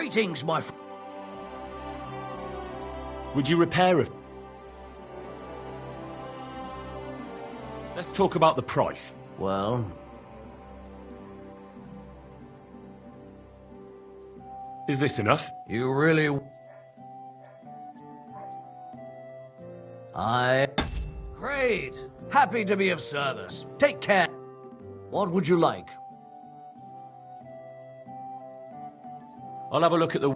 Greetings, my friend. Would you repair it? Let's talk about the price. Well... Is this enough? You really... Great! Happy to be of service. Take care. What would you like? I'll have a look at the...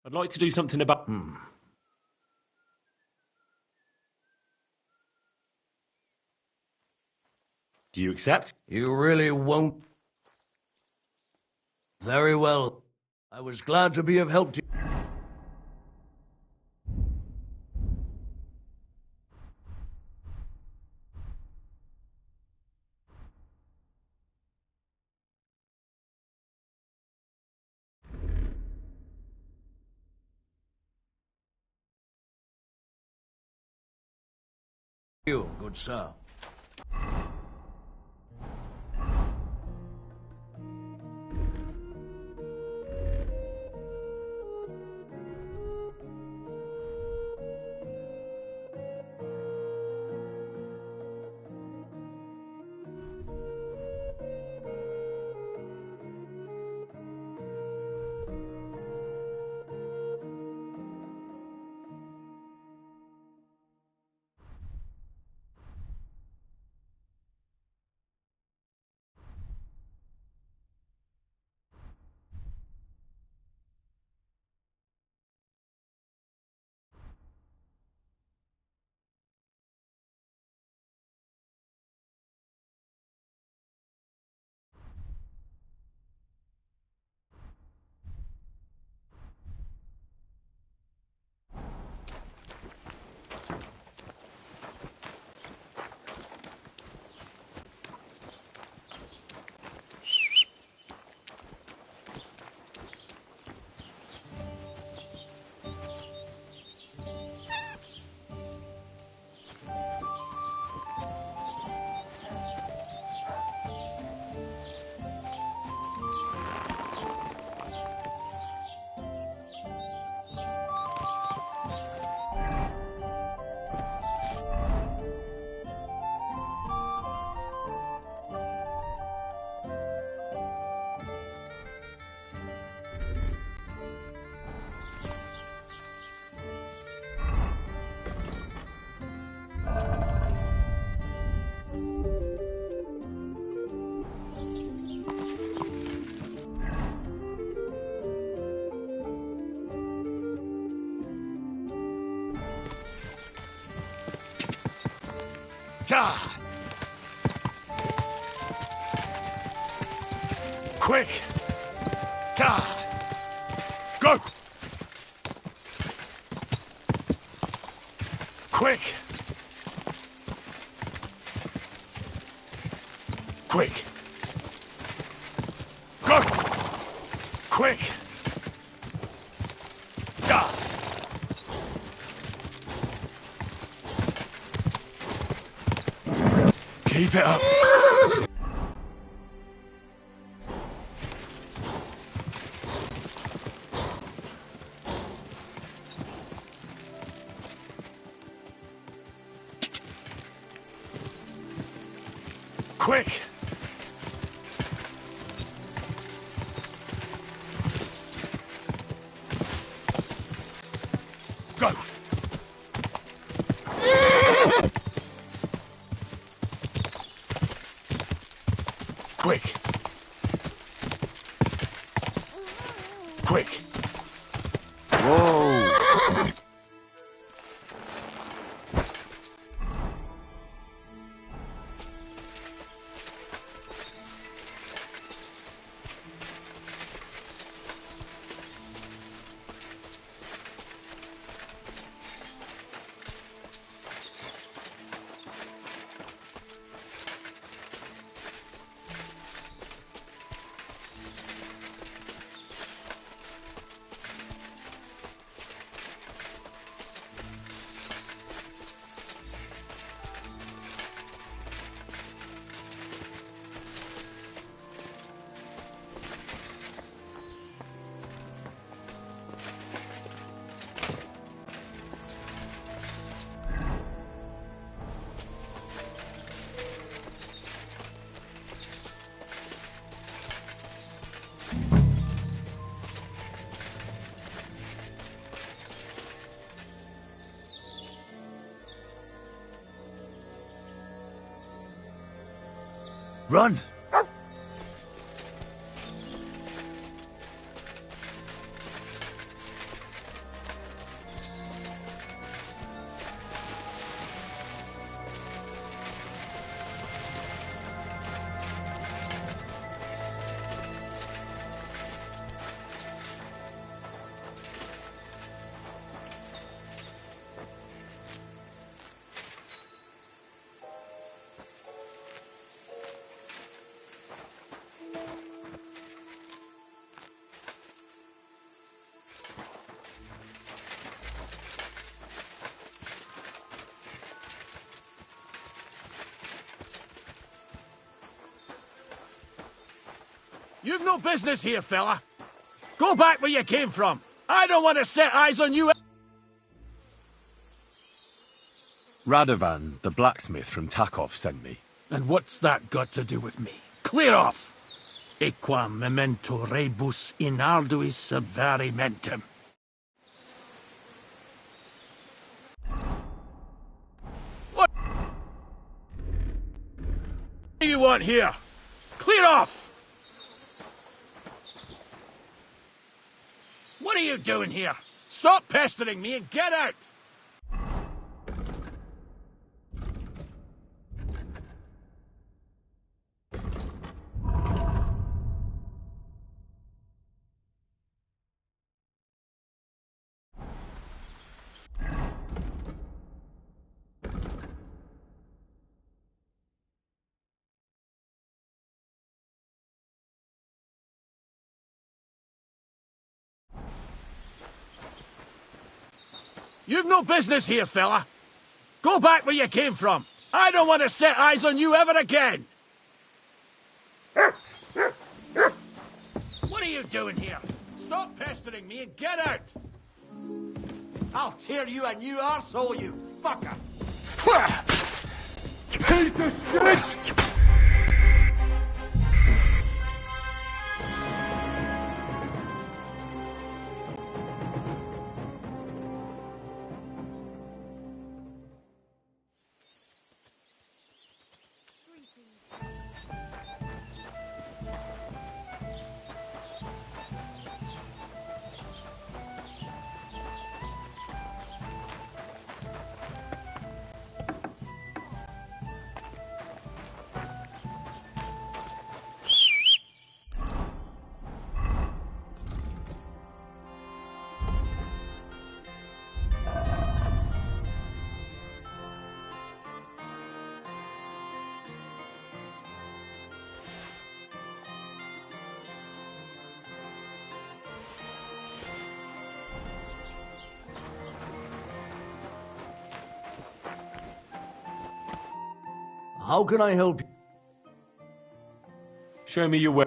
I'd like to do something about... Do you accept? You really won't... Very well. I was glad to be of help to you. You, good sir. God! Quick! God! Go! Quick! Quick! Go! Quick! God! Keep it up! Quick! Go! Quick! Quick! Whoa! Run! You've no business here, fella. Go back where you came from. I don't want to set eyes on you. Radovan, the blacksmith from Takov, sent me. And what's that got to do with me? Clear off! Equam memento rebus in arduis severimentem. What do you want here? Clear off! What are you doing here? Stop pestering me and get out! You've no business here, fella. Go back where you came from. I don't want to set eyes on you ever again. What are you doing here? Stop pestering me and get out. I'll tear you a new arsehole, you fucker! How can I help you? Show me your way.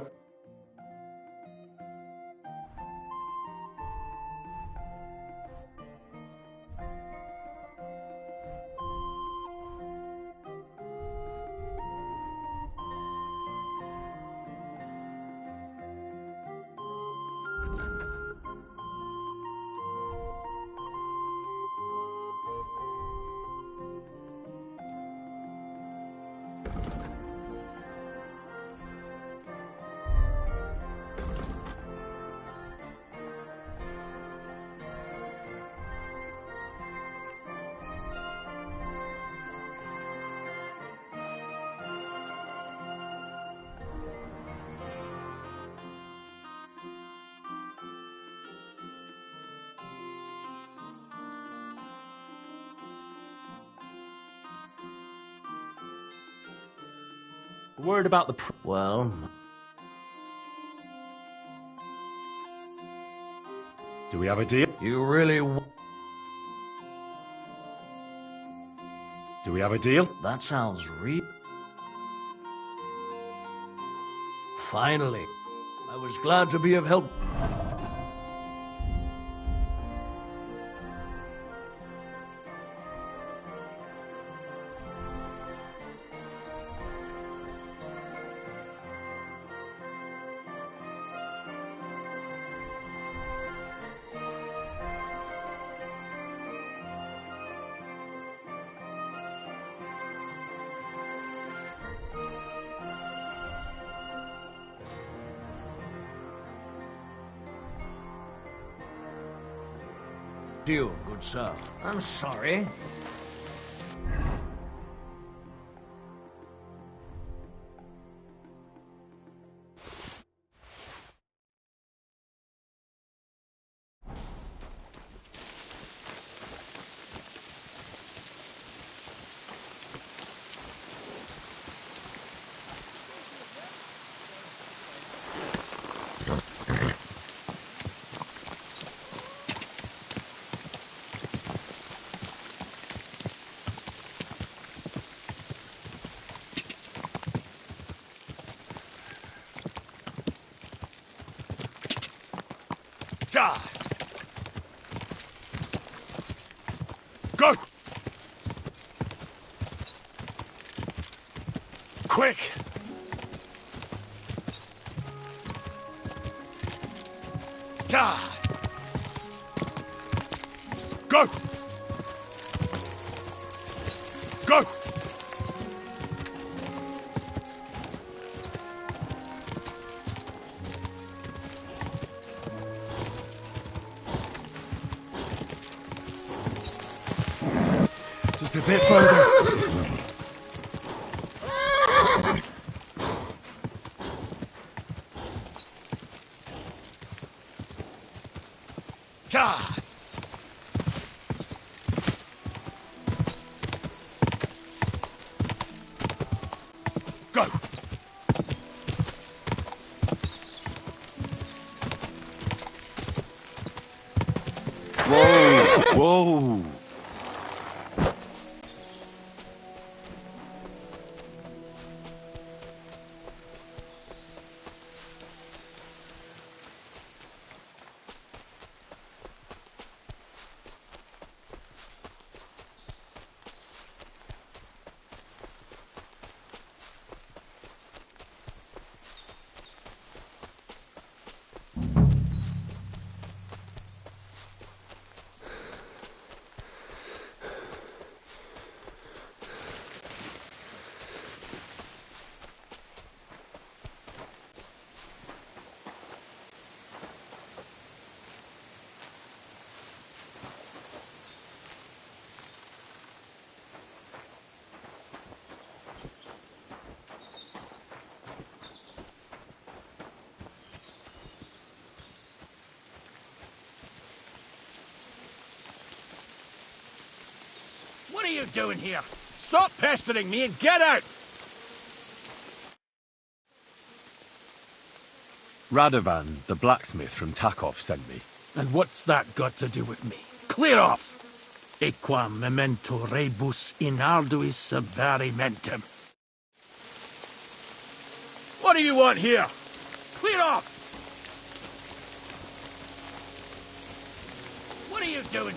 Word about the Well, Do we have a deal? you really Do we have a deal? That sounds real. Finally, I was glad to be of help. You, good sir. I'm sorry. Ja! Go! Quick! Ja! Go! Go! Just a bit further. God. Go. Whoa! Whoa! What are you doing here? Stop pestering me and get out! Radovan, the blacksmith from Takov, sent me. And what's that got to do with me? Clear off! Equam memento rebus in arduis severimentum. What do you want here? Clear off! What are you doing?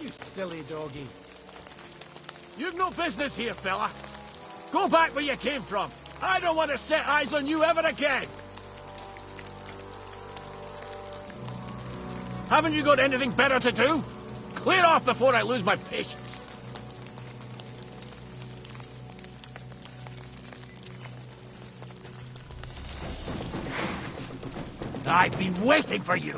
You silly doggy. You've no business here, fella. Go back where you came from. I don't want to set eyes on you ever again. Haven't you got anything better to do? Clear off before I lose my patience. I've been waiting for you.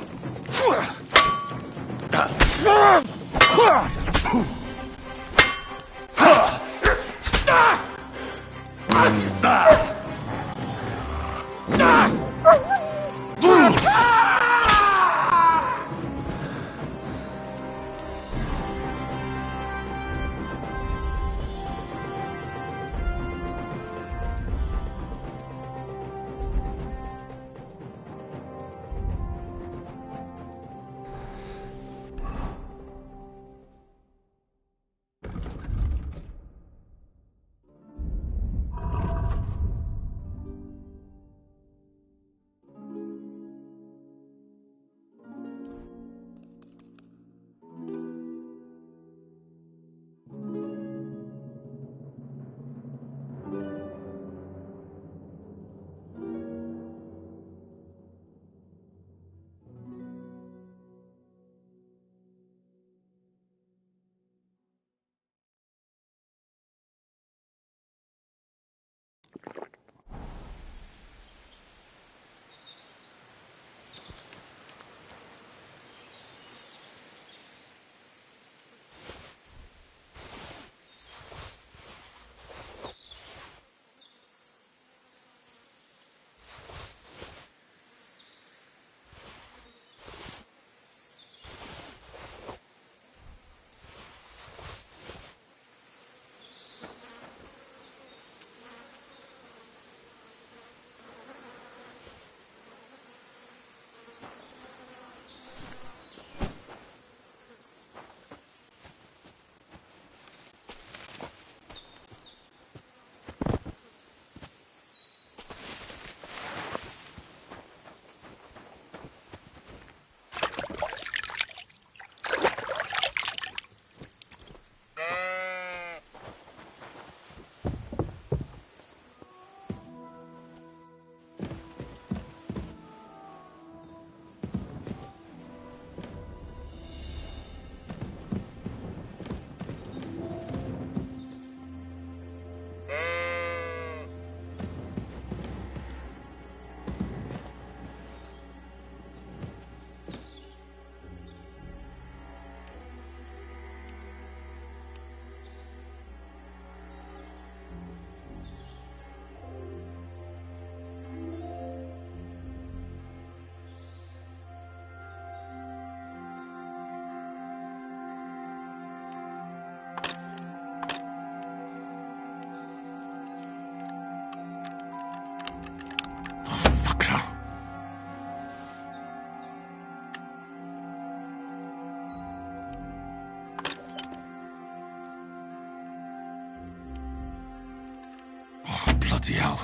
Bloody hell.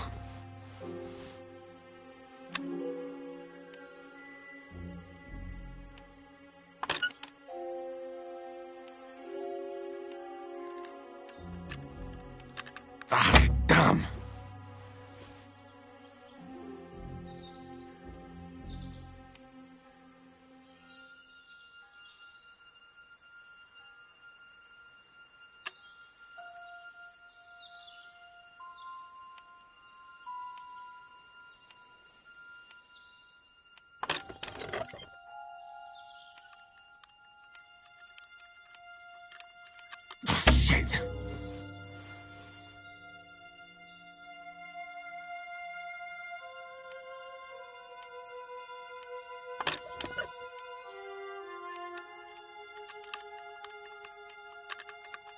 Ah, damn. Shit.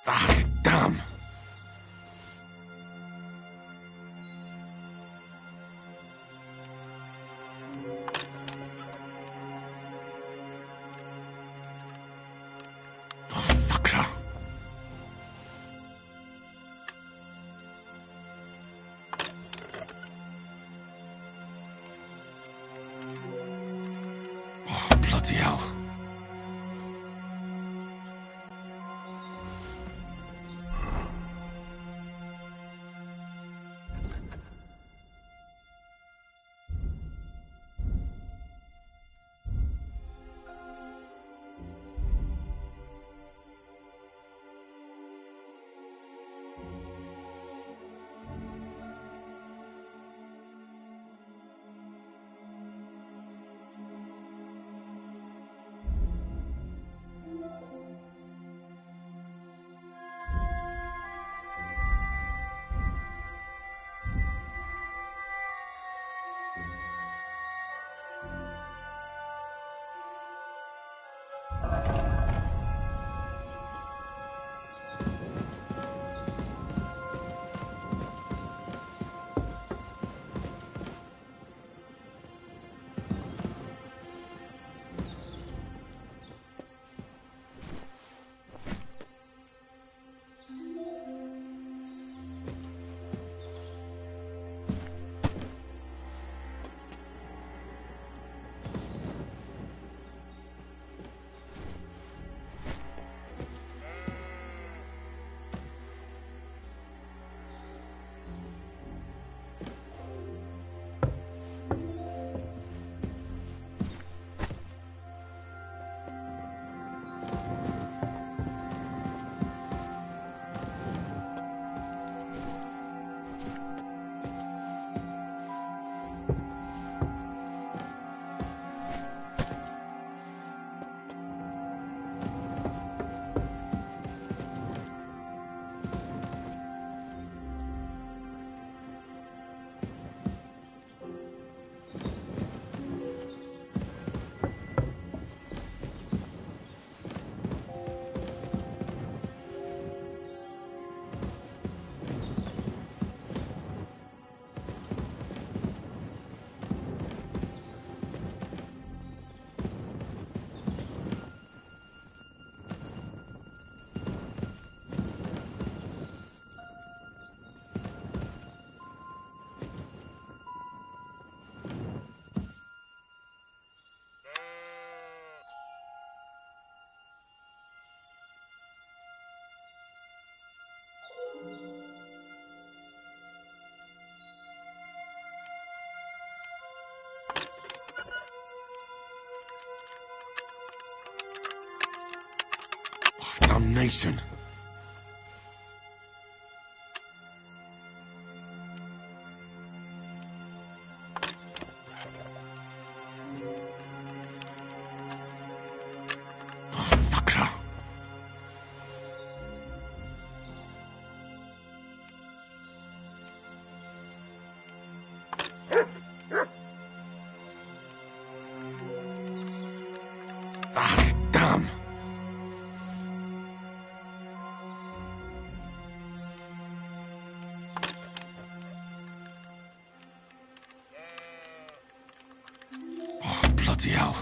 Ah, damn! Oh, sakra! Oh, bloody hell. Damnation. Oh, sakra. Ah, damn. Bloody hell.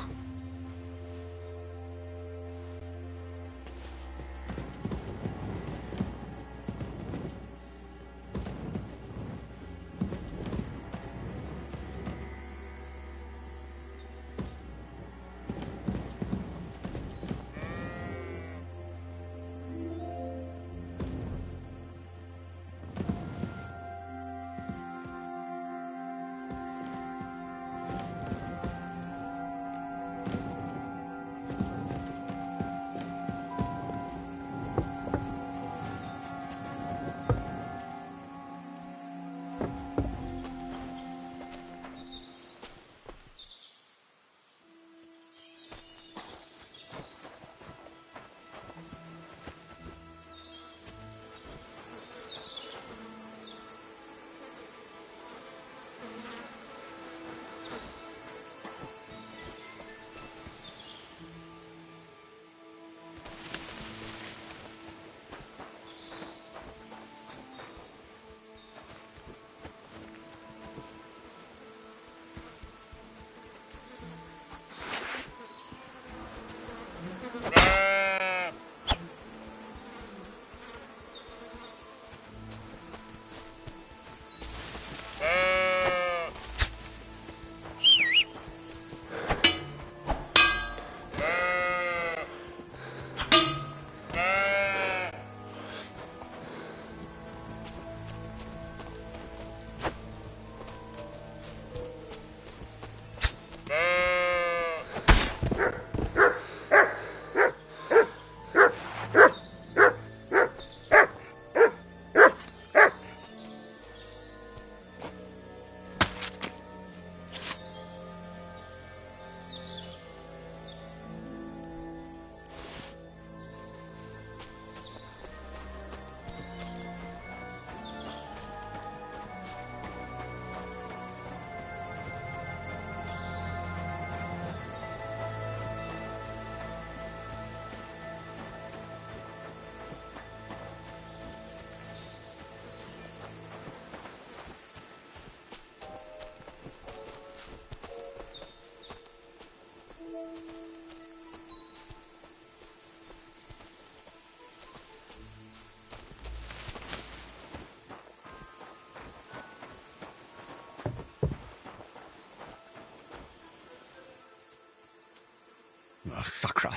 Sakra.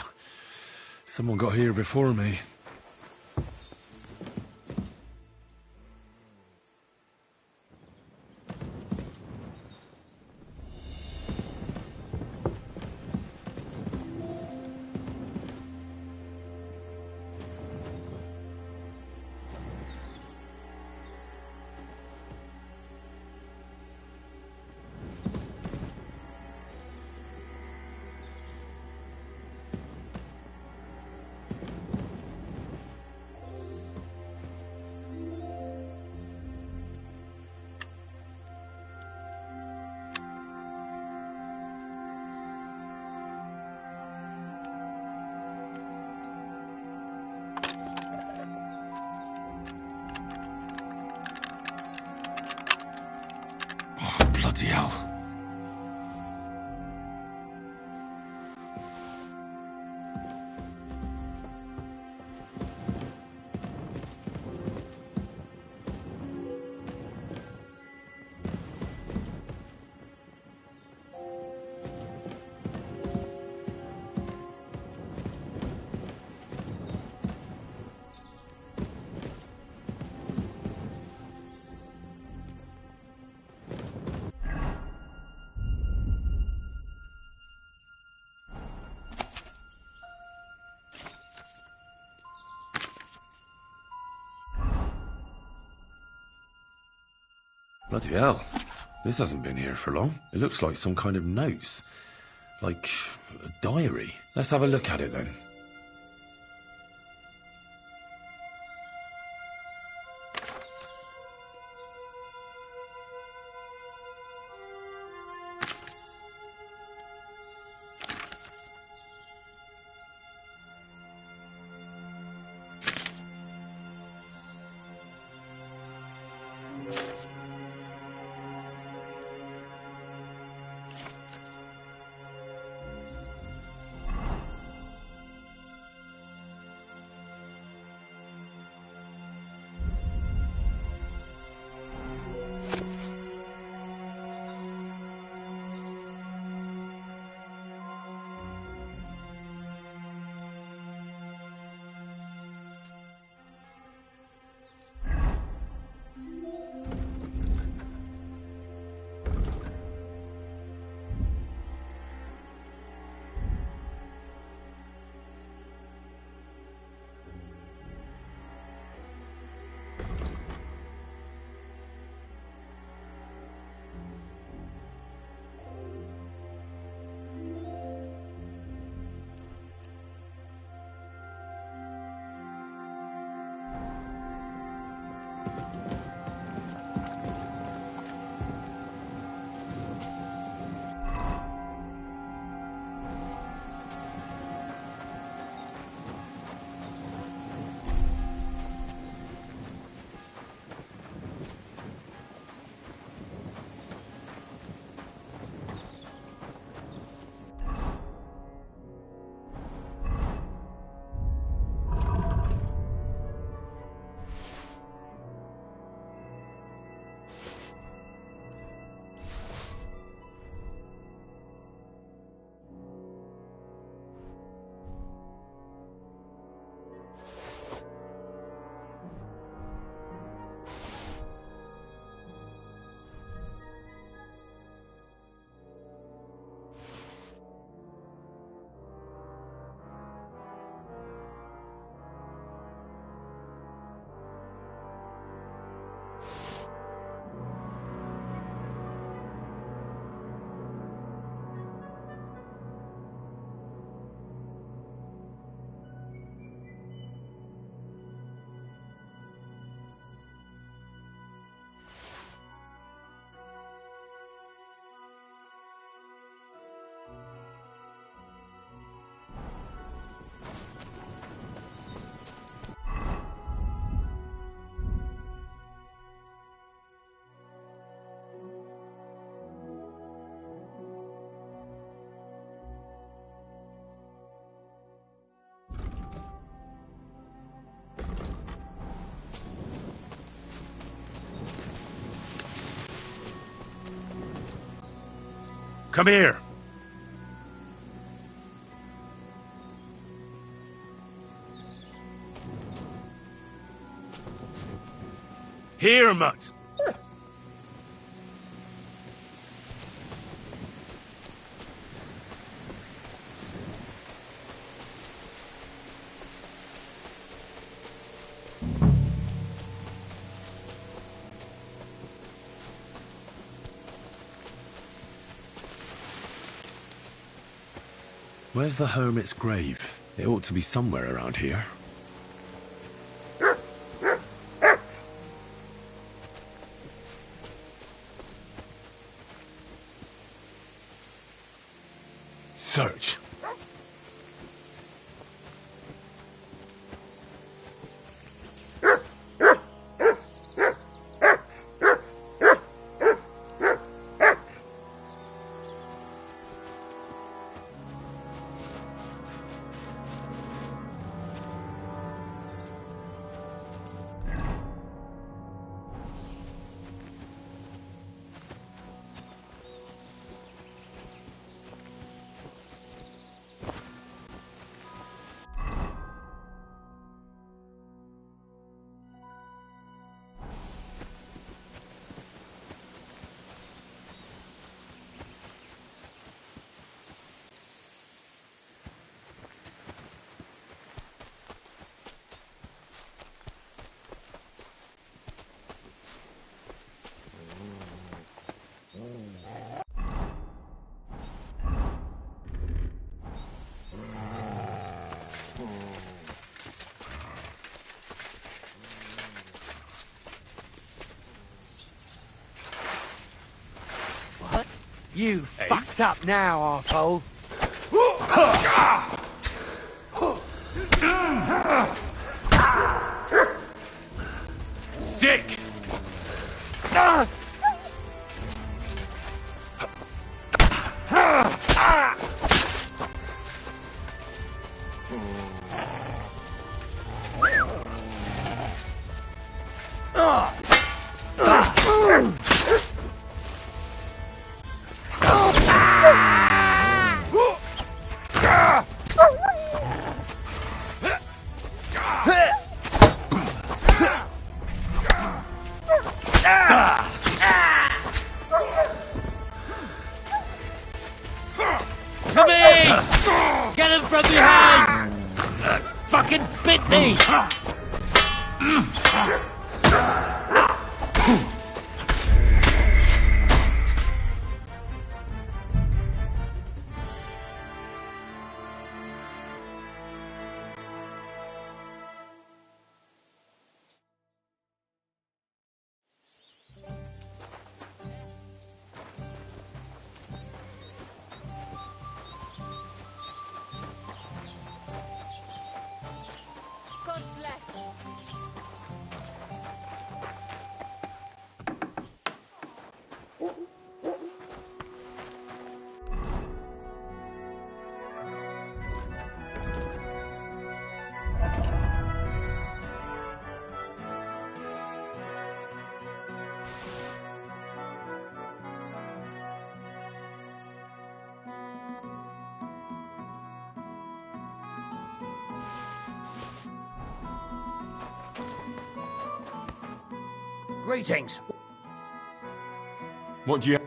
Someone got here before me. Oh, bloody hell. Bloody hell. This hasn't been here for long. It looks like some kind of notes. Like a diary. Let's have a look at it then. Come here. Here, mutt. Where's the hermit's grave? It ought to be somewhere around here. Search. You fucked up now, arsehole. Sick! Come in! Get him from behind! Fucking bit me! God bless. Greetings. What do you...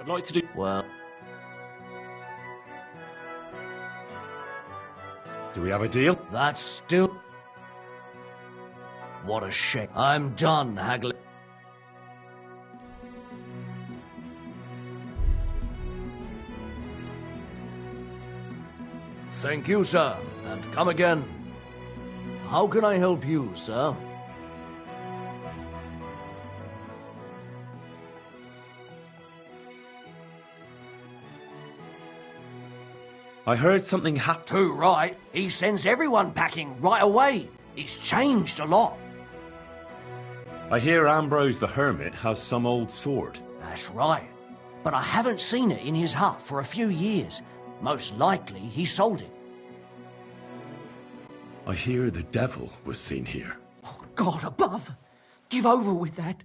I'd like to do... Well, Do we have a deal? that's still... What a shame. I'm done haggling. Thank you, sir, and come again. How can I help you, sir? I heard something happened. Too right. He sends everyone packing right away. He's changed a lot. I hear Ambrose the Hermit has some old sword. That's right. But I haven't seen it in his hut for a few years. Most likely he sold it. I hear the devil was seen here. Oh, God above. Give over with that.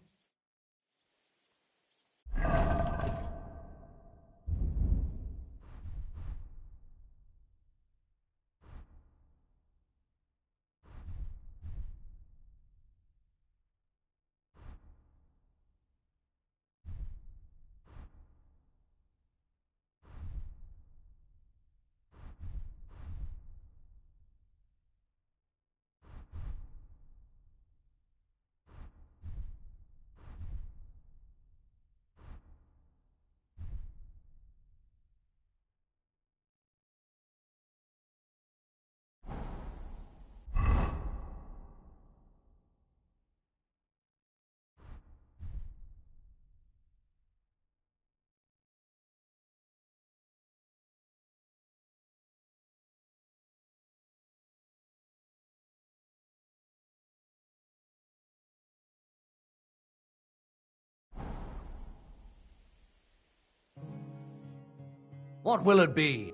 What will it be?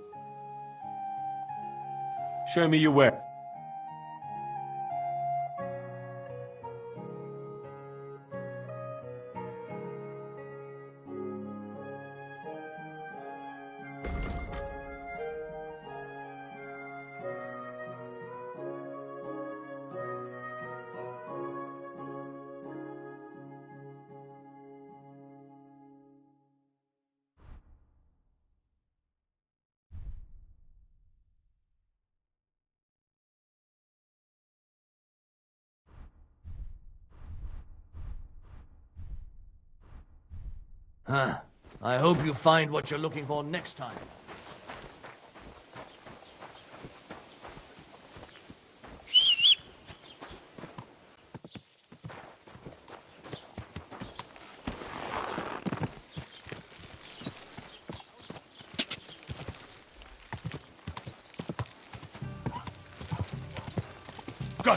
Show me your way. Huh. I hope you find what you're looking for next time. Go!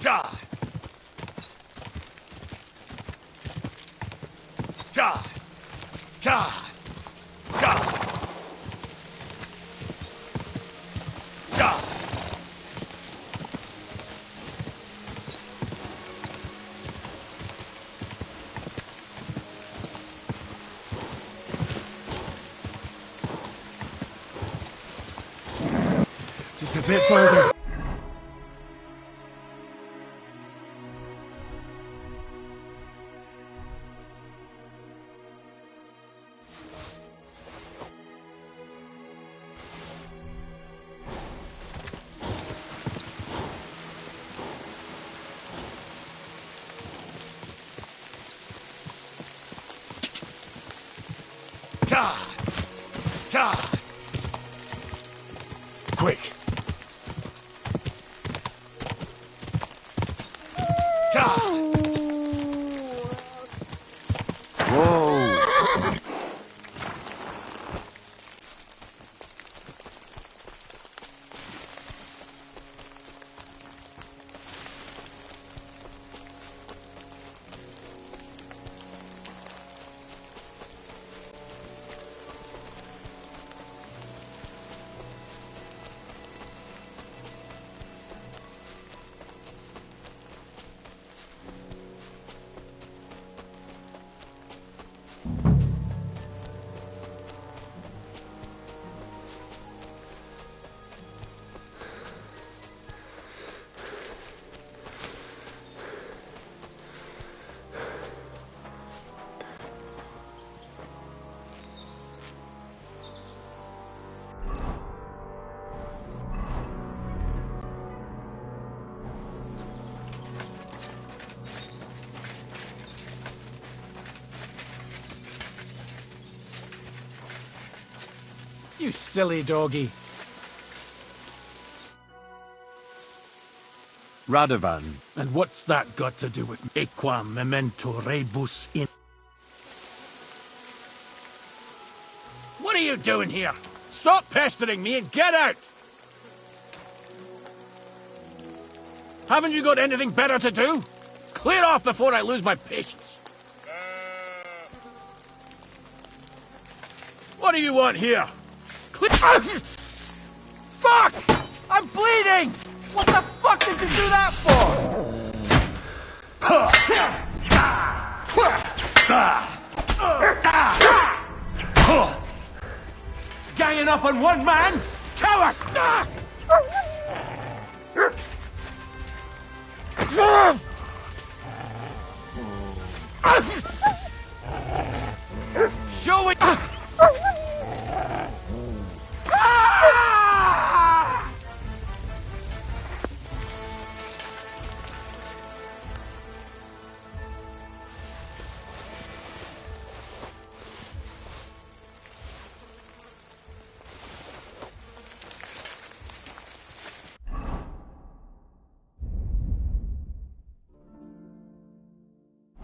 Ja! Ja! Ja! Ja! Ja! Just a bit further. Ja! Ja! Quick. Ja! Whoa. You silly doggy. Radovan. And what's that got to do with me? Equam memento rebus in... What are you doing here? Stop pestering me and get out! Haven't you got anything better to do? Clear off before I lose my patience. What do you want here? Fuck! I'm bleeding! What the fuck did you do that for? Ganging up on one man? Coward! Show it!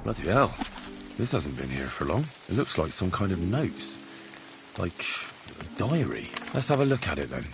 Bloody hell. This hasn't been here for long. It looks like some kind of notes. Like a diary. Let's have a look at it then.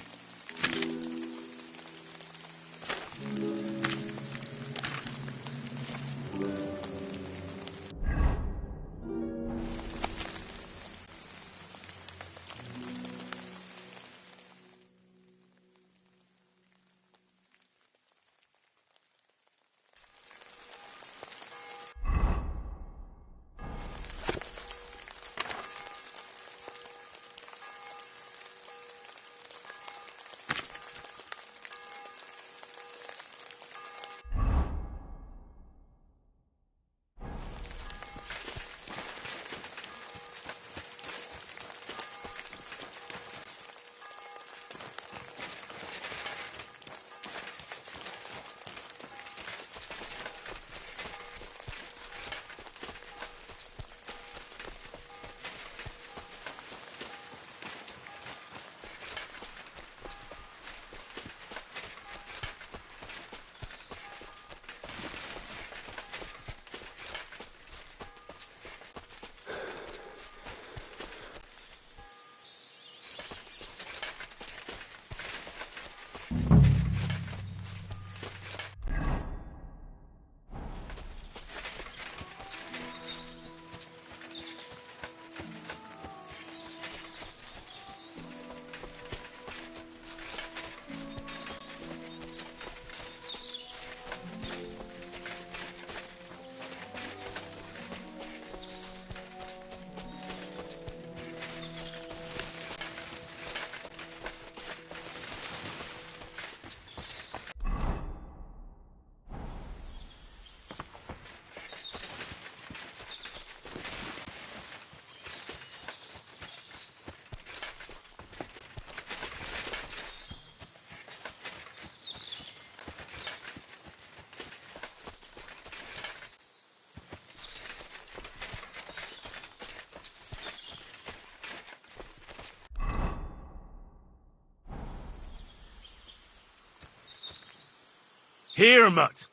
Here, mutt.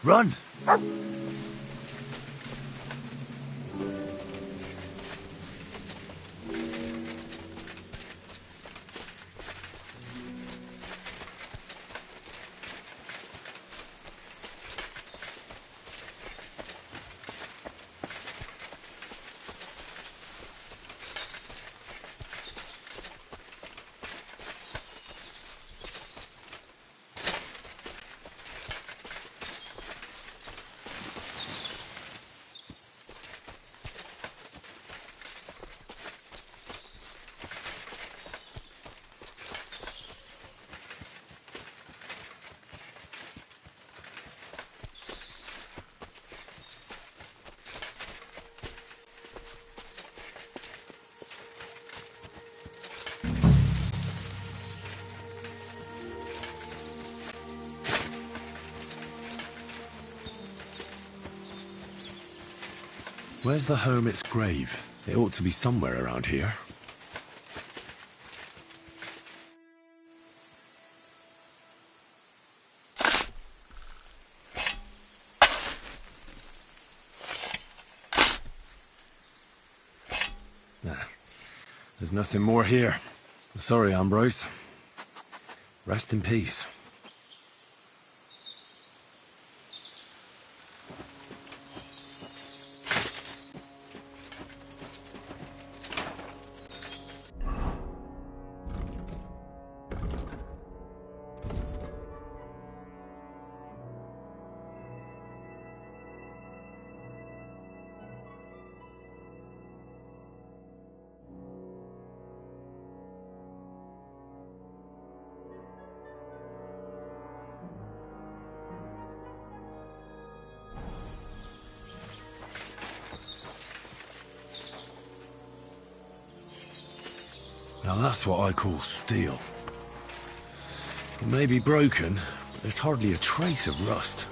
Run! Where's the hermit's grave? It ought to be somewhere around here. There's nothing more here. Sorry, Ambrose. Rest in peace. Now that's what I call steel. It may be broken, but there's hardly a trace of rust.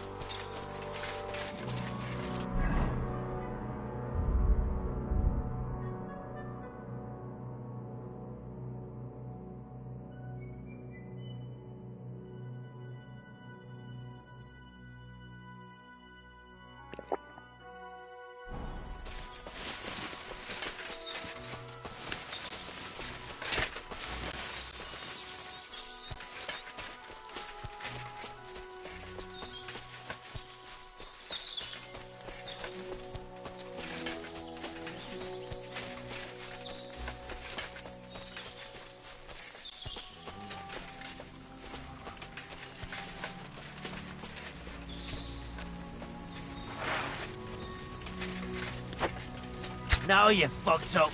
Now you fucked up.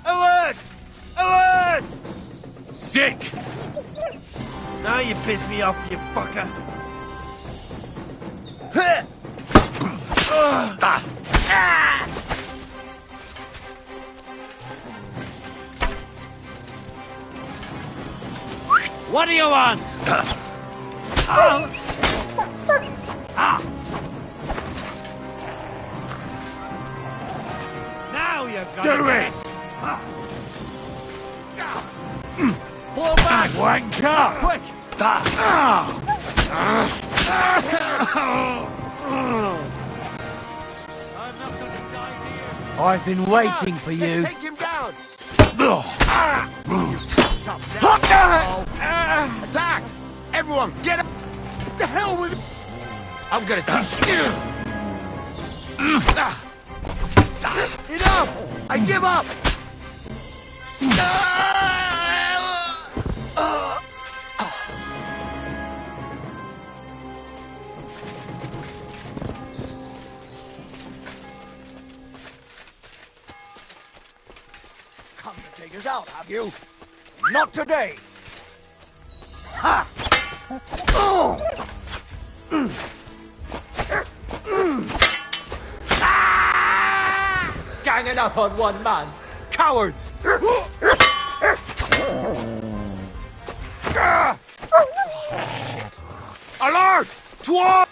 Alert! Alert! Sick! Now you piss me off, you fucker. Huh. What do you want? Now you're gonna Do get it! Pull back! Wanker! Quick! I'm not gonna die here. I've been waiting for you. Take him down! Attack! Everyone, get up! What the hell with... I'm gonna teach you! Enough! I give up! Come to take us out, have you? Not today! Ha! Ganging up on one man! Cowards! Alert! Toward...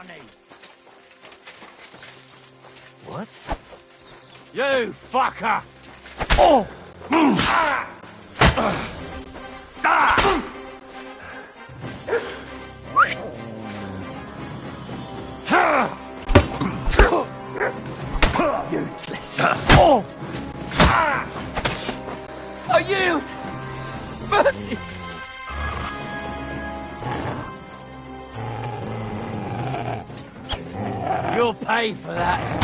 money. What? You fucker! I yield! Mercy! You'll pay for that.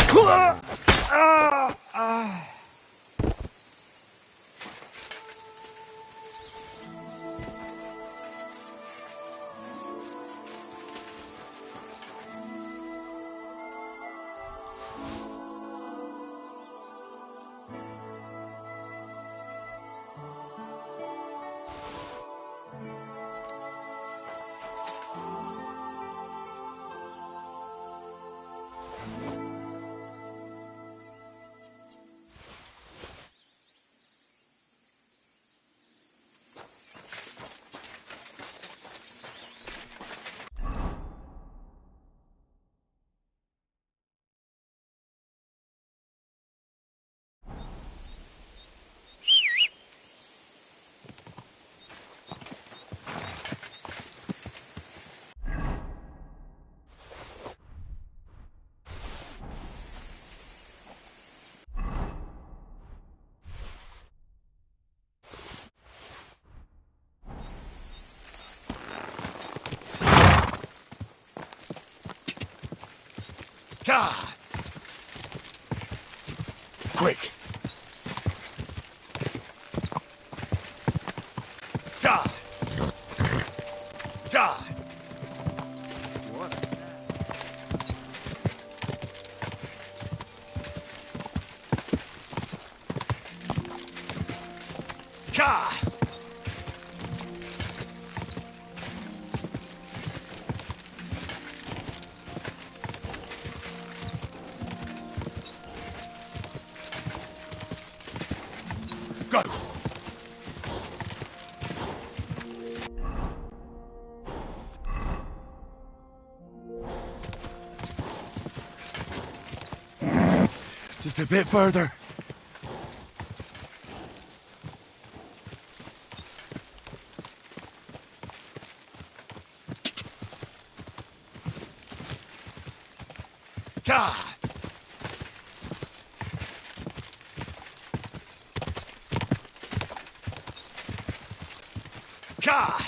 God! Quick! God! God! What? God! Go! Just a bit further. God! God!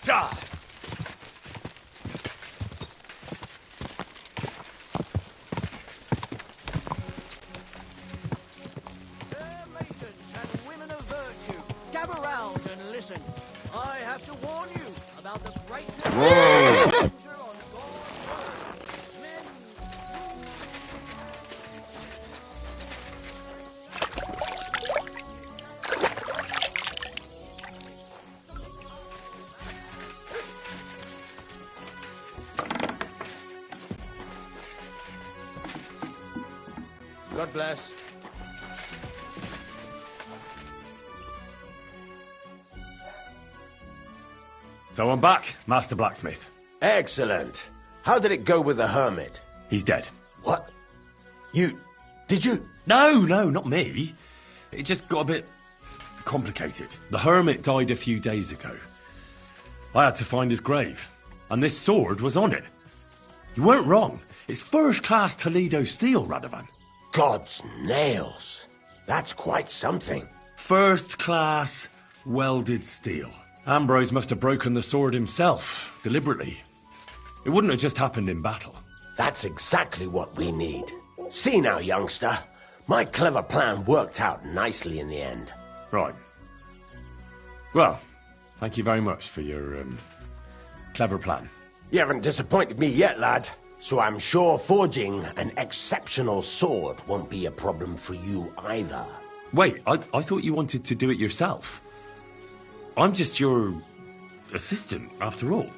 God! Fair maidens and women of virtue, gather round and listen. I have to warn you about the great adventure on God's earth. Men God bless. So I'm back, Master Blacksmith. Excellent. How did it go with the hermit? He's dead. What? Did you? No, not me. It just got a bit complicated. The hermit died a few days ago. I had to find his grave, and this sword was on it. You weren't wrong. It's first-class Toledo steel, Radovan. God's nails. That's quite something. First-class welded steel. Ambrose must have broken the sword himself, deliberately. It wouldn't have just happened in battle. That's exactly what we need. See now, youngster. My clever plan worked out nicely in the end. Right. Well, thank you very much for your, clever plan. You haven't disappointed me yet, lad. So I'm sure forging an exceptional sword won't be a problem for you either. Wait, I thought you wanted to do it yourself. I'm just your assistant, after all.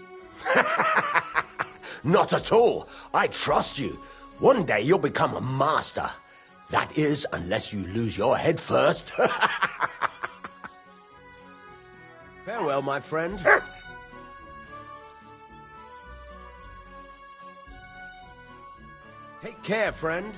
Not at all. I trust you. One day you'll become a master. That is, unless you lose your head first. Farewell, my friend. Take care, friend.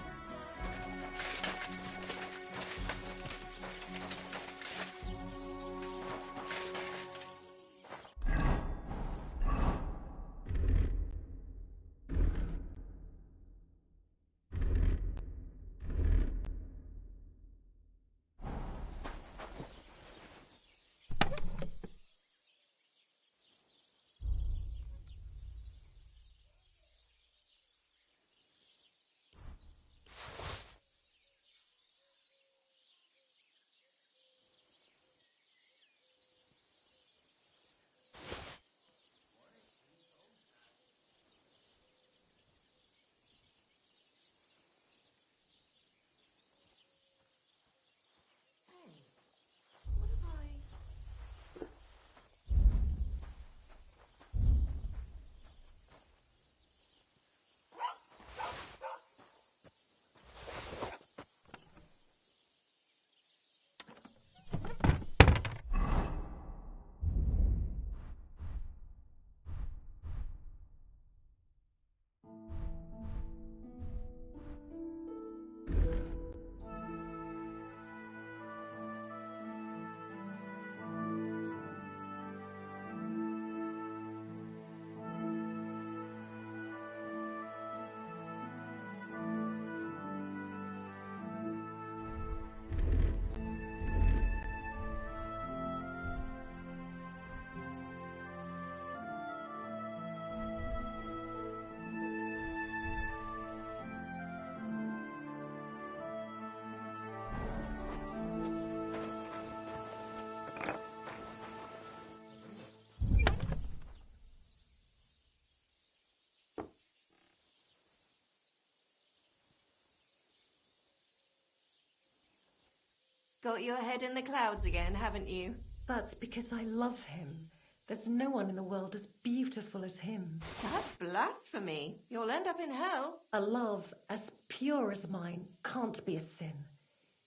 Got your head in the clouds again, haven't you? That's because I love him. There's no one in the world as beautiful as him. That's blasphemy. You'll end up in hell. A love as pure as mine can't be a sin.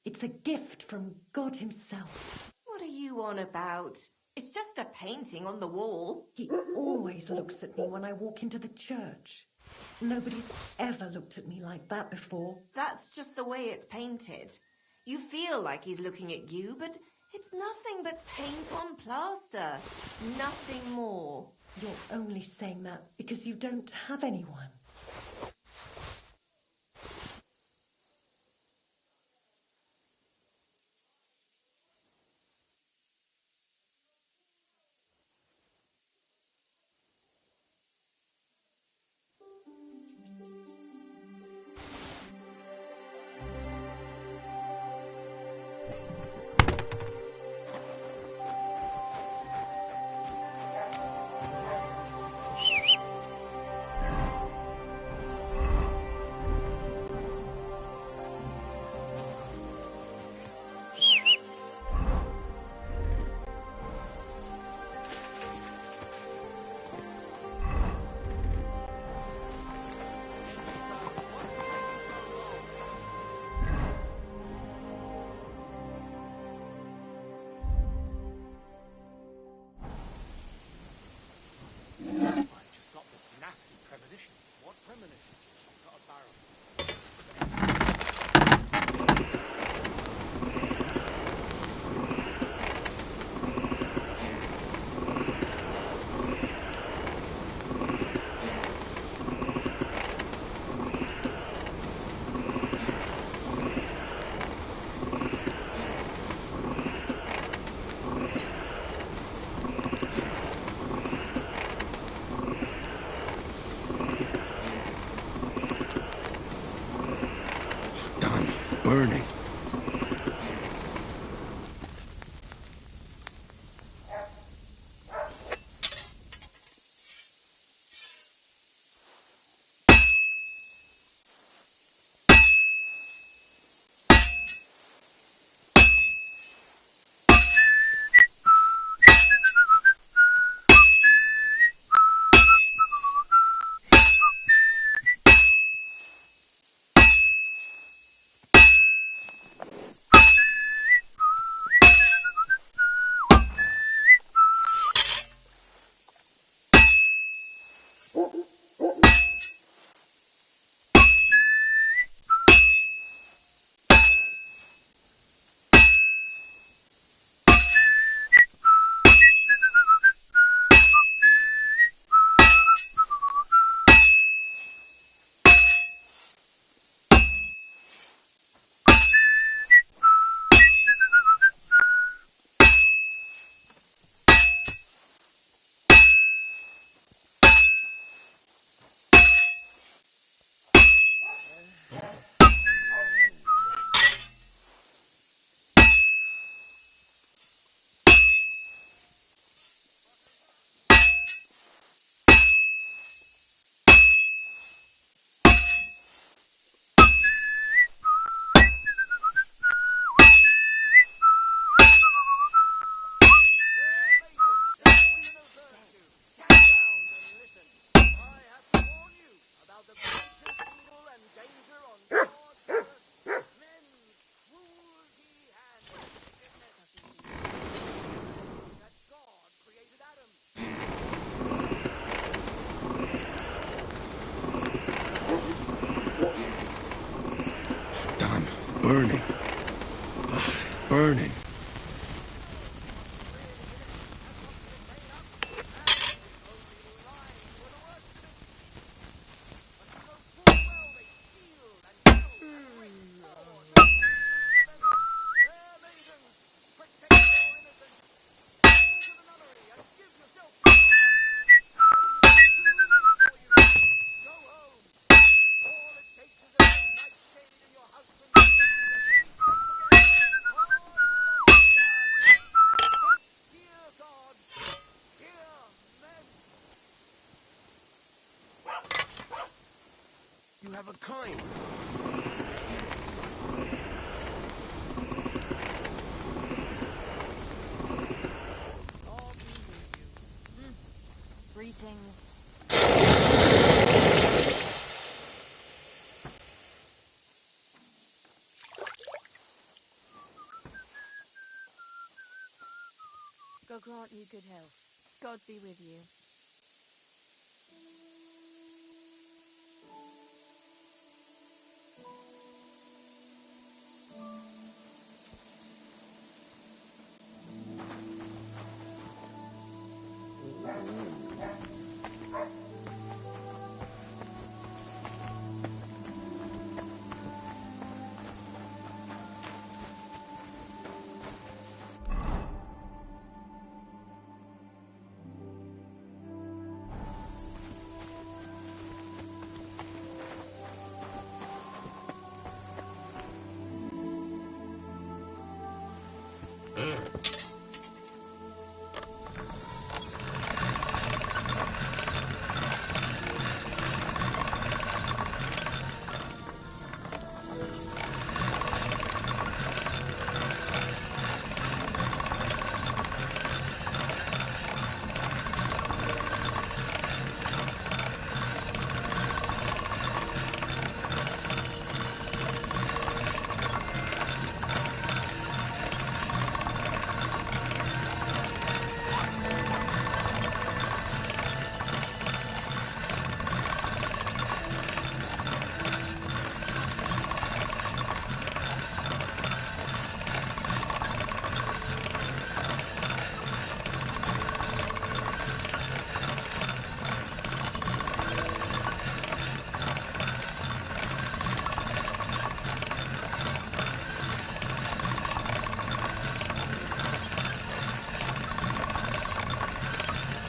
It's a gift from God himself. What are you on about? It's just a painting on the wall. He always looks at me when I walk into the church. Nobody's ever looked at me like that before. That's just the way it's painted. You feel like he's looking at you, but it's nothing but paint on plaster. Nothing more. You're only saying that because you don't have anyone. Burning. burning. It's burning. You have a coin. Greetings. God grant you good health. God be with you.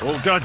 All done.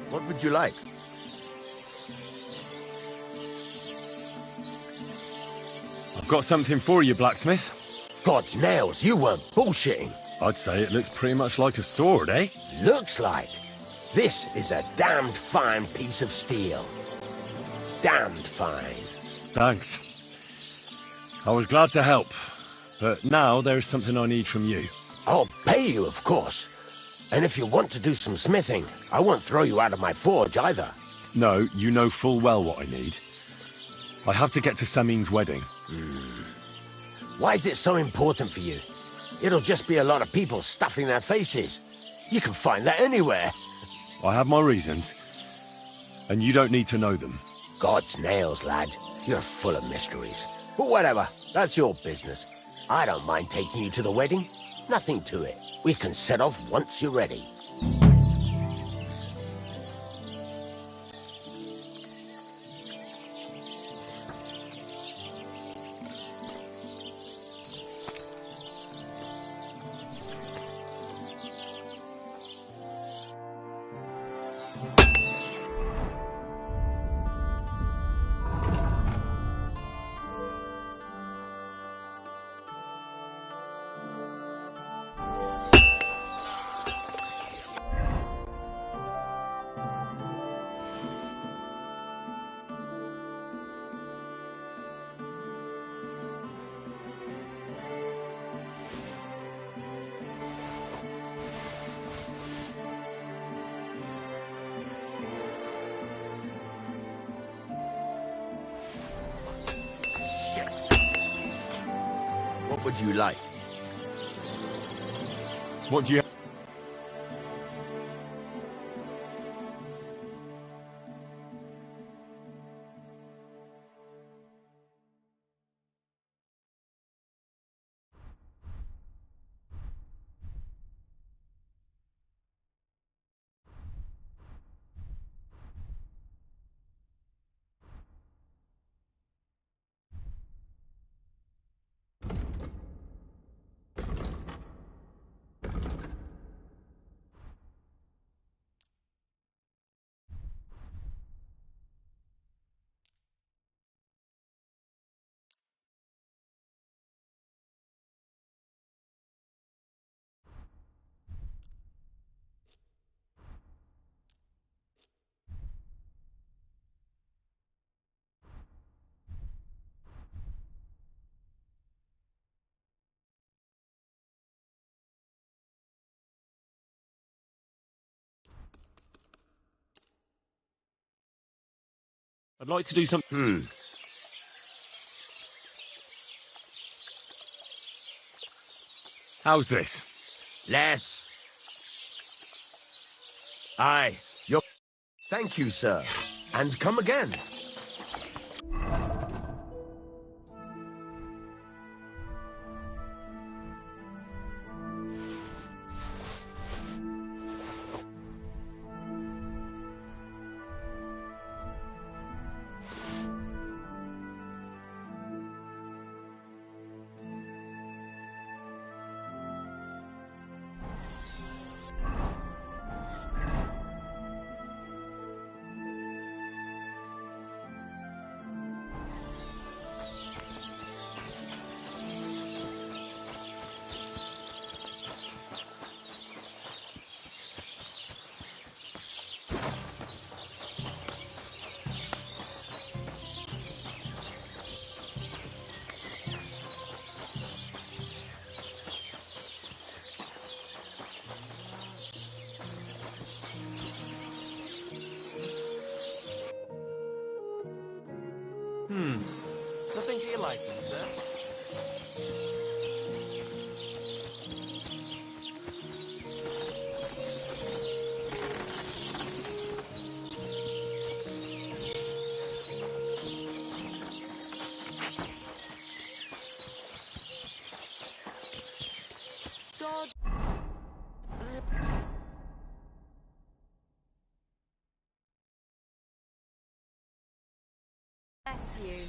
What would you like? I've got something for you, blacksmith. God's nails, you weren't bullshitting. I'd say it looks pretty much like a sword, eh? Looks like. This is a damned fine piece of steel. Damned fine. Thanks. I was glad to help, but now there is something I need from you. I'll pay you, of course. And if you want to do some smithing, I won't throw you out of my forge either. No, you know full well what I need. I have to get to Samin's wedding. Why is it so important for you? It'll just be a lot of people stuffing their faces. You can find that anywhere. I have my reasons, and you don't need to know them. God's nails, lad. You're full of mysteries. But whatever, that's your business. I don't mind taking you to the wedding. Nothing to it. We can set off once you're ready. What would you like? What do you... I'd like to do something... How's this? Less. Aye, you're... Thank you, sir. And come again. Nothing to your liking, sir. God bless you.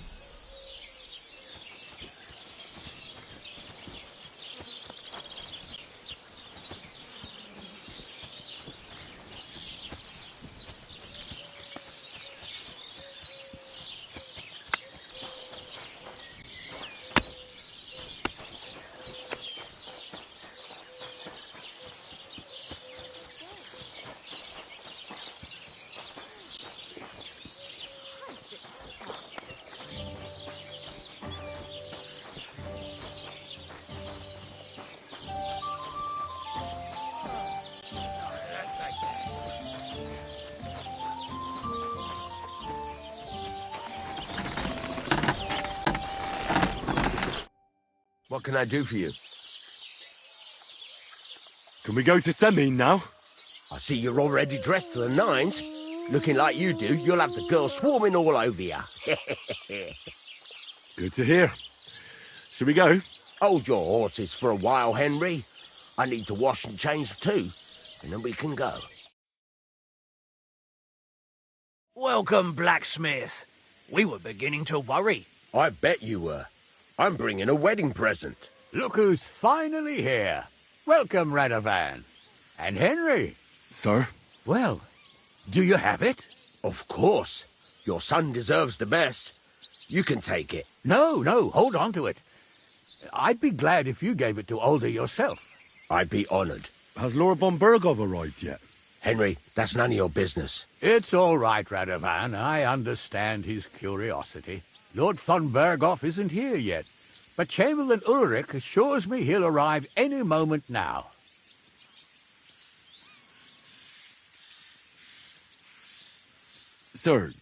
What can I do for you? Can we go to Semin now? I see you're already dressed to the nines. Looking like you do, you'll have the girls swarming all over you. Good to hear. Shall we go? Hold your horses for a while, Henry. I need to wash and change too, and then we can go. Welcome, blacksmith. We were beginning to worry. I bet you were. I'm bringing a wedding present. Look who's finally here. Welcome, Radovan. And Henry. Sir? Well, do you have it? Of course. Your son deserves the best. You can take it. No, hold on to it. I'd be glad if you gave it to Older yourself. I'd be honoured. Has Lord von Bergov arrived yet? Henry, that's none of your business. It's all right, Radovan. I understand his curiosity. Lord von Bergov isn't here yet, but Chamberlain Ulrich assures me he'll arrive any moment now. Sir,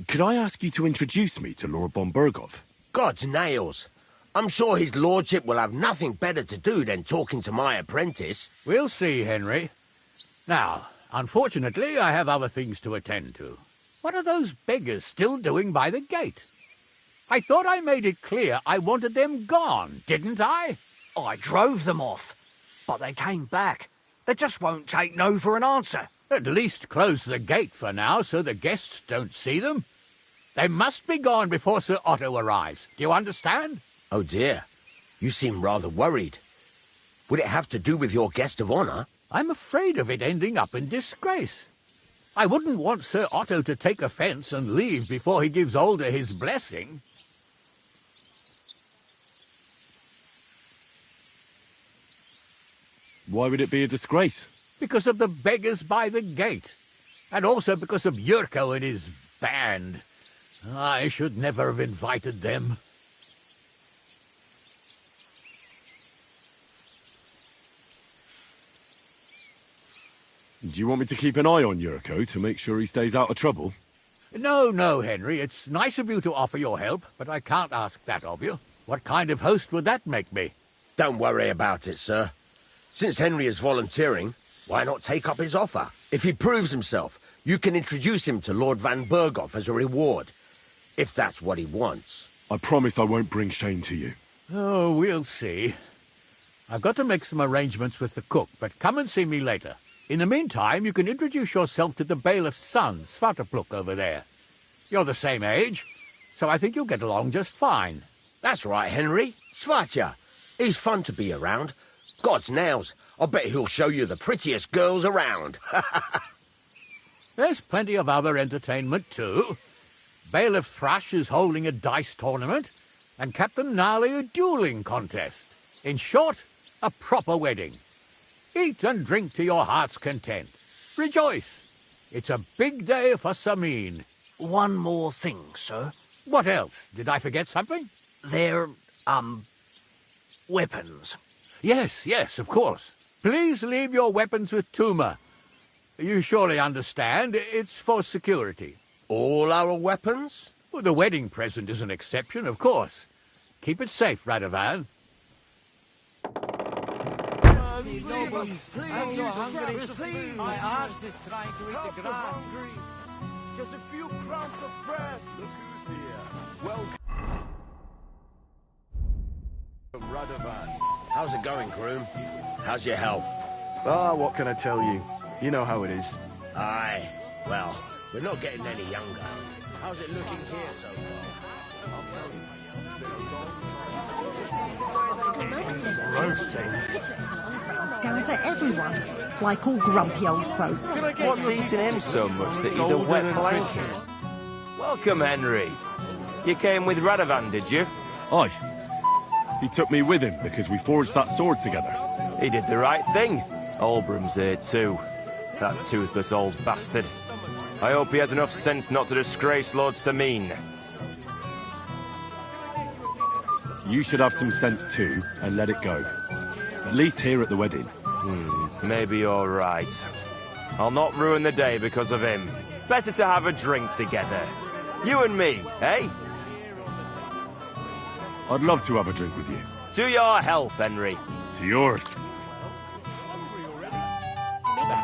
could I ask you to introduce me to Lord von Bergov? God's nails. I'm sure his lordship will have nothing better to do than talking to my apprentice. We'll see, Henry. Now, unfortunately, I have other things to attend to. What are those beggars still doing by the gate? I thought I made it clear I wanted them gone, didn't I? I drove them off, but they came back. They just won't take no for an answer. At least close the gate for now so the guests don't see them. They must be gone before Sir Otto arrives. Do you understand? Oh dear, you seem rather worried. Would it have to do with your guest of honour? I'm afraid of it ending up in disgrace. I wouldn't want Sir Otto to take offence and leave before he gives Older his blessing. Why would it be a disgrace? Because of the beggars by the gate. And also because of Yurko and his band. I should never have invited them. Do you want me to keep an eye on Yurko to make sure he stays out of trouble? No, Henry. It's nice of you to offer your help, but I can't ask that of you. What kind of host would that make me? Don't worry about it, sir. Since Henry is volunteering, why not take up his offer? If he proves himself, you can introduce him to Lord Van Bergov as a reward, if that's what he wants. I promise I won't bring shame to you. Oh, we'll see. I've got to make some arrangements with the cook, but come and see me later. In the meantime, you can introduce yourself to the bailiff's son, Svatopluk, over there. You're the same age, so I think you'll get along just fine. That's right, Henry. Svatja. He's fun to be around. God's nails, I bet he'll show you the prettiest girls around. There's plenty of other entertainment, too. Bailiff Thrush is holding a dice tournament, and Captain Gnarly a dueling contest. In short, a proper wedding. Eat and drink to your heart's content. Rejoice. It's a big day for Samin. One more thing, sir. What else? Did I forget something? They're, weapons. Yes, of course. Please leave your weapons with Tuma. You surely understand, it's for security. All our weapons? Well, the wedding present is an exception, of course. Keep it safe, Radovan. I'm so hungry. My arse is trying to eat the grass. Just a few crumbs of bread. Look who's here. Welcome, Radovan. How's it going, groom? How's your health? What can I tell you? You know how it is. Aye. Well, we're not getting any younger. How's it looking here so far? I'll tell you. Scares at everyone, like all grumpy old folk. What's eating him so much that he's a wet blanket? Welcome, Henry. You came with Radovan, did you? Aye. He took me with him because we forged that sword together. He did the right thing. Olbram's here too. That toothless old bastard. I hope he has enough sense not to disgrace Lord Samin. You should have some sense too, and let it go. At least here at the wedding. Maybe you're right. I'll not ruin the day because of him. Better to have a drink together. You and me, eh? I'd love to have a drink with you. To your health, Henry. To yours.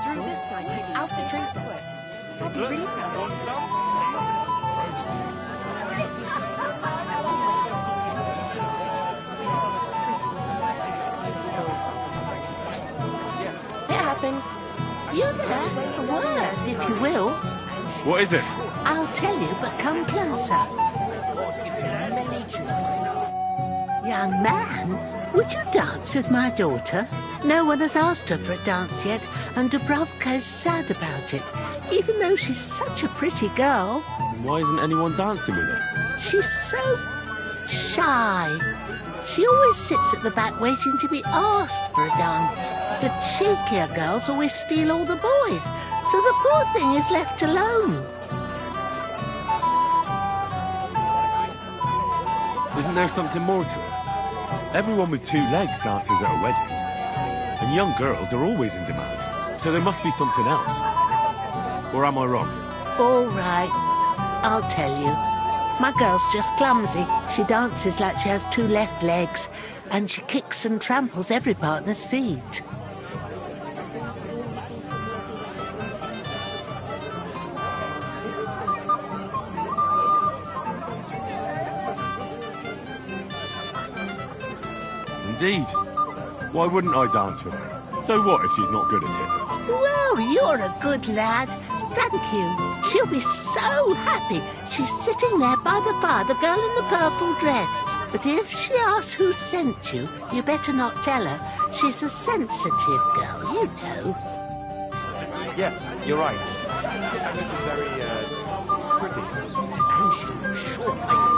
Through this night, out the drink quick. It happens. You sir, words, if you will. What is it? I'll tell you, but come closer. Young man, would you dance with my daughter? No one has asked her for a dance yet, and Dubrovka is sad about it, even though she's such a pretty girl. Why isn't anyone dancing with her? She's so shy. She always sits at the back waiting to be asked for a dance. The cheekier girls always steal all the boys, so the poor thing is left alone. Isn't there something more to it? Everyone with two legs dances at a wedding. And young girls are always in demand. So there must be something else. Or am I wrong? All right, I'll tell you. My girl's just clumsy. She dances like she has two left legs, and she kicks and tramples every partner's feet. Indeed. Why wouldn't I dance with her? So what if she's not good at it? Well, you're a good lad. Thank you. She'll be so happy. She's sitting there by the fire, the girl in the purple dress. But if she asks who sent you, you better not tell her. She's a sensitive girl, you know. Yes, you're right. Agnes is very, pretty. And she'll sure make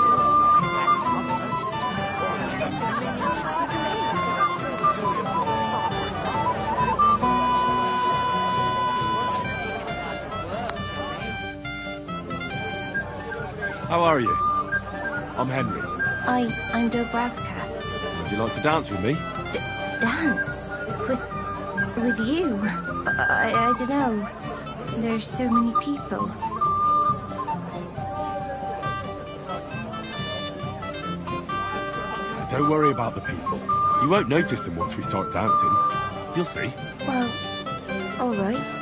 How are you? I'm Henry. I'm Dubrovka. Would you like to dance with me? Dance? With you? I don't know. There's so many people. Don't worry about the people. You won't notice them once we start dancing. You'll see. Well, all right.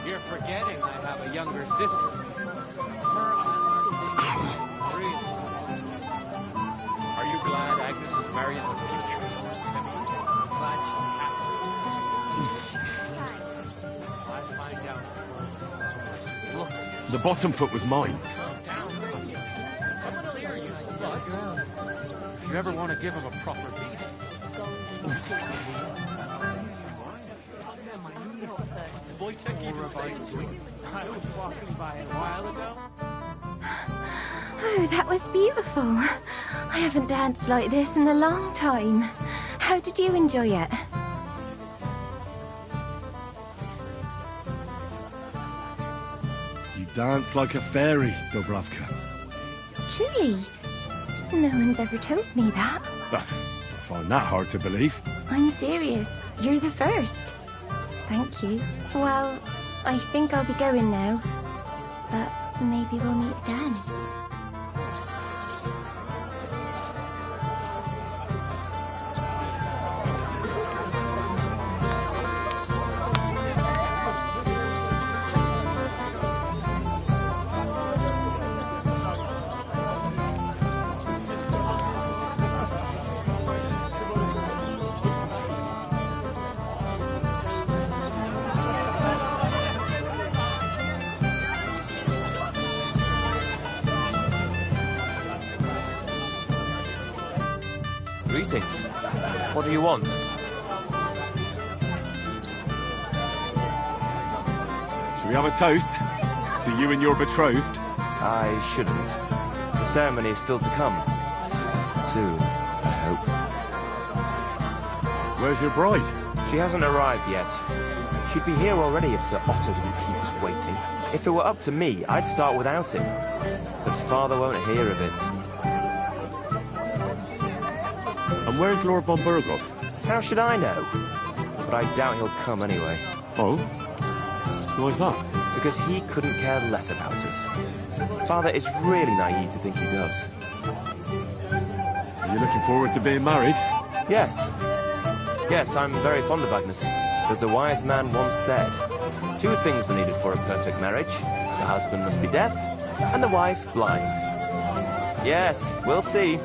You're forgetting I have a younger sister. Are you glad Agnes is married in the future? I'm glad she's happy. I find out. Look. The bottom foot was mine. Calm down. Someone will hear you. But if you ever want to give him a proper beating. I was walking by a while ago. Oh, that was beautiful. I haven't danced like this in a long time. How did you enjoy it? You dance like a fairy, Dubrovka. Truly? No one's ever told me that. I find that hard to believe. I'm serious. You're the first. Thank you. Well, I think I'll be going now. But maybe we'll meet again. Greetings. What do you want? Shall we have a toast? To you and your betrothed? I shouldn't. The ceremony is still to come. Soon, I hope. Where's your bride? She hasn't arrived yet. She'd be here already if Sir Otto didn't keep us waiting. If it were up to me, I'd start without him. But Father won't hear of it. And where's Lord von Burgov? How should I know? but I doubt he'll come anyway. Oh? Why's that? Because he couldn't care less about us. Father is really naive to think he does. Are you looking forward to being married? Yes. Yes, I'm very fond of Agnes. As a wise man once said, 2 things are needed for a perfect marriage. The husband must be deaf, and the wife blind. Yes, we'll see.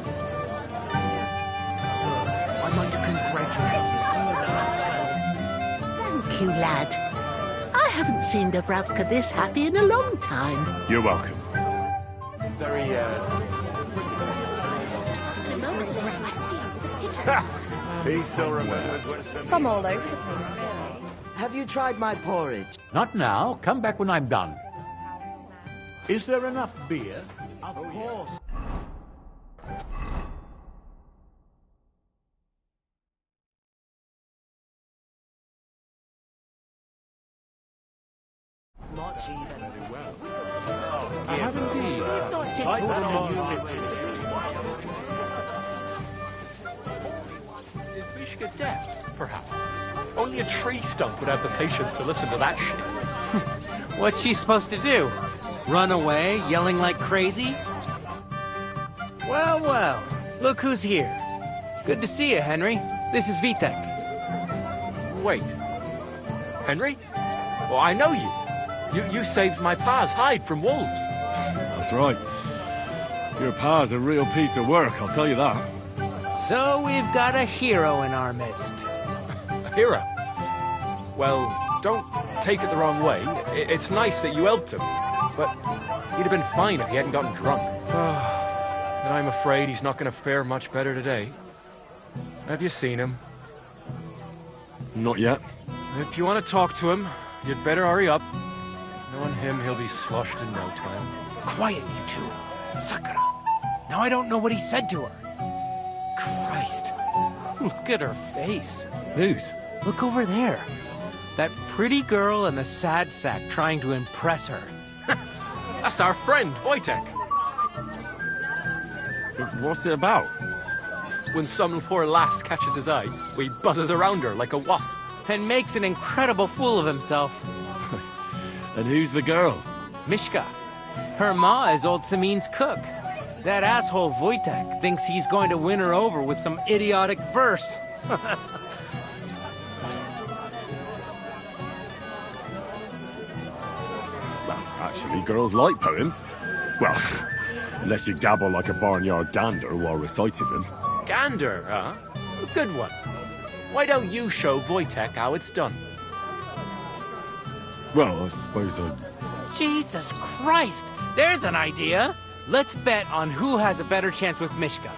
I'd like to congratulate you. Thank you, lad. I haven't seen Dubravka this happy in a long time. You're welcome. It's very, He still remembers when From all over the place. Have you tried my porridge? Not now. Come back when I'm done. Is there enough beer? Of course. Much even. I have indeed. Is Mishka deaf, perhaps? Only a tree stump would have the patience to listen to that shit. What's she supposed to do? Run away, yelling like crazy? Well, well, look who's here. Good to see you, Henry. This is Vitek. Wait. Henry? Well, I know you. You saved my pa's hide from wolves. That's right. Your pa's a real piece of work, I'll tell you that. So we've got a hero in our midst. A hero? Well, don't take it the wrong way. It's nice that you helped him. But he'd have been fine if he hadn't gotten drunk. And I'm afraid he's not going to fare much better today. Have you seen him? Not yet. If you want to talk to him, you'd better hurry up. Knowing him, he'll be sloshed in no time. Quiet, you two. Sakura. Now I don't know what he said to her. Christ. Look at her face. Whose? Look over there. That pretty girl and the sad sack trying to impress her. That's our friend, Wojtek. What's it about? When some poor lass catches his eye, he buzzes around her like a wasp. And makes an incredible fool of himself. And who's the girl? Mishka. Her ma is old Samin's cook. That asshole Wojtek thinks he's going to win her over with some idiotic verse. Well, actually, girls like poems. Well, unless you gabble like a barnyard gander while reciting them. Gander, huh? Good one. Why don't you show Wojtek how it's done? Well, I suppose I... Jesus Christ! There's an idea! Let's bet on who has a better chance with Mishka.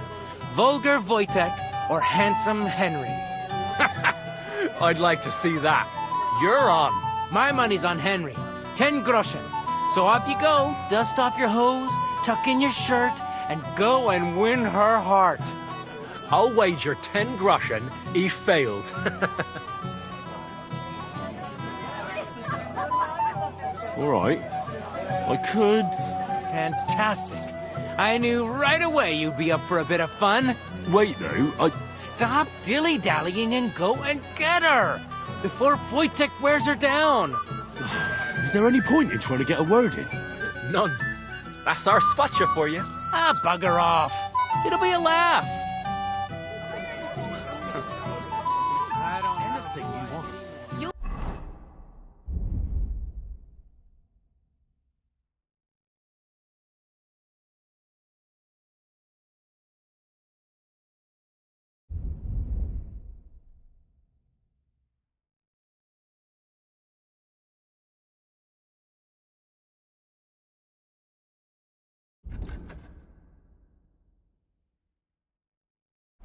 Vulgar Wojtek or handsome Henry. I'd like to see that. You're on. My money's on Henry. 10 groschen. So off you go. Dust off your hose, tuck in your shirt, and go and win her heart. I'll wager 10 groschen he fails. All right. I could... Fantastic. I knew right away you'd be up for a bit of fun. Wait, though, Stop dilly-dallying and go and get her! Before Wojtek wears her down! Is there any point in trying to get a word in? None. That's our spotcha for you. Ah, bugger off. It'll be a laugh. I don't know. Anything you want.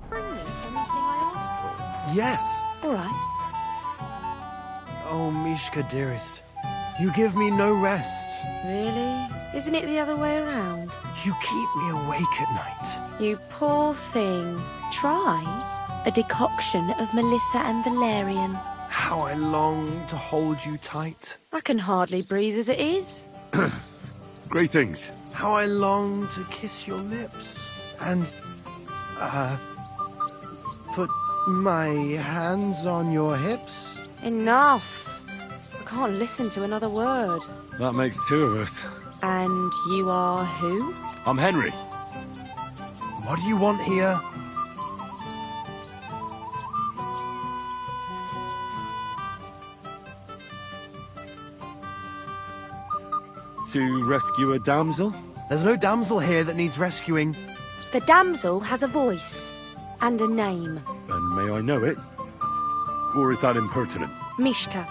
Bring me anything I asked for. Yes. All right. Oh, Mishka, dearest. You give me no rest. Really? Isn't it the other way around? You keep me awake at night. You poor thing. Try a decoction of Melissa and Valerian. How I long to hold you tight. I can hardly breathe as it is. Greetings. How I long to kiss your lips. And, put My hands on your hips? Enough. I can't listen to another word. That makes two of us. And you are who? I'm Henry. What do you want here? To rescue a damsel? There's no damsel here that needs rescuing. The damsel has a voice and a name. And may I know it? Or is that impertinent? Mishka.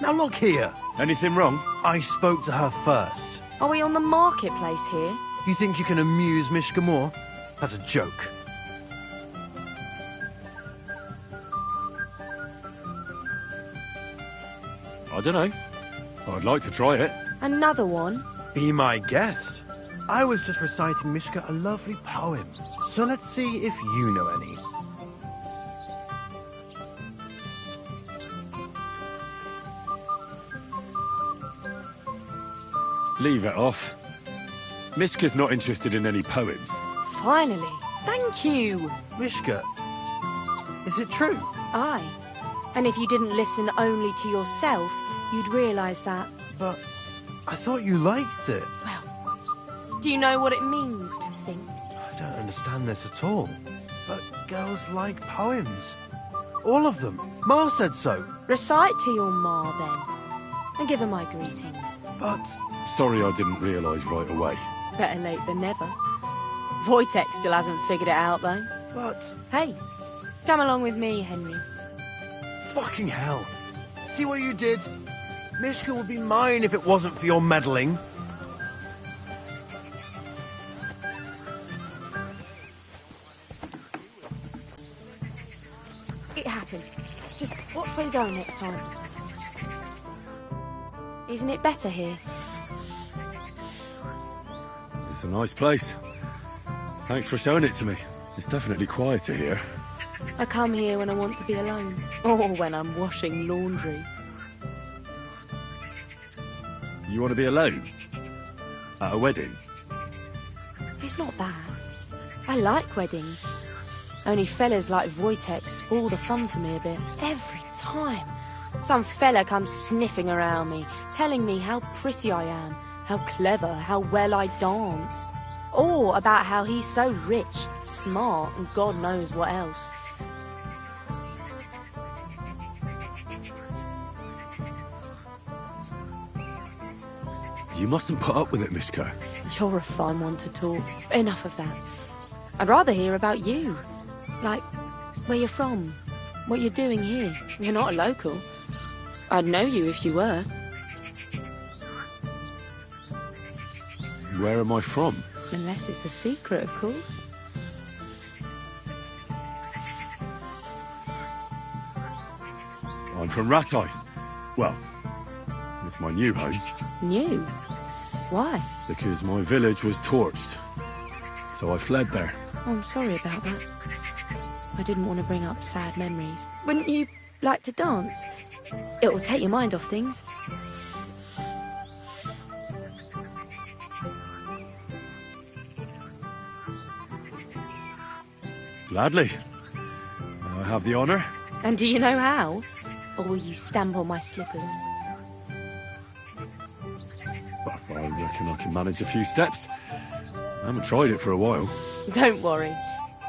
Now look here. Anything wrong? I spoke to her first. Are we on the marketplace here? You think you can amuse Mishka more? That's a joke. I don't know. I'd like to try it. Another one? Be my guest. I was just reciting Mishka a lovely poem. So let's see if you know any. Leave it off. Mishka's not interested in any poems. Finally. Thank you. Mishka, is it true? Aye. And if you didn't listen only to yourself, you'd realise that. But I thought you liked it. Well, do you know what it means to think? I don't understand this at all. But girls like poems. All of them. Ma said so. Recite to your ma, then. And give her my greetings. But... Sorry I didn't realise right away. Better late than never. Wojtek still hasn't figured it out, though. But... Hey, come along with me, Henry. Fucking hell. See what you did? Mishka would be mine if it wasn't for your meddling. It happens. Just watch where you're going next time. Isn't it better here? It's a nice place. Thanks for showing it to me. It's definitely quieter here. I come here when I want to be alone. Or when I'm washing laundry. You want to be alone? At a wedding? It's not that. I like weddings. Only fellas like Wojtek spoil the fun for me a bit. Every time. Some fella comes sniffing around me, telling me how pretty I am, how clever, how well I dance. Or about how he's so rich, smart, and God knows what else. You mustn't put up with it, Mishka. You're a fun one to talk. Enough of that. I'd rather hear about you. Like, where you're from, what you're doing here. You're not a local. I'd know you if you were. Where am I from? Unless it's a secret, of course. I'm from Ratai. Well, it's my new home. New? Why? Because my village was torched. So I fled there. Oh, I'm sorry about that. I didn't want to bring up sad memories. Wouldn't you like to dance? It will take your mind off things. Gladly. I have the honour. And do you know how? Or will you stamp on my slippers? Well, I reckon I can manage a few steps. I haven't tried it for a while. Don't worry.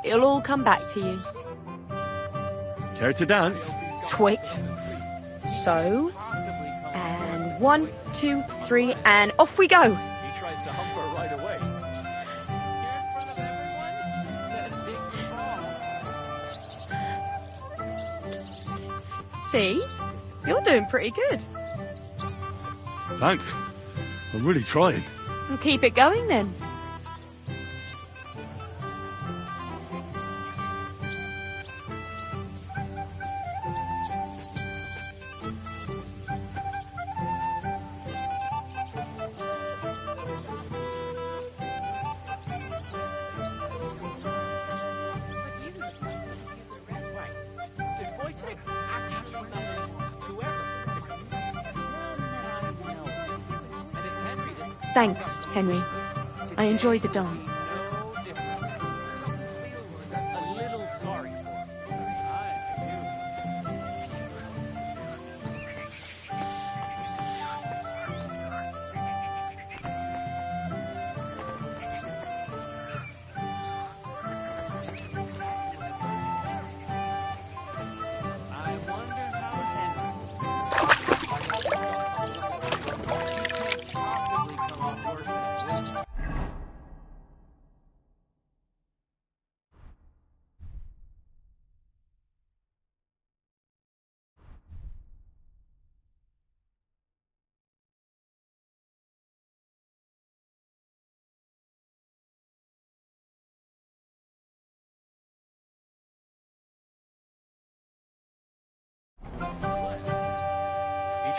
It'll all come back to you. Care to dance? Twit. So, and 1, 2, 3, and off we go. He tries to hump her right away. See? You're doing pretty good. Thanks. I'm really trying. Well, keep it going then. Thanks, Henry. I enjoyed the dance. A little sorry for him.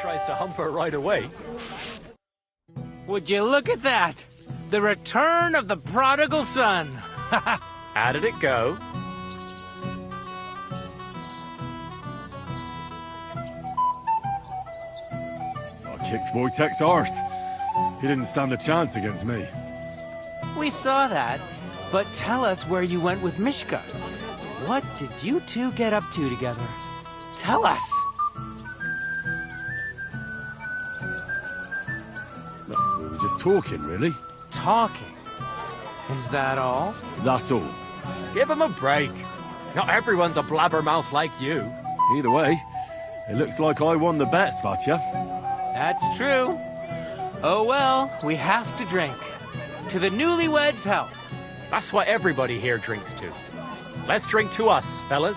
tries to hump her right away. Would you look at that? The return of the prodigal son. How did it go? I kicked Wojtek's arse. He didn't stand a chance against me. We saw that, but tell us where you went with Mishka. What did you two get up to together? Tell us! Well, we were just talking, really. Talking? Is that all? That's all. Give him a break. Not everyone's a blabbermouth like you. Either way, it looks like I won the bet, Svatya. That's true. Oh well, we have to drink. To the newlyweds' health. That's what everybody here drinks to. Let's drink to us, fellas.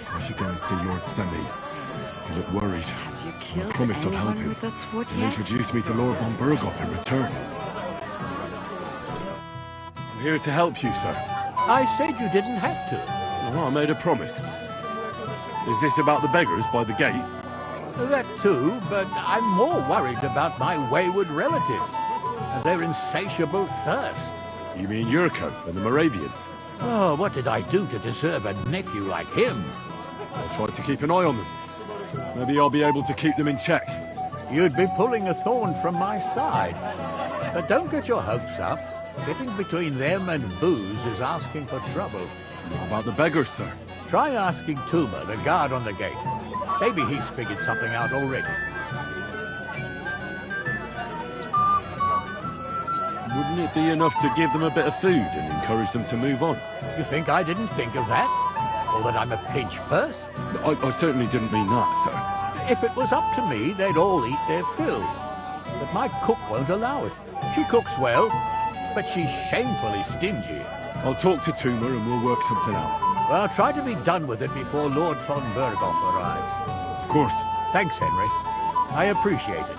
I should go and see Lord Semi. He looked worried. I promised I'd help him. And introduce me to Lord von Berghoff in return. I'm here to help you, sir. I said you didn't have to. Well, I made a promise. Is this about the beggars by the gate? That too, but I'm more worried about my wayward relatives and their insatiable thirst. You mean Yurko and the Moravians? Oh, what did I do to deserve a nephew like him? I'll try to keep an eye on them. Maybe I'll be able to keep them in check. You'd be pulling a thorn from my side. But don't get your hopes up. Getting between them and booze is asking for trouble. What about the beggars, sir? Try asking Tuma, the guard on the gate. Maybe he's figured something out already. Wouldn't it be enough to give them a bit of food and encourage them to move on? You think I didn't think of that? Or that I'm a pinch purse? I certainly didn't mean that, sir. If it was up to me, they'd all eat their fill. But my cook won't allow it. She cooks well, but she's shamefully stingy. I'll talk to Tuma and we'll work something out. Well, try to be done with it before Lord von Berghoff arrives. Of course. Thanks, Henry. I appreciate it.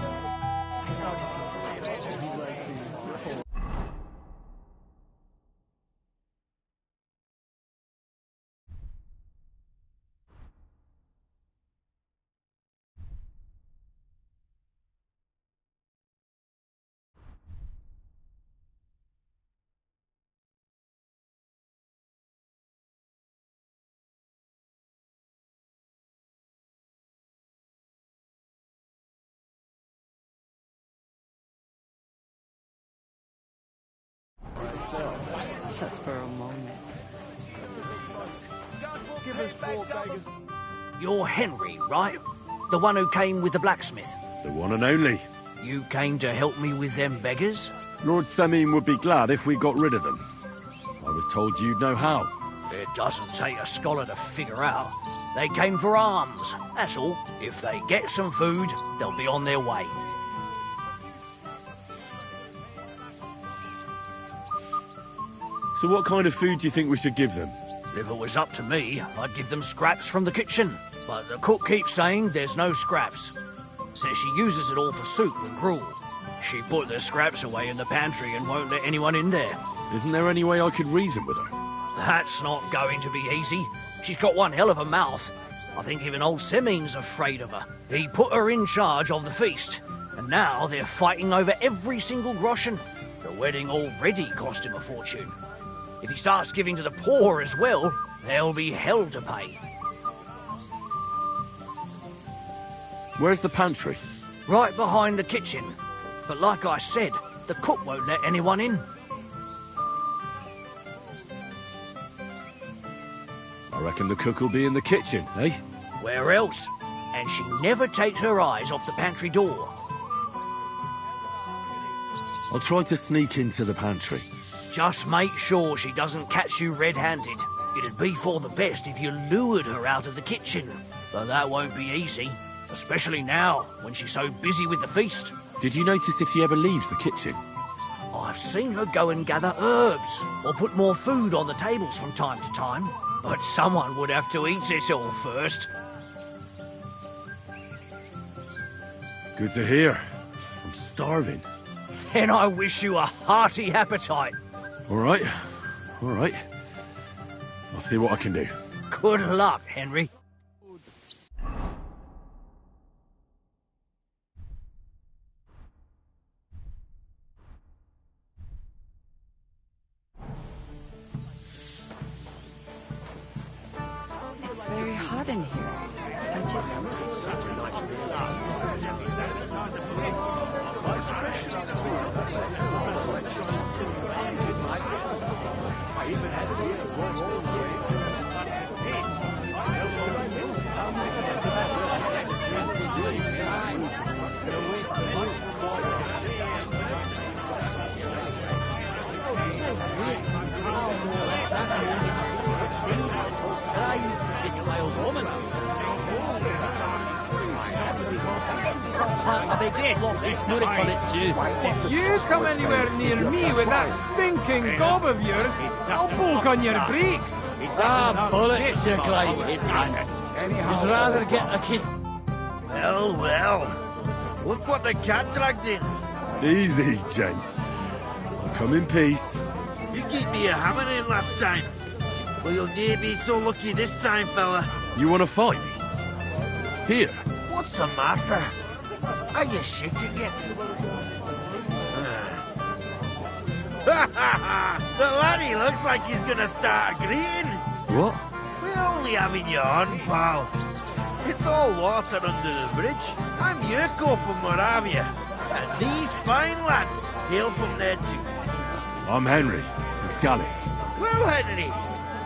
Just for a moment. You're Henry, right? The one who came with the blacksmith. The one and only. You came to help me with them beggars? Lord Semin would be glad if we got rid of them. I was told you'd know how. It doesn't take a scholar to figure out. They came for alms, that's all. If they get some food, they'll be on their way. So what kind of food do you think we should give them? If it was up to me, I'd give them scraps from the kitchen. But the cook keeps saying there's no scraps. Says she uses it all for soup and gruel. She put the scraps away in the pantry and won't let anyone in there. Isn't there any way I could reason with her? That's not going to be easy. She's got one hell of a mouth. I think even old Semin's afraid of her. He put her in charge of the feast, and now they're fighting over every single groschen. The wedding already cost him a fortune. If he starts giving to the poor as well, there'll be hell to pay. Where's the pantry? Right behind the kitchen. But like I said, the cook won't let anyone in. I reckon the cook will be in the kitchen, eh? Where else? And she never takes her eyes off the pantry door. I'll try to sneak into the pantry. Just make sure she doesn't catch you red-handed. It'd be for the best if you lured her out of the kitchen. But that won't be easy, especially now, when she's so busy with the feast. Did you notice if she ever leaves the kitchen? I've seen her go and gather herbs, or put more food on the tables from time to time. But someone would have to eat it all first. Good to hear. I'm starving. Then I wish you a hearty appetite. All right. All right. I'll see what I can do. Good luck, Henry. It's very hot in here, don't you think? Such a nice If you come anywhere near me with that stinking gob of yours, I'll poke on your brakes. Ah, bollocks, you Clyde. You'd rather get a kiss. Well, well. Look what the cat dragged in. Easy, gents. I'll come in peace. You gave me a hammer in last time. Well, you'll near be so lucky this time, fella. You want to fight? Here. What's the matter? Are you shitting it? The laddie looks like he's gonna start agreeing. What? We're only having you on, pal. It's all water under the bridge. I'm Yurko from Moravia, and these fine lads hail from there too. I'm Henry, from Scallis. Well, Henry,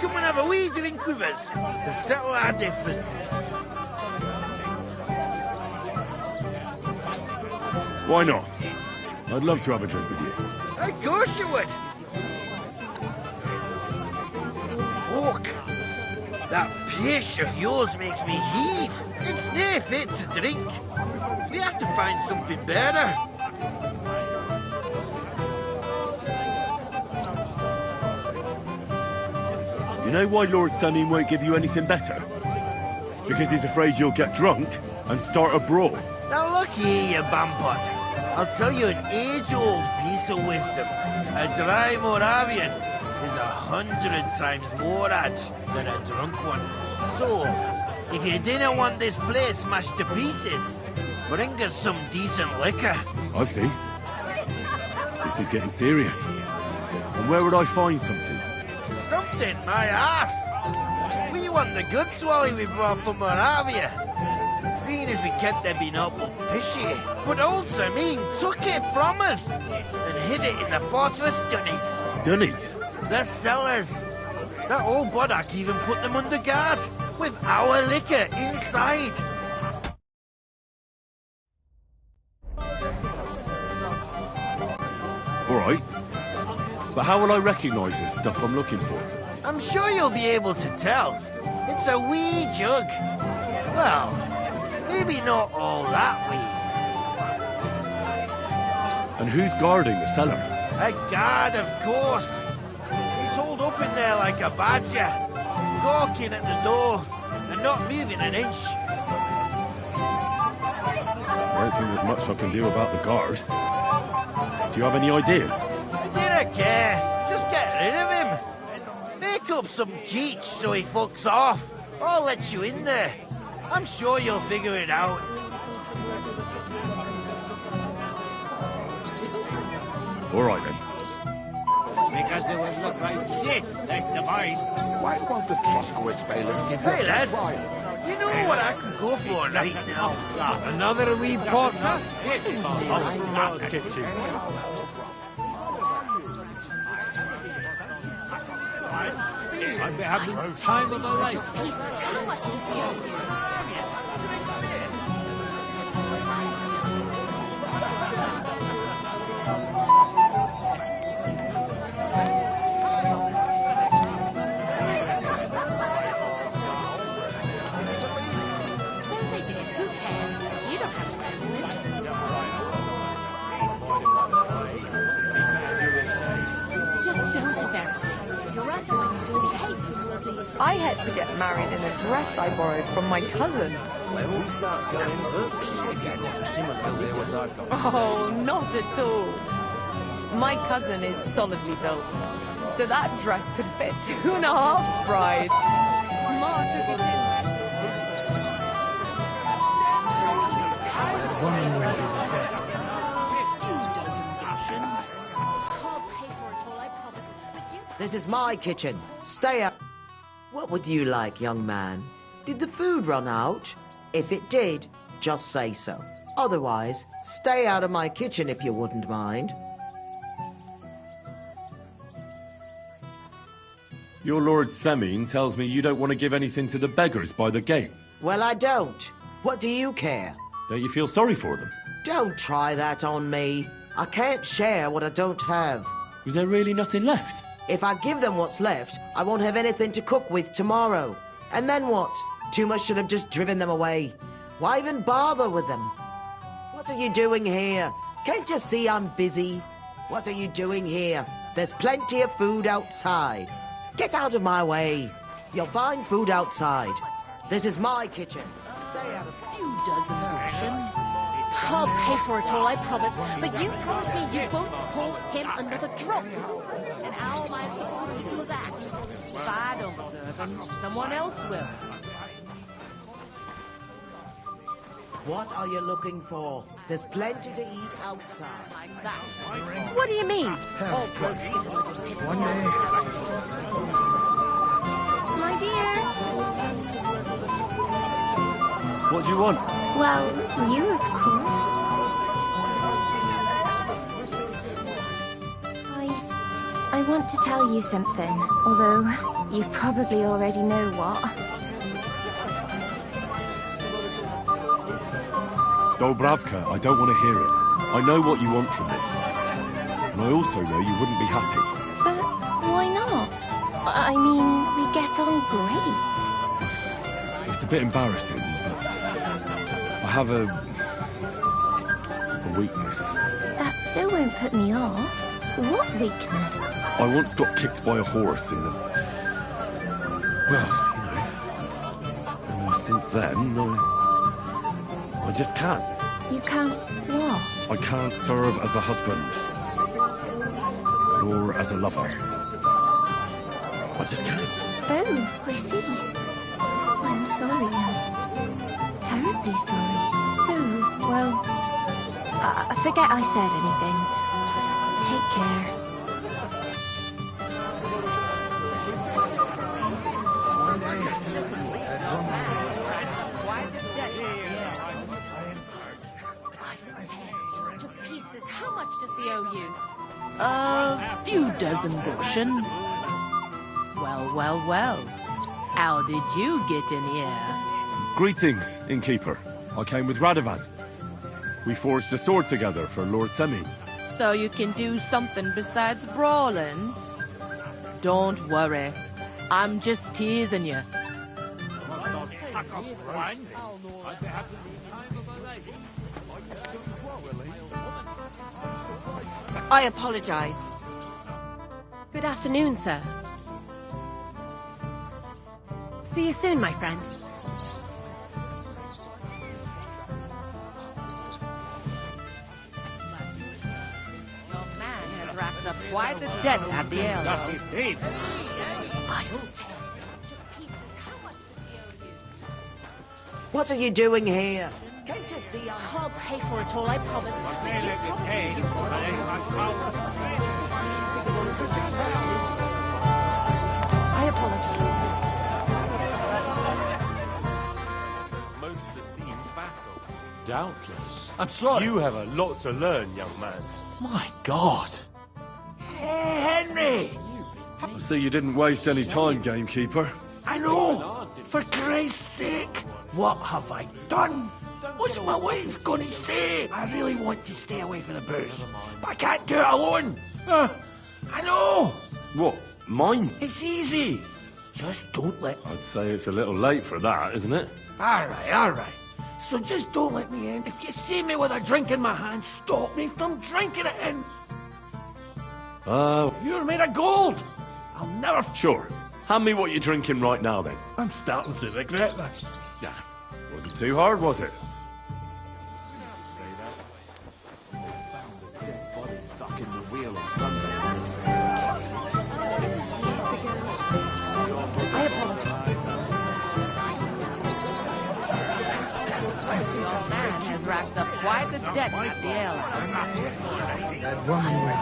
come and have a wee drink with us to settle our differences. Why not? I'd love to have a drink with you. Of course you would. Fuck. That pish of yours makes me heave. It's no fit to drink. We have to find something better. You know why Lord Sunny won't give you anything better? Because he's afraid you'll get drunk and start a brawl. Now look here, you bampot. I'll tell you an age-old piece of wisdom. A dry Moravian is 100 times more edge than a drunk one. So, if you didn't want this place smashed to pieces, bring us some decent liquor. I see. This is getting serious. And where would I find something? Something, my ass. We want the good swally we brought from Moravia. Seeing as we can't have been up fishy, but old Samin took it from us and hid it in the fortress dunnies. Dunnies? The cellars. That old boddock even put them under guard with our liquor inside. All right. But how will I recognise this stuff I'm looking for? I'm sure you'll be able to tell. It's a wee jug. Well, maybe not all that wee. And who's guarding the cellar? A guard, of course. He's holed up in there like a badger, gawking at the door and not moving an inch. I don't think there's much I can do about the guard. Do you have any ideas? I didn't care. Just get rid of him. Make up some keech so he fucks off. I'll let you in there. I'm sure you'll figure it out. All right, then. Because it would look like shit next to mine. Why won't the Troskowitz bailiff give Hey, us a lads. trial? You know what I could go for right now? Another wee pot, huh? From kitchen. I'd be having the time of my life. I had to get married in a dress I borrowed from my cousin. Oh, not at all. My cousin is solidly built, so that dress could fit 2.5 brides. Ma took it in. This is my kitchen. Stay up. What would you like, young man? Did the food run out? If it did, just say so. Otherwise, stay out of my kitchen if you wouldn't mind. Your Lord Semine tells me you don't want to give anything to the beggars by the gate. Well, I don't. What do you care? Don't you feel sorry for them? Don't try that on me. I can't share what I don't have. Was there really nothing left? If I give them what's left, I won't have anything to cook with tomorrow. And then what? Too much should have just driven them away. Why even bother with them? What are you doing here? Can't you see I'm busy? What are you doing here? There's plenty of food outside. Get out of my way. You'll find food outside. This is my kitchen. Stay out of... You dozen options. I'll pay for it all, I promise. But you promise me you won't pull him another drop. And how am I supposed to do that? If I don't serve him, someone else will. What are you looking for? There's plenty to eat outside. Like that. What do you mean? All blokes get a little tip. One day. My dear. What do you want? Well, you, of course. I want to tell you something, although you probably already know what. Dobravka, I don't want to hear it. I know what you want from me. And I also know you wouldn't be happy. But why not? I mean, we get on great. It's a bit embarrassing, but I have a weakness. That still won't put me off. What weakness? I once got kicked by a horse in the... Well, you know. And since then, I just can't. You can't what? I can't serve as a husband. Nor as a lover. I just can't. Oh, I see. I'm sorry. I'm terribly sorry. So, well, forget I said anything. Take care. How much does he owe you? A few dozen groschen. Well, well, well. How did you get in here? Greetings, innkeeper. I came with Radovan. We forged a sword together for Lord Semine. So you can do something besides brawling? Don't worry. I'm just teasing you. I apologize. Good afternoon, sir. See you soon, my friend. Your man has racked up quite a debt at the elbow. I will tell you. What are you doing here? Can't you see I'll pay for it all, I promise. I apologize. Most esteemed vassal. Doubtless. I'm sorry. You have a lot to learn, young man. My God. Hey, Henry! I see you didn't waste any time, gamekeeper. I know! For Christ's sake! What have I done? What's my wife gonna say? I really want to stay away from the booze, but I can't do it alone! I know! What, mine? It's easy! Just don't let... I'd say it's a little late for that, isn't it? Alright. So just don't let me in. If you see me with a drink in my hand, stop me from drinking it in! You're made of gold! I'll never... Sure. Hand me what you're drinking right now, then. I'm starting to regret this. Yeah. Wasn't too hard, was it? Body stuck in the wheel or Your man has racked up quite the debt at the alehouse. That woman went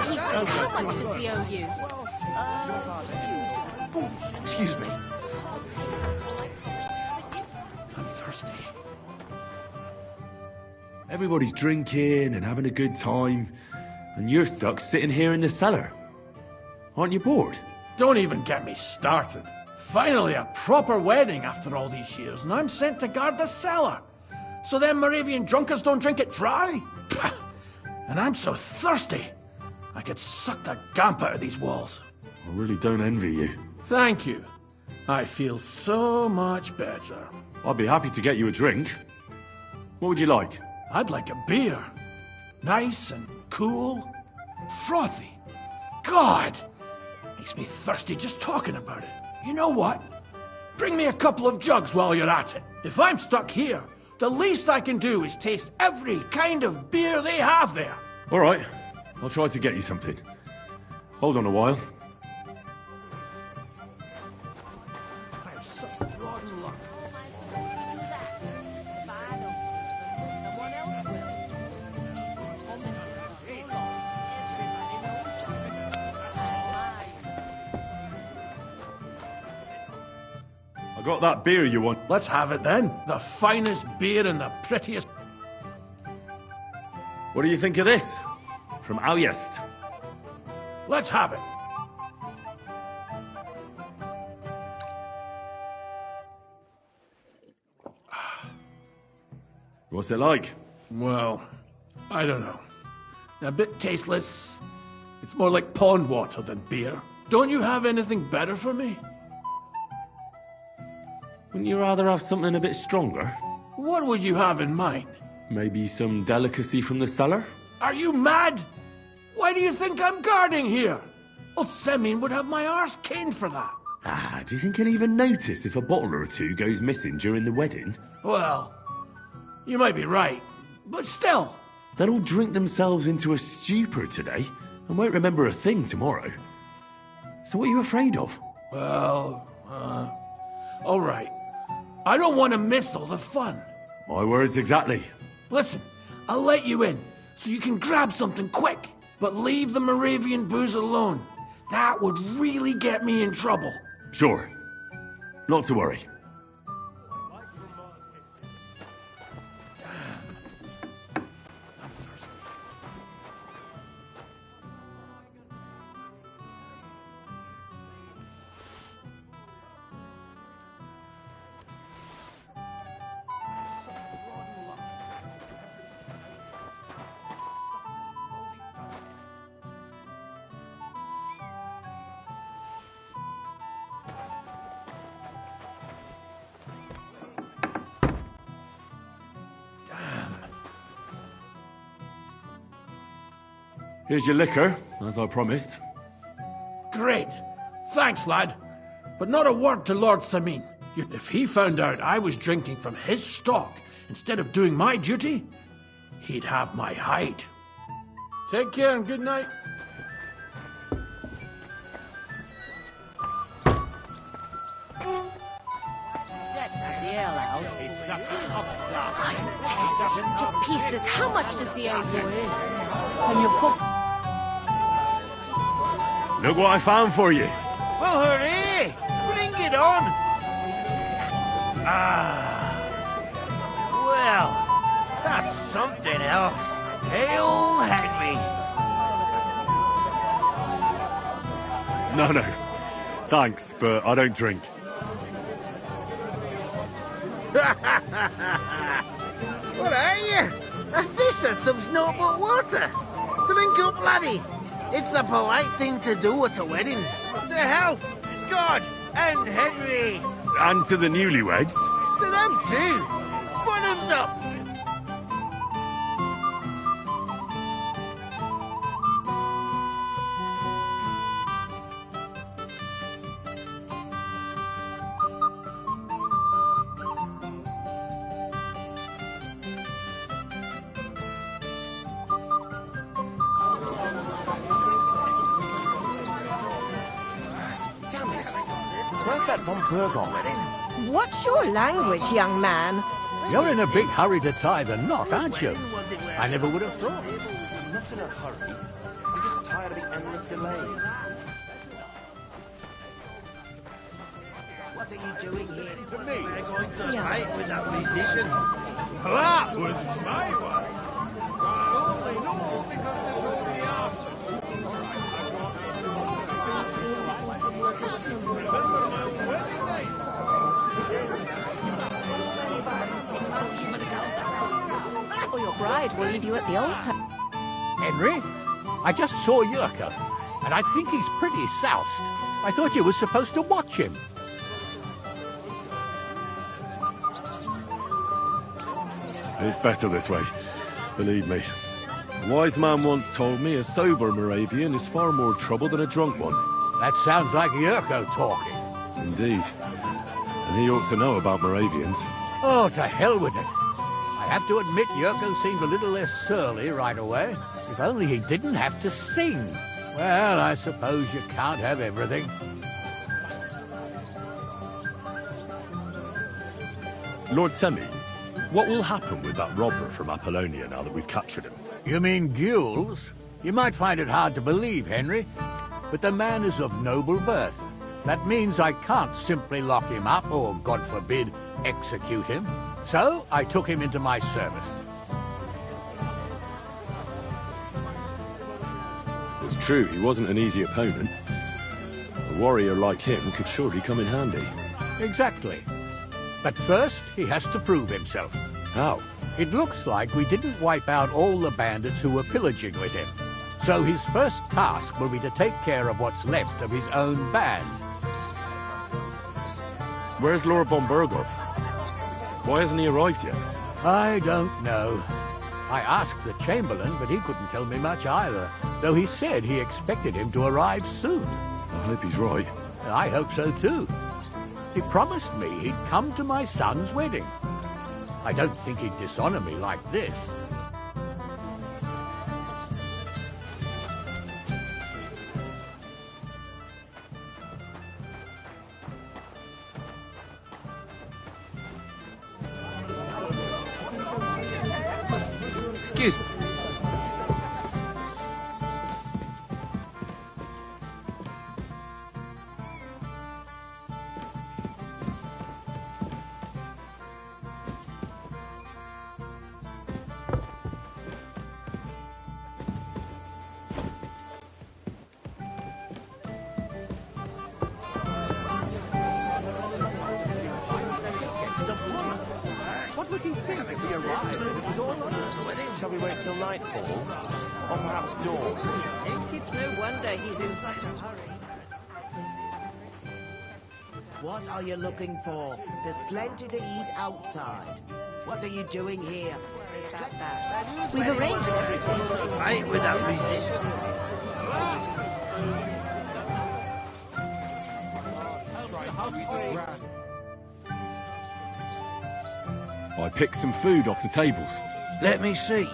He says how much does he owe you? Excuse me. I'm thirsty. Everybody's drinking and having a good time, and you're stuck sitting here in the cellar. Aren't you bored? Don't even get me started. Finally, a proper wedding after all these years, and I'm sent to guard the cellar. So them Moravian drunkards don't drink it dry? Pah. And I'm so thirsty, I could suck the gamp out of these walls. I really don't envy you. Thank you. I feel so much better. I'd be happy to get you a drink. What would you like? I'd like a beer. Nice and cool. Frothy. God! Makes me thirsty just talking about it. You know what? Bring me a couple of jugs while you're at it. If I'm stuck here, the least I can do is taste every kind of beer they have there. All right. I'll try to get you something. Hold on a while. I have such rotten luck. I got that beer you want. Let's have it then. The finest beer and the prettiest. What do you think of this? From Alyest. Let's have it. What's it like? Well, I don't know. A bit tasteless. It's more like pond water than beer. Don't you have anything better for me? Wouldn't you rather have something a bit stronger? What would you have in mind? Maybe some delicacy from the cellar? Are you mad? Why do you think I'm guarding here? Old Semin would have my arse caned for that. Do you think he'll even notice if a bottle or two goes missing during the wedding? Well, you might be right, but still. They'll all drink themselves into a stupor today and won't remember a thing tomorrow. So what are you afraid of? Well, all right. I don't want to miss all the fun. My words exactly. Listen, I'll let you in, so you can grab something quick. But leave the Moravian booze alone. That would really get me in trouble. Sure. Not to worry. Here's your liquor, as I promised. Great. Thanks, lad. But not a word to Lord Semin. If he found out I was drinking from his stock instead of doing my duty, he'd have my hide. Take care and good night. To pieces. How much does he owe you? And you fuck. Look what I found for you. Well, hooray! Bring it on! Well, that's something else. Hail Henry! No. Thanks, but I don't drink. What are you? A fish that subs naught but water. Drink up, laddie. It's a polite thing to do at a wedding. To health, God, and Henry. And to the newlyweds. To them too. Bottoms up. Where's that von Berghoff? What's your language, young man? You're in a big hurry to tie the knot, aren't you? I never would have thought. I'm not in a hurry. I'm just tired of the endless delays. What are you doing here? To me, they're going to fight with that musician. That was my one. I only know because they told me off. Remember my wedding night? Or your bride will leave you at the altar. Henry, I just saw Yurko, and I think he's pretty soused. I thought you were supposed to watch him. It's better this way, believe me. A wise man once told me a sober Moravian is far more trouble than a drunk one. That sounds like Yurko talking. Indeed. And he ought to know about Moravians. Oh, to hell with it. I have to admit Yurko seemed a little less surly right away. If only he didn't have to sing. Well, I suppose you can't have everything. Lord Semi, what will happen with that robber from Apollonia now that we've captured him? You mean Gules? You might find it hard to believe, Henry, but the man is of noble birth. That means I can't simply lock him up or, God forbid, execute him. So I took him into my service. It's true, he wasn't an easy opponent. A warrior like him could surely come in handy. Exactly. But first, he has to prove himself. How? It looks like we didn't wipe out all the bandits who were pillaging with him. So his first task will be to take care of what's left of his own band. Where's Lord von Berghoff? Why hasn't he arrived yet? I don't know. I asked the Chamberlain, but he couldn't tell me much either, though he said he expected him to arrive soon. I hope he's right. I hope so too. He promised me he'd come to my son's wedding. I don't think he'd dishonor me like this. Excuse me. What would you think if he arrived and it was all over? Shall we wait till nightfall? Or perhaps dawn? It's no wonder he's in such a hurry. What are you looking for? There's plenty to eat outside. What are you doing here? We've arranged everything. Fight with that musician. I picked some food off the tables. Let me see.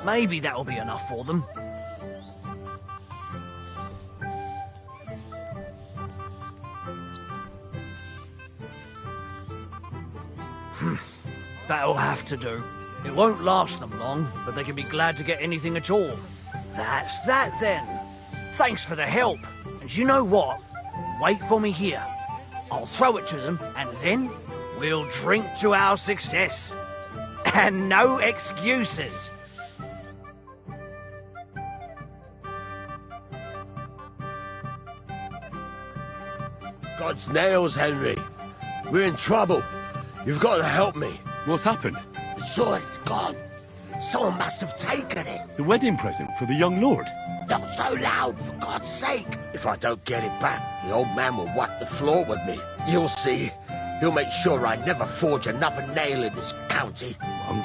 Maybe that'll be enough for them. That'll have to do. It won't last them long, but they can be glad to get anything at all. That's that then. Thanks for the help. And you know what? Wait for me here. I'll throw it to them, and then we'll drink to our success. And no excuses. God's nails, Henry. We're in trouble. You've got to help me. What's happened? The sword's gone. Someone must have taken it. The wedding present for the young lord? Not so loud, for God's sake. If I don't get it back, the old man will wipe the floor with me. You'll see. He'll make sure I never forge another nail in this county.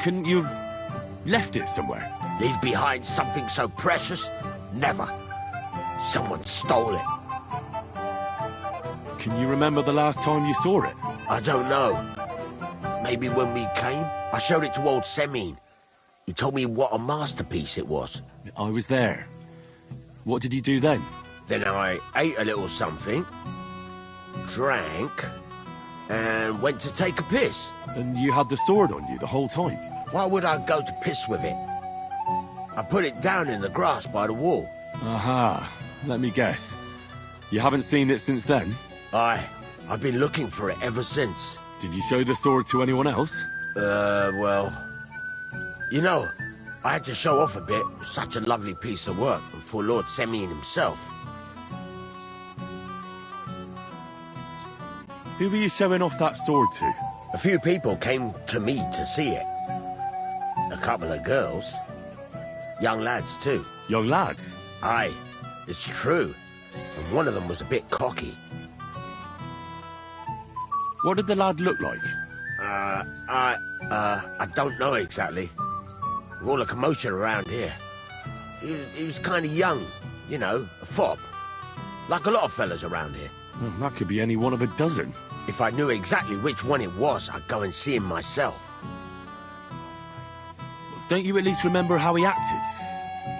Couldn't you have left it somewhere? Leave behind something so precious? Never. Someone stole it. Can you remember the last time you saw it? I don't know. Maybe when we came, I showed it to old Semine. He told me what a masterpiece it was. I was there. What did you do then? Then I ate a little something, drank, and went to take a piss. And you had the sword on you the whole time? Why would I go to piss with it? I put it down in the grass by the wall. Aha. Let me guess. You haven't seen it since then? Aye. I've been looking for it ever since. Did you show the sword to anyone else? Well... You know, I had to show off a bit. It was such a lovely piece of work for Lord Semyon himself. Who were you showing off that sword to? A few people came to me to see it. A couple of girls. Young lads, too. Young lads? Aye, it's true. And one of them was a bit cocky. What did the lad look like? I don't know exactly. With all the commotion around here. He was kind of young, you know, a fop. Like a lot of fellas around here. Well, that could be any one of a dozen. If I knew exactly which one it was, I'd go and see him myself. Don't you at least remember how he acted?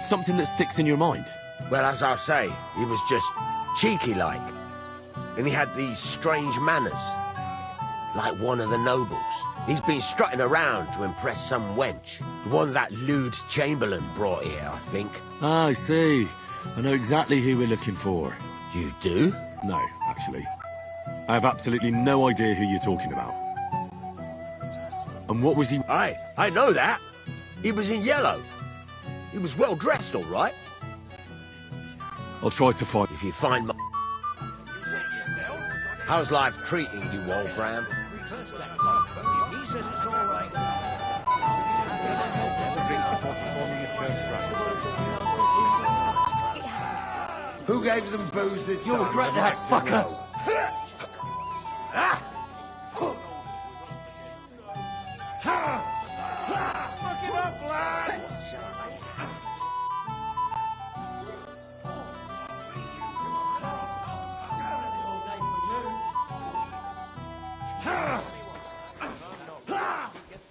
Something that sticks in your mind? Well, as I say, he was just cheeky-like. And he had these strange manners. Like one of the nobles. He's been strutting around to impress some wench. The one that lewd Chamberlain brought here, I think. Ah, I see. I know exactly who we're looking for. You do? No, actually. I have absolutely no idea who you're talking about. And what was he... I know that. He was in yellow. He was well dressed, all right. I'll try to find... If you find my... How's life treating you, old Graham? He says it's all right. Who gave them booze this You'll time? regret that, fucker. Fuck it up, lad!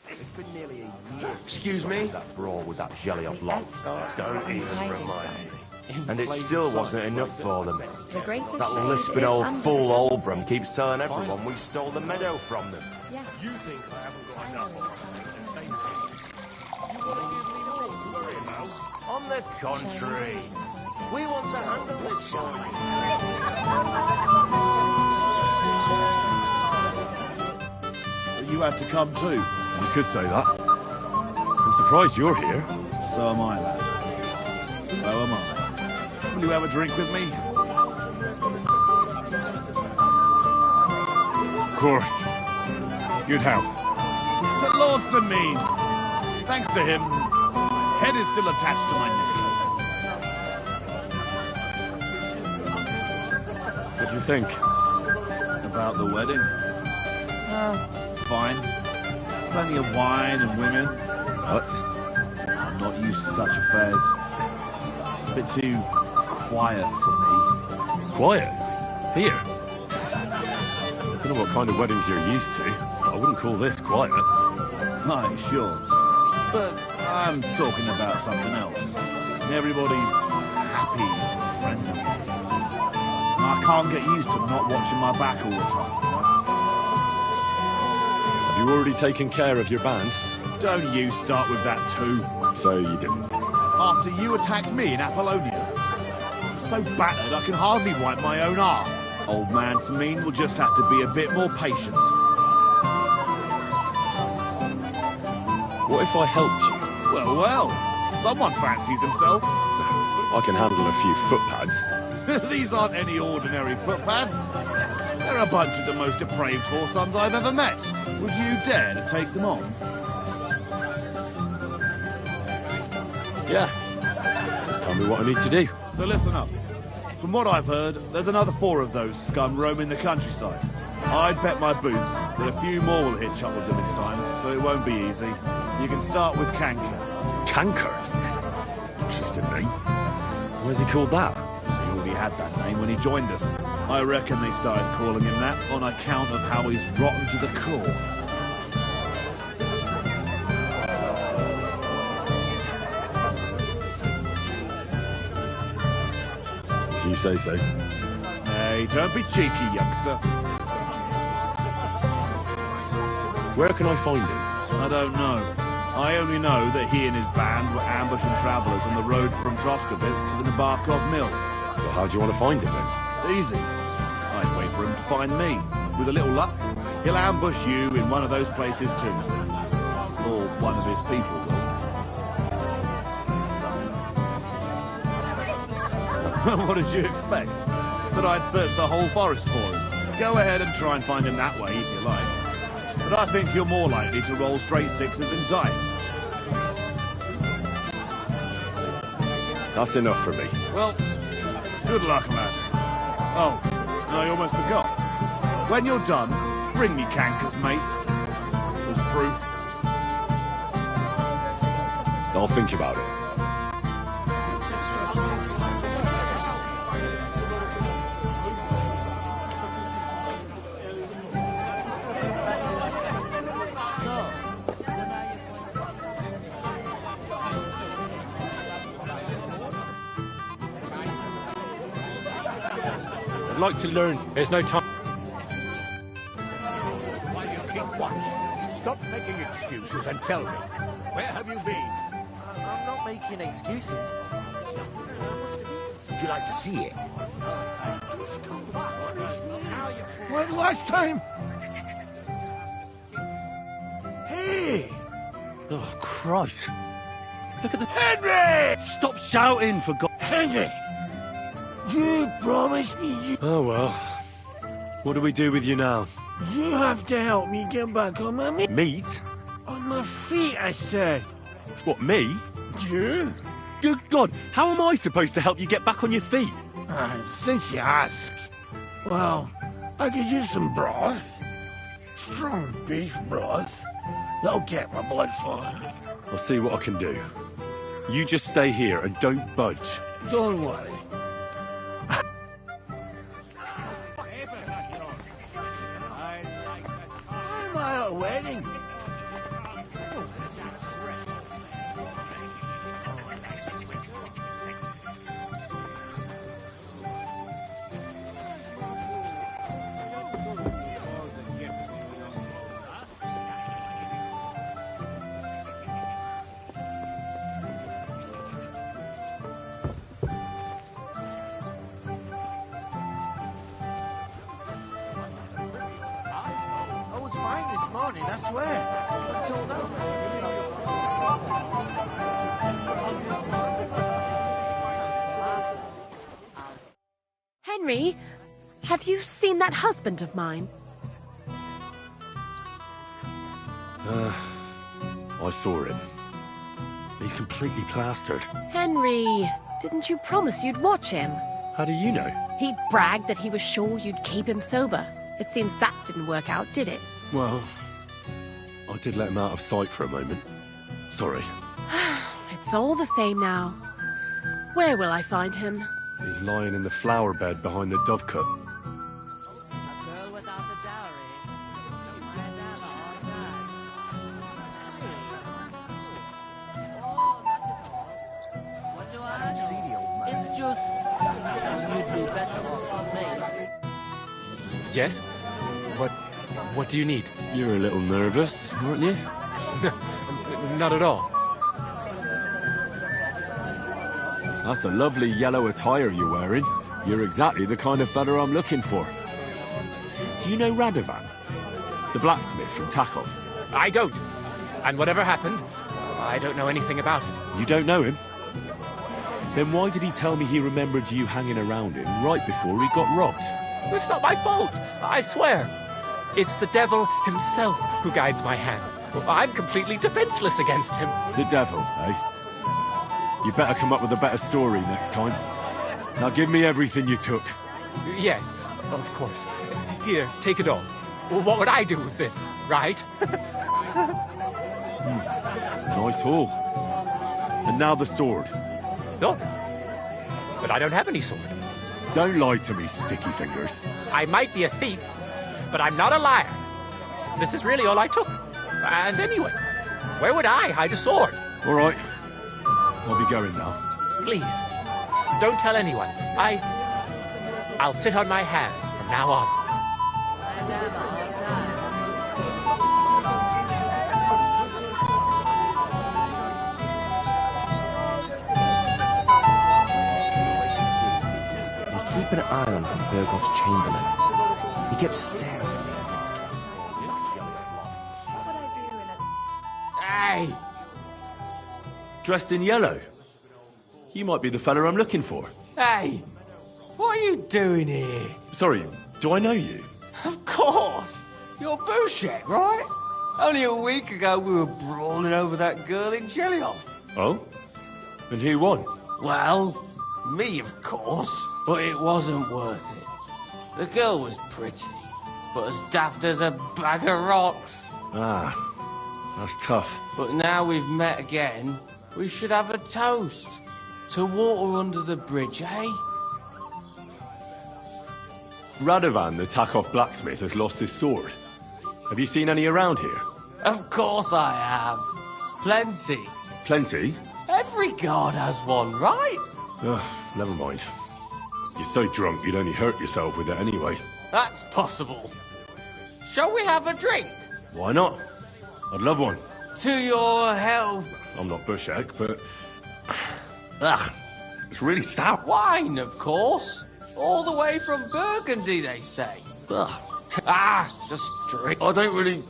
It's been nearly a year. Excuse me? That brawl with that jelly off log. Don't even remind me. And it still wasn't enough for them. The greatest That shame lisping is old under fool the Oldbrum keeps telling everyone we stole the meadow from them. Yeah. You think I haven't got enough On the contrary, we want to handle this for you. You had to come too. You could say that. I'm surprised you're here. So am I, lad. So am I. Will you have a drink with me? Of course. Good health. To Lord Semyon. Thanks to him, head is still attached to my neck. What do you think? About the wedding? Fine. Plenty of wine and women. What? I'm not used to such affairs. It's a bit too quiet for me. Quiet? Here? I don't know what kind of weddings you're used to. I wouldn't call this quiet. Aye, sure. But I'm talking about something else. Everybody's happy and friendly. I can't get used to not watching my back all the time. Have you already taken care of your band? Don't you start with that too. So you didn't. After you attacked me in Apollonia. I'm so battered I can hardly wipe my own arse. Old man Semyon will just have to be a bit more patient. What if I helped you? Well. Someone fancies himself. I can handle a few footpads. These aren't any ordinary footpads. They're a bunch of the most depraved whoresons I've ever met. Would you dare to take them on? Yeah. Just tell me what I need to do. So listen up. From what I've heard, there's another 4 of those scum roaming the countryside. I'd bet my boots that a few more will hitch up with them in time, so it won't be easy. You can start with Canker. Canker? Interesting name. Why's he called that? He already had that name when he joined us. I reckon they started calling him that on account of how he's rotten to the core. If you say so. Hey, don't be cheeky, youngster. Where can I find him? I don't know. I only know that he and his band were ambushing travellers on the road from Troskowitz to the Nabarkov mill. So how do you want to find him then? Easy. I'd wait for him to find me. With a little luck, he'll ambush you in one of those places too. Or one of his people will. What did you expect? That I'd search the whole forest for him? Go ahead and try and find him that way if you like. But I think you're more likely to roll straight sixes and dice. That's enough for me. Well, good luck, lad. Oh, I almost forgot. When you're done, bring me Kanker's mace. As proof. I'll think about it. I'd like to learn. There's no time. While you keep watch, stop making excuses and tell me, where have you been? I'm not making excuses. Would you like to see it? Like last time? Hey! Oh, Christ. Look at the... Henry! Stop shouting, for God... Henry! You promised me you... Oh, well. What do we do with you now? You have to help me get back on my Meat? On my feet, I said. What, me? You? Good God, how am I supposed to help you get back on your feet? Since you ask. Well, I could use some broth. Strong beef broth. That'll get my blood flowing. I'll see what I can do. You just stay here and don't budge. Don't worry. Am I at a wedding? I swear. Until now. Henry, have you seen that husband of mine? I saw him. He's completely plastered. Henry, didn't you promise you'd watch him? How do you know? He bragged that he was sure you'd keep him sober. It seems that didn't work out, did it? Well, I did let him out of sight for a moment. Sorry. It's all the same now. Where will I find him? He's lying in the flower bed behind the dovecote. It's just... you'd be better off with me. Yes? What do you need? You're a little nervous, aren't you? Not at all. That's a lovely yellow attire you're wearing. You're exactly the kind of fella I'm looking for. Do you know Radovan? The blacksmith from Takov? I don't. And whatever happened, I don't know anything about it. You don't know him? Then why did he tell me he remembered you hanging around him right before he got robbed? It's not my fault, I swear. It's the devil himself who guides my hand. I'm completely defenseless against him. The devil, eh? You better come up with a better story next time. Now give me everything you took. Yes, of course. Here, take it all. What would I do with this, right? Nice haul. And now the sword. Sword? But I don't have any sword. Don't lie to me, sticky fingers. I might be a thief, but I'm not a liar. This is really all I took. And anyway, where would I hide a sword? All right. I'll be going now. Please, don't tell anyone. I'll sit on my hands from now on. eye on von Bergoff's chamberlain. He kept staring at me. Hey! Dressed in yellow? You might be the fella I'm looking for. Hey! What are you doing here? Sorry, do I know you? Of course! You're Bouchek, right? Only a week ago we were brawling over that girl in Jellyhoff. Oh? And who won? Well, me, of course. But it wasn't worth it. The girl was pretty, but as daft as a bag of rocks. Ah, that's tough. But now we've met again, we should have a toast. To water under the bridge, eh? Radovan, the Takov blacksmith, has lost his sword. Have you seen any around here? Of course I have. Plenty. Plenty? Every guard has one, right? Ugh, never mind. You're so drunk you'd only hurt yourself with it anyway. That's possible. Shall we have a drink? Why not? I'd love one. To your health. I'm not Bushek, but... Ugh, it's really stout. Wine, of course. All the way from Burgundy, they say. Ugh. Just drink. I don't really...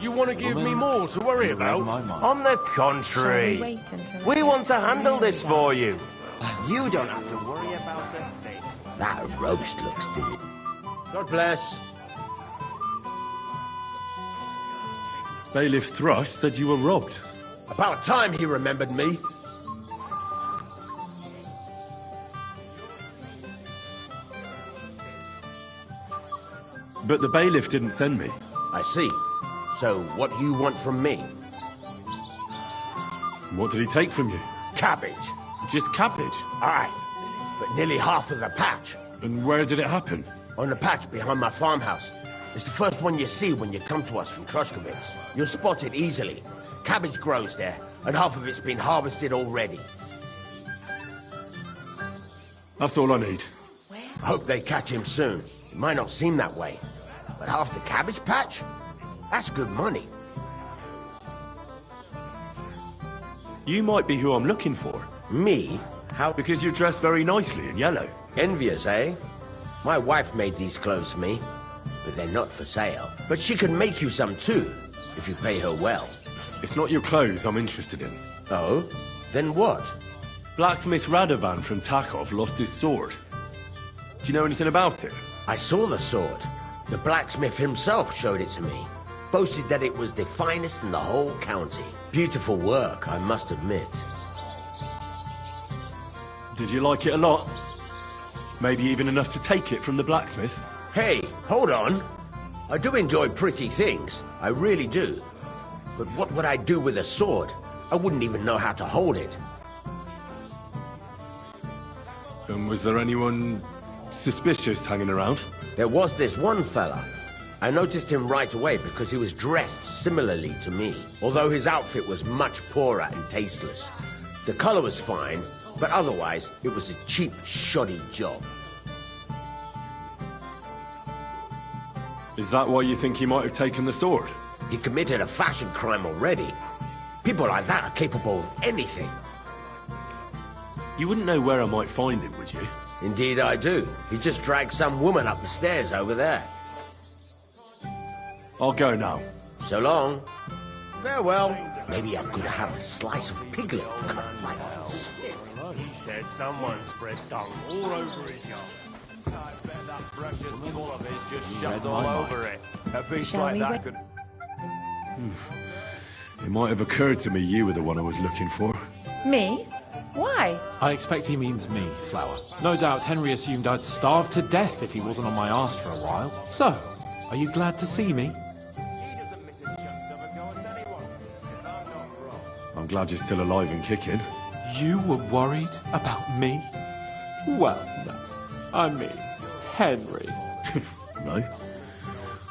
You want to give me more to worry about? On the contrary, we want to handle this for you. You don't have to worry about a thing. That roast looks good. God bless. Bailiff Thrush said you were robbed. About time he remembered me. But the bailiff didn't send me. I see. So, what do you want from me? What did he take from you? Cabbage. Just cabbage? Aye, but nearly half of the patch. And where did it happen? On the patch behind my farmhouse. It's the first one you see when you come to us from Troshkovitz. You'll spot it easily. Cabbage grows there, and half of it's been harvested already. That's all I need. I hope they catch him soon. It might not seem that way, but half the cabbage patch? That's good money. You might be who I'm looking for. Me? How? Because you're dressed very nicely in yellow. Envious, eh? My wife made these clothes for me, but they're not for sale. But she can make you some too, if you pay her well. It's not your clothes I'm interested in. Oh? Then what? Blacksmith Radovan from Takov lost his sword. Do you know anything about it? I saw the sword. The blacksmith himself showed it to me. Boasted that it was the finest in the whole county. Beautiful work, I must admit. Did you like it a lot? Maybe even enough to take it from the blacksmith? Hey, hold on. I do enjoy pretty things. I really do. But what would I do with a sword? I wouldn't even know how to hold it. And was there anyone suspicious hanging around? There was this one fella. I noticed him right away because he was dressed similarly to me, although his outfit was much poorer and tasteless. The color was fine, but otherwise it was a cheap, shoddy job. Is that why you think he might have taken the sword? He committed a fashion crime already. People like that are capable of anything. You wouldn't know where I might find him, would you? Indeed I do. He just dragged some woman up the stairs over there. I'll go now. So long. Farewell. Maybe I could have a slice of piglet cut right off his spit. He said someone spread dung all over his yard. I bet that precious wool of his just shuts all over it. A beast like that could... It might have occurred to me you were the one I was looking for. Me? Why? I expect he means me, Flower. No doubt Henry assumed I'd starve to death if he wasn't on my arse for a while. So, are you glad to see me? I'm glad you're still alive and kicking. You were worried about me? Well, no. I mean, Henry. No.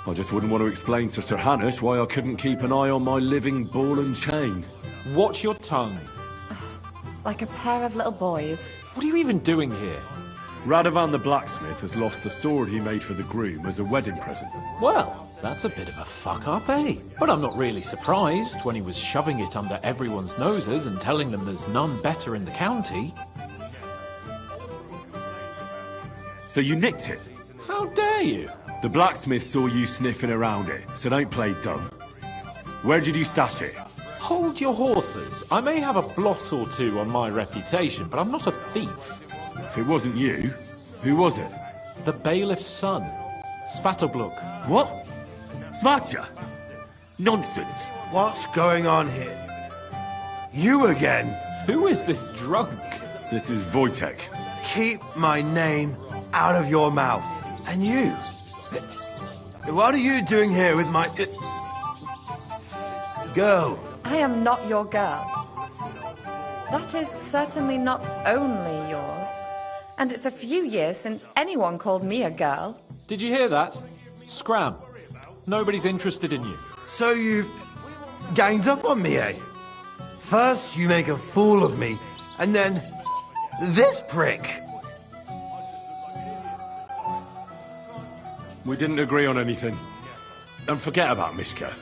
I just wouldn't want to explain to Sir Hanush why I couldn't keep an eye on my living ball and chain. Watch your tongue. Like a pair of little boys. What are you even doing here? Radovan the blacksmith has lost the sword he made for the groom as a wedding present. Well, that's a bit of a fuck-up, eh? But I'm not really surprised when he was shoving it under everyone's noses and telling them there's none better in the county. So you nicked it? How dare you? The blacksmith saw you sniffing around it, so don't play dumb. Where did you stash it? Hold your horses. I may have a blot or two on my reputation, but I'm not a thief. If it wasn't you, who was it? The bailiff's son, Svatobluk. What? Svatya? Nonsense. What's going on here? You again? Who is this drunk? This is Wojtek. Keep my name out of your mouth. And you? What are you doing here with my... girl? I am not your girl. That is certainly not only yours. And it's a few years since anyone called me a girl. Did you hear that? Scram. Nobody's interested in you. So you've ganged up on me, eh? First you make a fool of me, and then this prick. We didn't agree on anything. And forget about Mishka.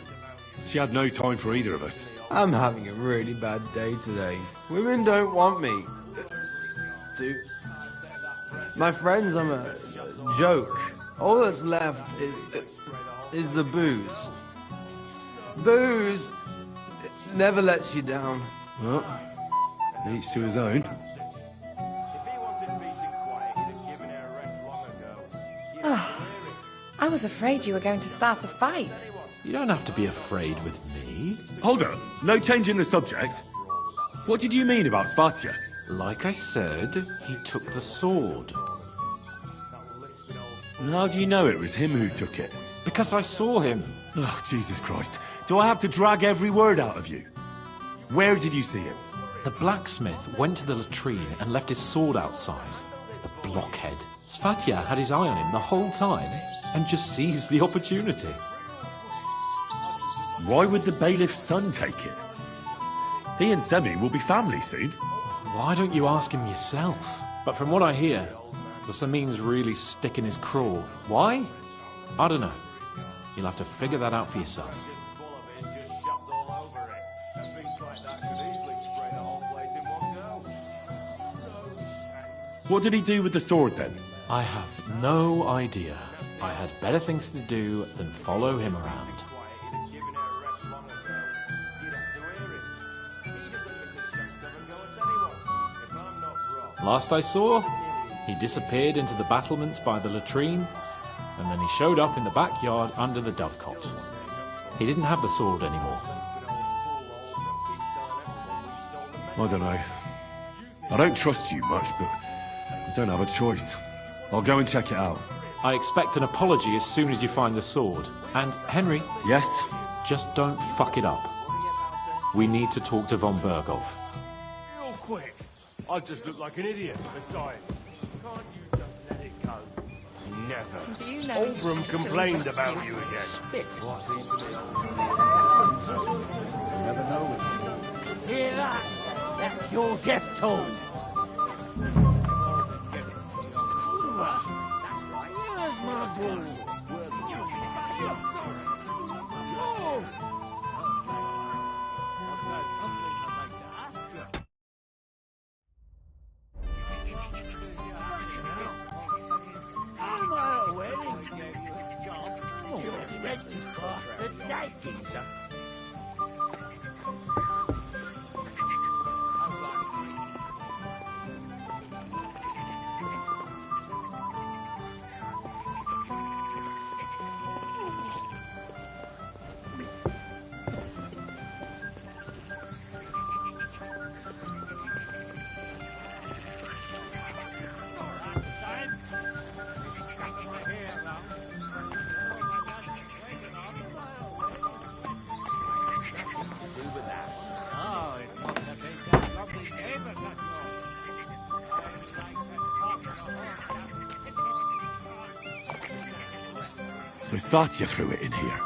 She had no time for either of us. I'm having a really bad day today. Women don't want me. My friends, I'm a joke. All that's left is the booze. Booze never lets you down. Well, each to his own. I was afraid you were going to start a fight. You don't have to be afraid with me. Hold on. No change in the subject. What did you mean about Svatya? Like I said, he took the sword. And how do you know it was him who took it? Because I saw him. Oh, Jesus Christ. Do I have to drag every word out of you? Where did you see him? The blacksmith went to the latrine and left his sword outside. The blockhead. Svatya had his eye on him the whole time and just seized the opportunity. Why would the bailiff's son take it? He and Semi will be family soon. Why don't you ask him yourself? But from what I hear, the Samin's really sticking his craw. Why? I don't know. You'll have to figure that out for yourself. What did he do with the sword then? I have no idea. I had better things to do than follow him around. Last I saw, he disappeared into the battlements by the latrine, and then he showed up in the backyard under the dovecot. He didn't have the sword anymore. I don't know. I don't trust you much, but I don't have a choice. I'll go and check it out. I expect an apology as soon as you find the sword. And, Henry... Yes? Just don't fuck it up. We need to talk to von Berghoff. Real quick. I just look like an idiot. Besides, can't you just let it go? Never. Do you know Oldham complained about you again. Never know. Hear that? That's your death toll. Where's my ball? So Svatya threw it in here.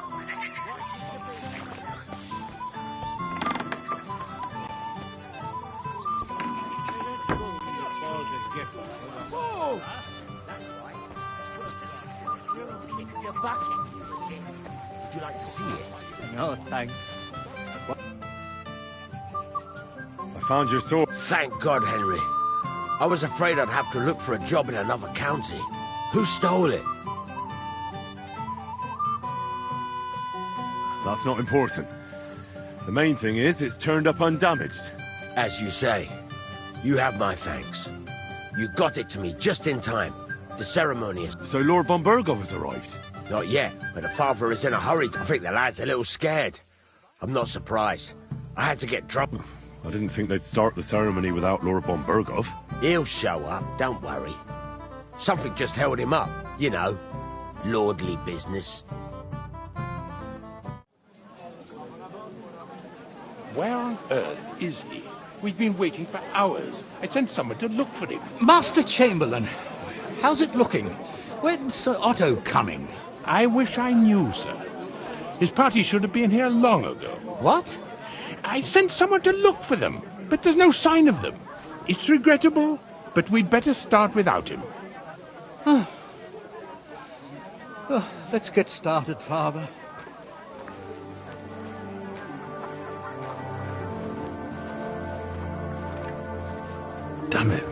Would you like to see it? No, thanks. I found your sword. Thank God, Henry. I was afraid I'd have to look for a job in another county. Who stole it? That's not important. The main thing is it's turned up undamaged. As you say, you have my thanks. You got it to me just in time. The ceremony is... So Lord von Burgov has arrived? Not yet, but the father is in a hurry. I think the lad's a little scared. I'm not surprised. I had to get drunk. I didn't think they'd start the ceremony without Lord von Burgov. He'll show up, don't worry. Something just held him up, you know. Lordly business. Where on earth is he? We've been waiting for hours. I sent someone to look for him. Master Chamberlain, how's it looking? When's Sir Otto coming? I wish I knew, sir. His party should have been here long ago. What? I sent someone to look for them, but there's no sign of them. It's regrettable, but we'd better start without him. Let's get started, Father. Damn it.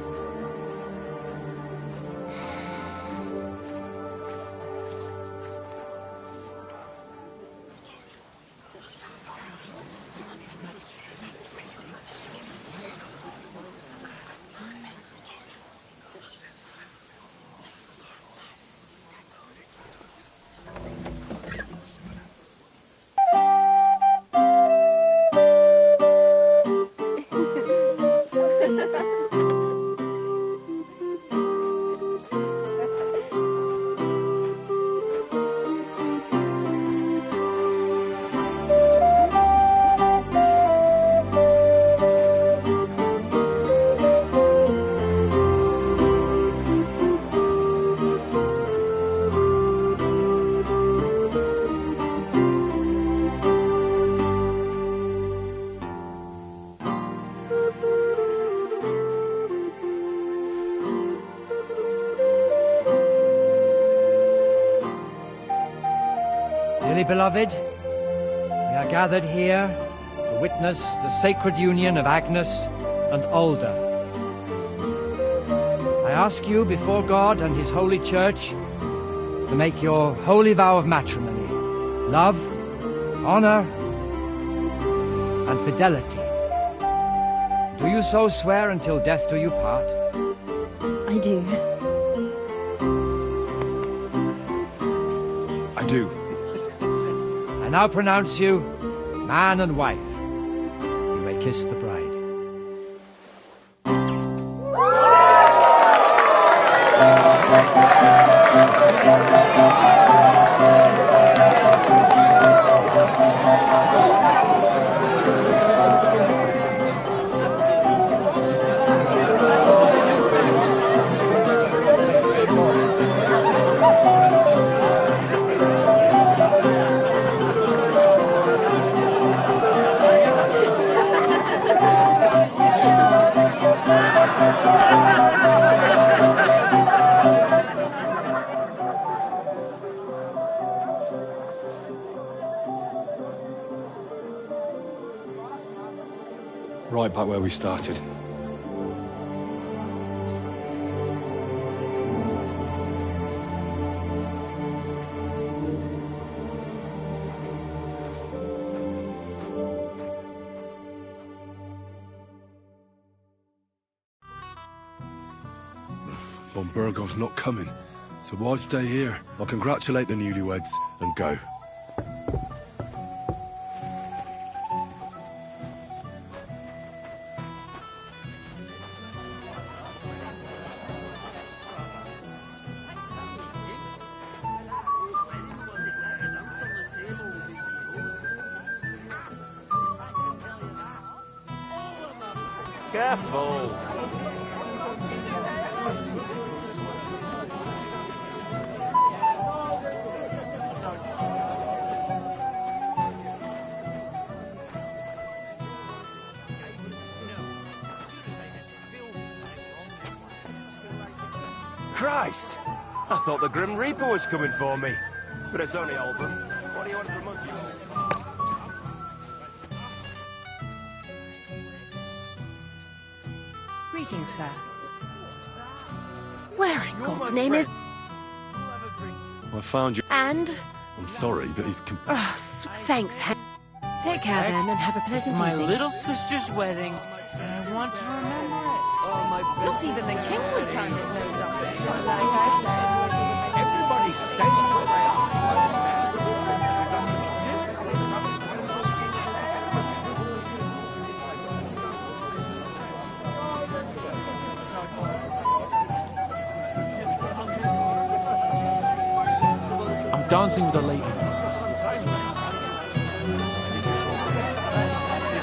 Dearly beloved, we are gathered here to witness the sacred union of Agnes and Alda. I ask you before God and His holy church to make your holy vow of matrimony, love, honor, and fidelity. Do you so swear until death do you part? I do. I do. I now pronounce you man and wife. You may kiss the bride. Right back where we started. Von Burgov's not coming, so why stay here? I'll congratulate the newlyweds and go. Careful! Christ! I thought the Grim Reaper was coming for me. But it's only Alban. What do you want from us? Greetings, sir. Where in God's name is... I found you. And? I'm sorry, but he's... Oh, thanks, Take care then, and have a pleasant It's my evening. little sister's wedding, and I want to remember it. Not even the king would turn his nose up at something like I said. Everybody stays where they are. I'm dancing with a lady. Did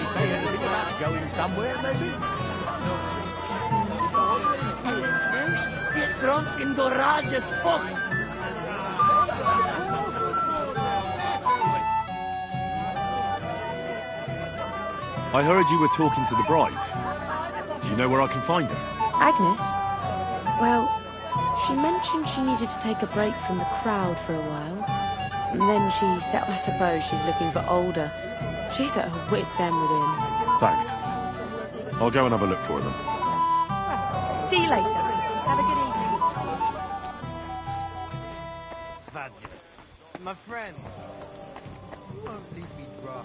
he say anything about going somewhere, maybe? Get drunk and go raj as fuck. I heard you were talking to the bride. Do you know where I can find her? Agnes? Well, she mentioned she needed to take a break from the crowd for a while. And then she said, I suppose she's looking for older. She's at her wit's end with him. Thanks. I'll go and have a look for them. See you later. Have a good evening. Svadja, my friend, you won't leave me dry.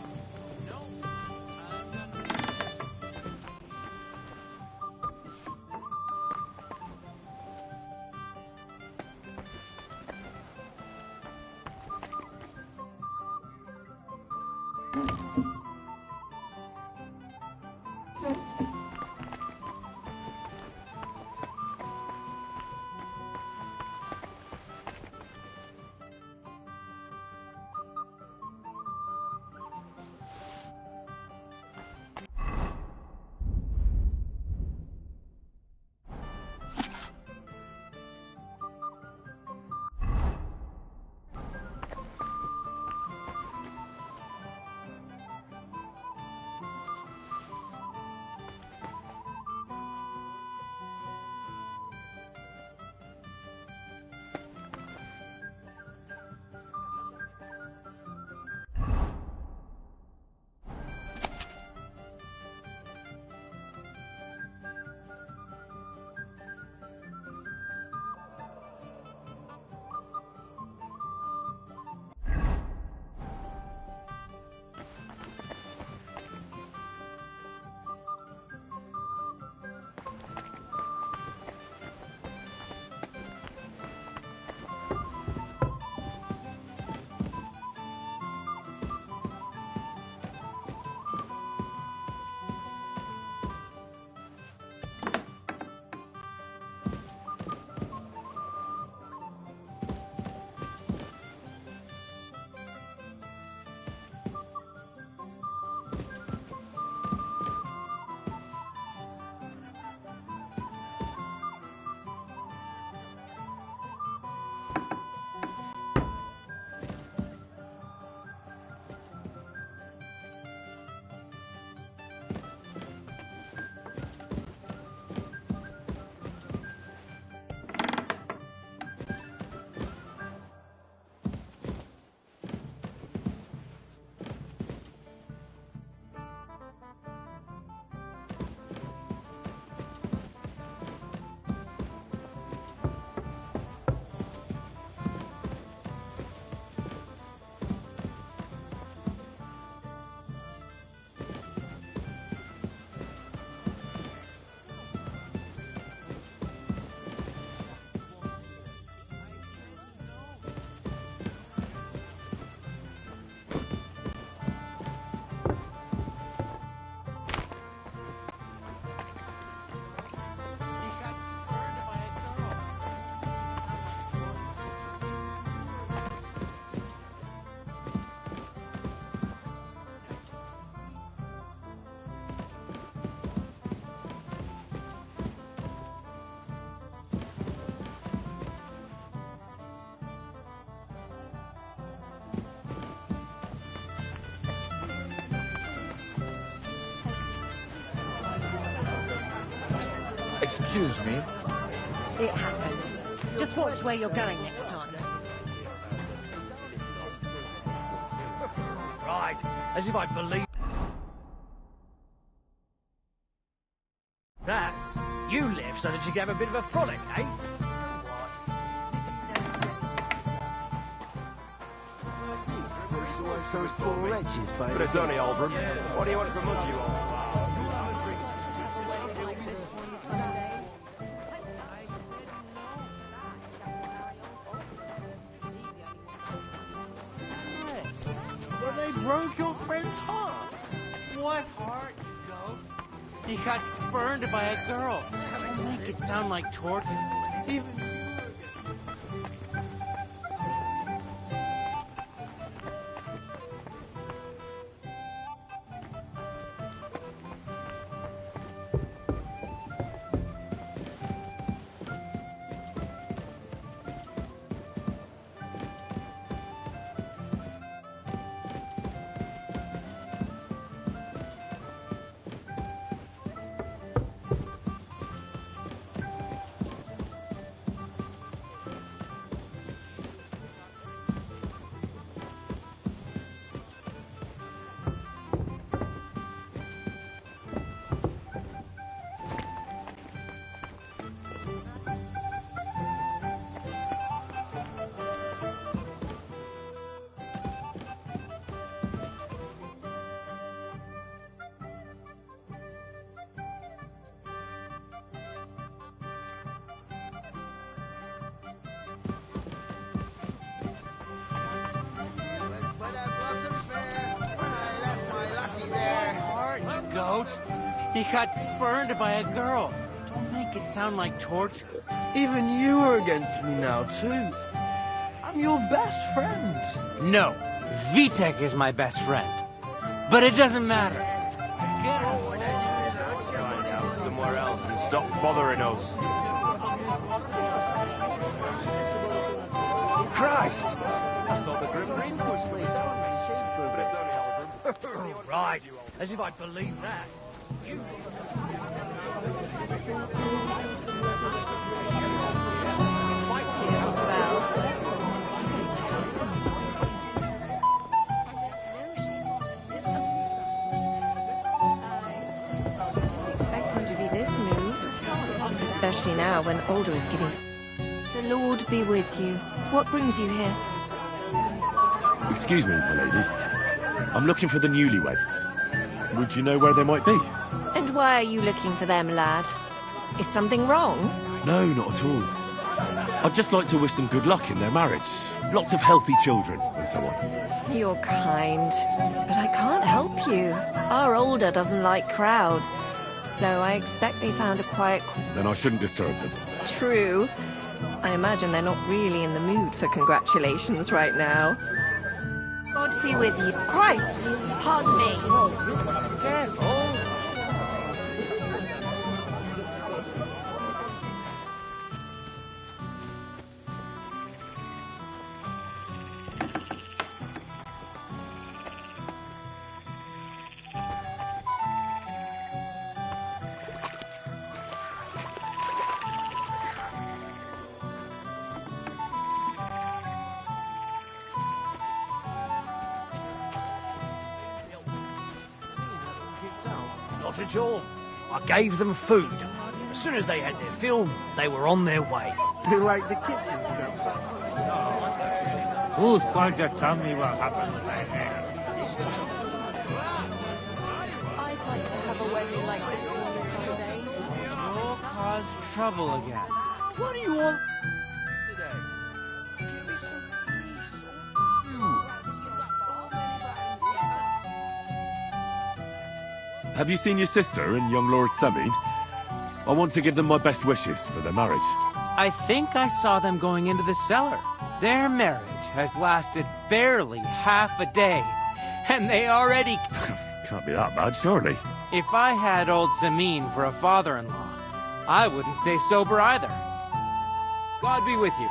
Excuse me. It happens. Just watch where you're going next time. Right, as if I believe that. You so that you can have a bit of a frolic, eh? Those poor wretches, baby. But it's only Albram. What do you want from us, you old? Well, they broke your friend's heart. What heart, you goat? He got spurned by a girl. Don't make it sound like torture. Even... Goat. He got spurned by a girl. Don't make it sound like torture. Even you are against me now, too. I'm your best friend. No, Vitek is my best friend. But it doesn't matter. Find out somewhere else and stop bothering us. Christ! I thought the Grim Reaper was free. But it's only Albram. Right, as if I'd believe that. Expect him to be this moved, especially now when Older is getting... The Lord be with you. What brings you here? Excuse me, my lady. I'm looking for the newlyweds. Would you know where they might be? And why are you looking for them, lad? Is something wrong? No, not at all. I'd just like to wish them good luck in their marriage. Lots of healthy children and so on. You're kind, but I can't help you. Our Older doesn't like crowds, so I expect they found a quiet... Then I shouldn't disturb them. True. I imagine they're not really in the mood for congratulations right now. God be with you. Christ! Pardon me. Careful. Not at all. I gave them food. As soon as they had their fill, they were on their way. Like the kitchen stuff. Who's going to tell me what happened to my hair? I'd like to have a wedding like this one this holiday. You'll cause trouble again. What do you want today? Give me some peace. Have you seen your sister and young Lord Semin? I want to give them my best wishes for their marriage. I think I saw them going into the cellar. Their marriage has lasted barely half a day, and they already... Can't be that bad, surely. If I had old Samin for a father-in-law, I wouldn't stay sober either. God be with you.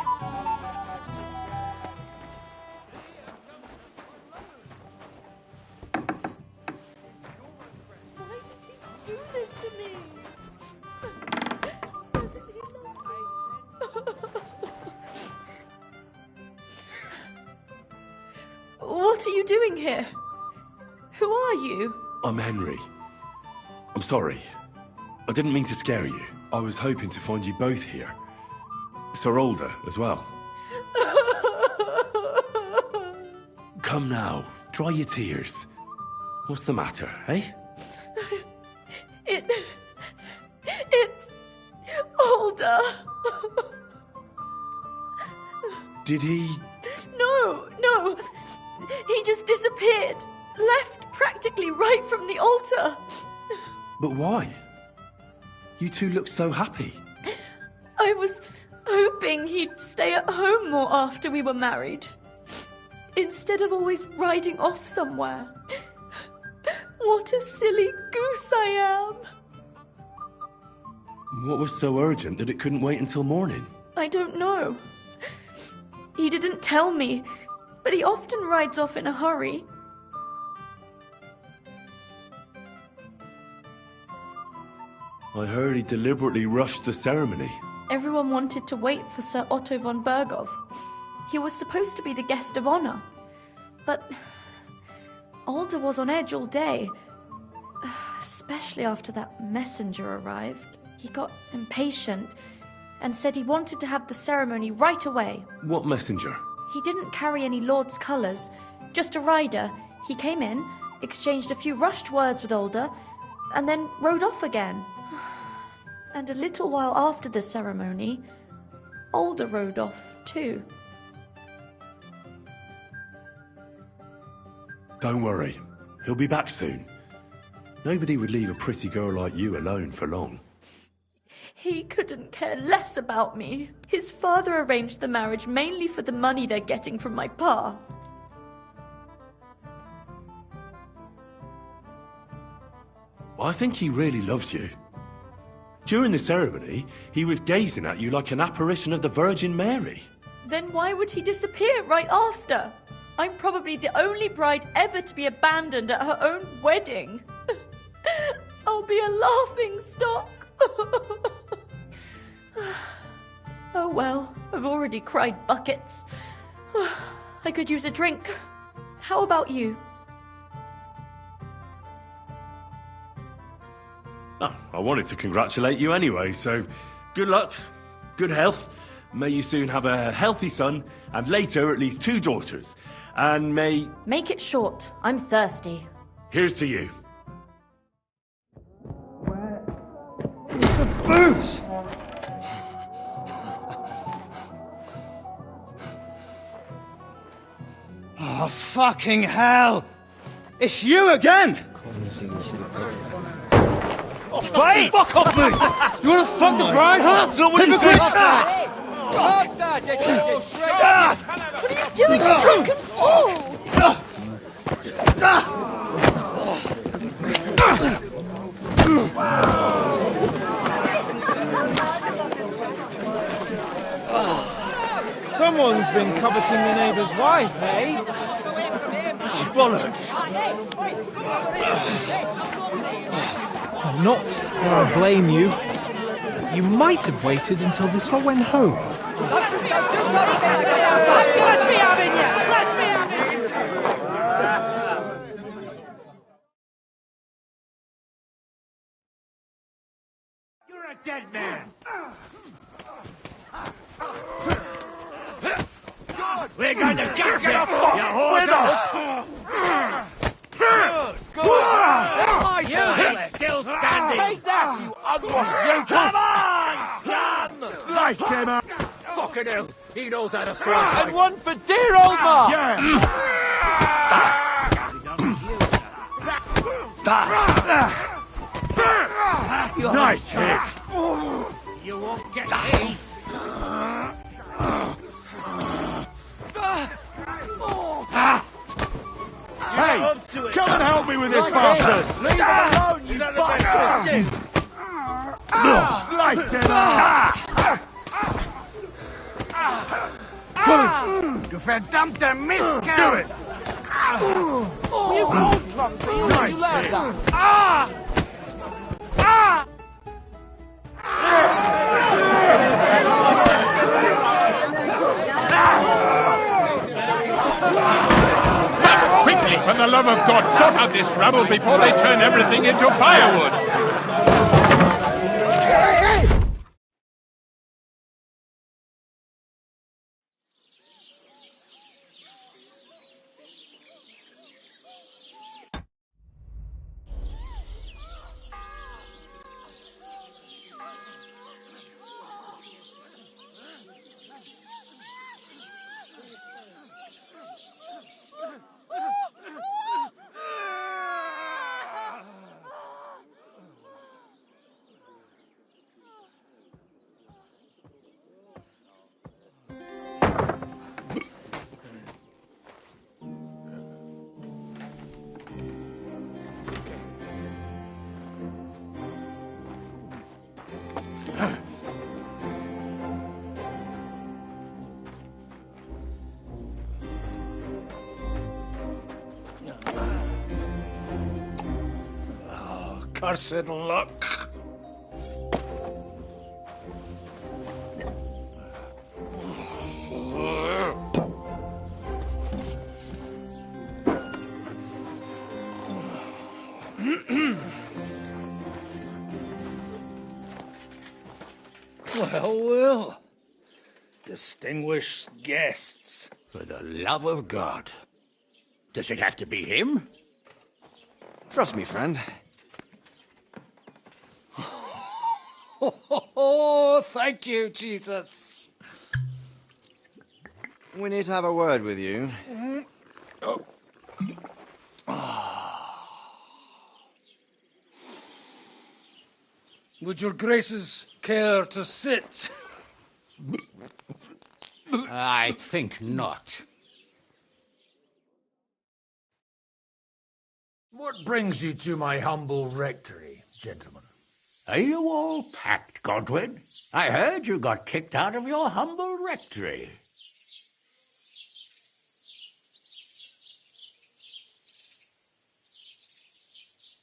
What are you doing here? Who are you? I'm Henry. I'm sorry. I didn't mean to scare you. I was hoping to find you both here. Sir Alder as well. Come now, dry your tears. What's the matter, eh? It's Alder. Did he... No. He just disappeared. Left practically right from the altar. But why? You two look so happy. I was hoping he'd stay at home more after we were married. Instead of always riding off somewhere. What a silly goose I am. What was so urgent that it couldn't wait until morning? I don't know. He didn't tell me, but he often rides off in a hurry. I heard he deliberately rushed the ceremony. Everyone wanted to wait for Sir Otto von Berghoff. He was supposed to be the guest of honor. But Alder was on edge all day. Especially after that messenger arrived. He got impatient and said he wanted to have the ceremony right away. What messenger? He didn't carry any lord's colours, just a rider. He came in, exchanged a few rushed words with Alder, and then rode off again. And a little while after the ceremony, Alder rode off too. Don't worry, he'll be back soon. Nobody would leave a pretty girl like you alone for long. He couldn't care less about me. His father arranged the marriage mainly for the money they're getting from my pa. I think he really loves you. During the ceremony, he was gazing at you like an apparition of the Virgin Mary. Then why would he disappear right after? I'm probably the only bride ever to be abandoned at her own wedding. I'll be a laughing stock. Oh well, I've already cried buckets. I could use a drink. How about you? Oh, I wanted to congratulate you anyway, so good luck, good health. May you soon have a healthy son, and later at least 2 daughters. And may... Make it short. I'm thirsty. Here's to you. Booze! Oh, fucking hell! It's you again! Oh, Hey! Fuck off me! You wanna fuck the bride, huh? That's not what you think! What are you doing, you drunken fool? Someone's been coveting the neighbour's wife, eh? Oh, bollocks! I'm not going to blame you. You might have waited until this all went home. Let's be having you! Let's be having you! You're a dead man! We're going to get you, with us! You're still standing! Take that, you ugly! You come on, scum! Slice him up! Fucking hell, he knows how to swat. And one for dear old Ma! Nice hit! You won't get me! Hey, come and help me with this bastard! Leave him alone, you bastard! Slice him up! Du verdammter Mistkerl! Do it! You old clumsy, Nice you learned hit. that! Quickly, for the love of God, sort out this rabble before they turn everything into firewood! cursed luck. Well, well. Distinguished guests. For the love of God. Does it have to be him? Trust me, friend. Oh, thank you, Jesus. We need to have a word with you. Oh. Would your graces care to sit? I think not. What brings you to my humble rectory, gentlemen? Are you all packed, Godwin? I heard you got kicked out of your humble rectory.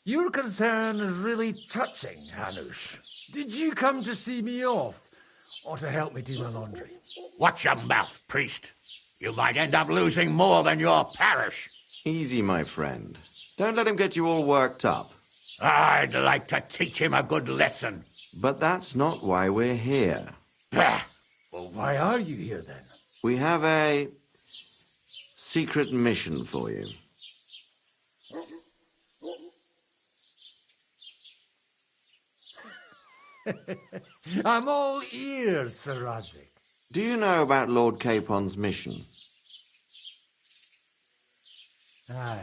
Your concern is really touching, Hanush. Did you come to see me off, or to help me do my laundry? Watch your mouth, priest. You might end up losing more than your parish. Easy, my friend. Don't let him get you all worked up. I'd like to teach him a good lesson. But that's not why we're here. Bah! Well, why are you here, then? We have a secret mission for you. I'm all ears, Sir Radzik. Do you know about Lord Capon's mission? Aye.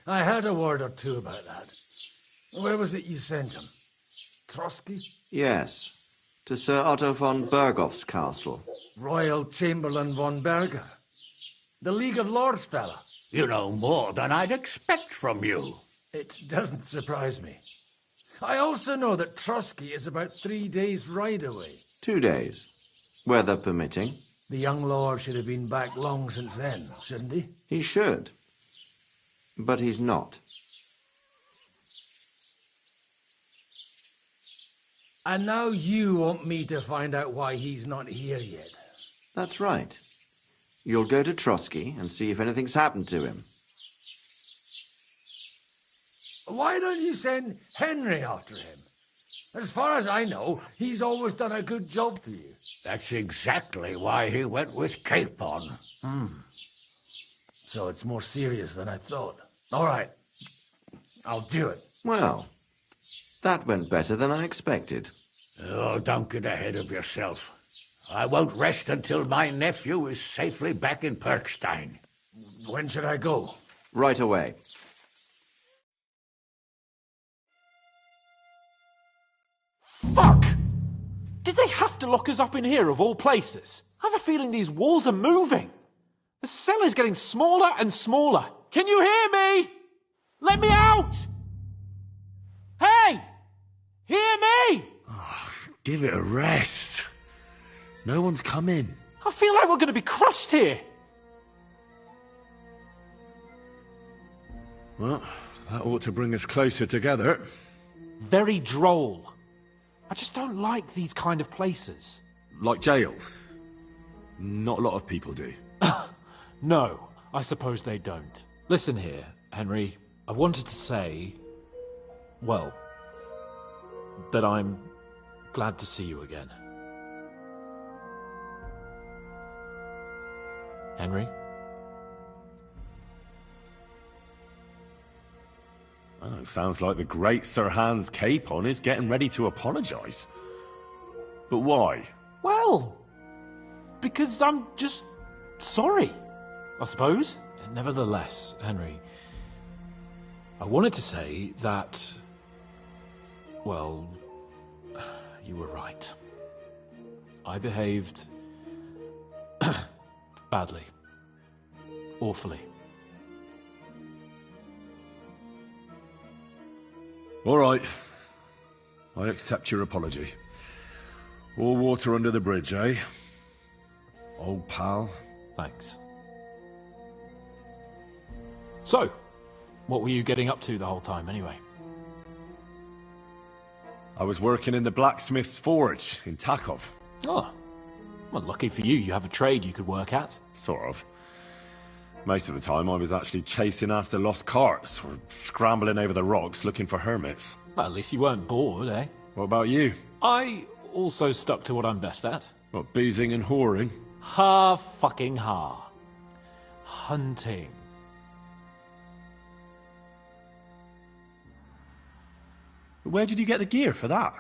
I heard a word or two about that. Where was it you sent him? Trotsky? Yes, to Sir Otto von Bergoff's castle. Royal Chamberlain von Berger. The League of Lords fella. You know more than I'd expect from you. It doesn't surprise me. I also know that Trotsky is about 3 days' ride away. 2 days, weather permitting. The young lord should have been back long since then, shouldn't he? He should. But he's not. And now you want me to find out why he's not here yet. That's right. You'll go to Trotsky and see if anything's happened to him. Why don't you send Henry after him? As far as I know, he's always done a good job for you. That's exactly why he went with Capon. So it's more serious than I thought. All right. I'll do it. Well, that went better than I expected. Oh, don't get ahead of yourself. I won't rest until my nephew is safely back in Perkstein. When should I go? Right away. Fuck! Did they have to lock us up in here, of all places? I have a feeling these walls are moving. The cell is getting smaller and smaller. Can you hear me? Let me out! Hey! Hear me! Oh, give it a rest. No one's come in. I feel like we're going to be crushed here. Well, that ought to bring us closer together. Very droll. I just don't like these kind of places. Like jails? Not a lot of people do. No, I suppose they don't. Listen here, Henry. I wanted to say, well, that I'm glad to see you again. Henry? Oh, it sounds like the great Sir Hans Capon is getting ready to apologise. But why? Well, because I'm just sorry, I suppose. Nevertheless, Henry, I wanted to say that, well, you were right. I behaved badly. Awfully. All right. I accept your apology. All water under the bridge, eh? Old pal. Thanks. So, what were you getting up to the whole time, anyway? I was working in the blacksmith's forge in Takov. Oh. Well, lucky for you, you have a trade you could work at. Sort of. Most of the time I was actually chasing after lost carts, or scrambling over the rocks looking for hermits. Well, at least you weren't bored, eh? What about you? I also stuck to what I'm best at. What, boozing and whoring? Fucking hunting. Where did you get the gear for that?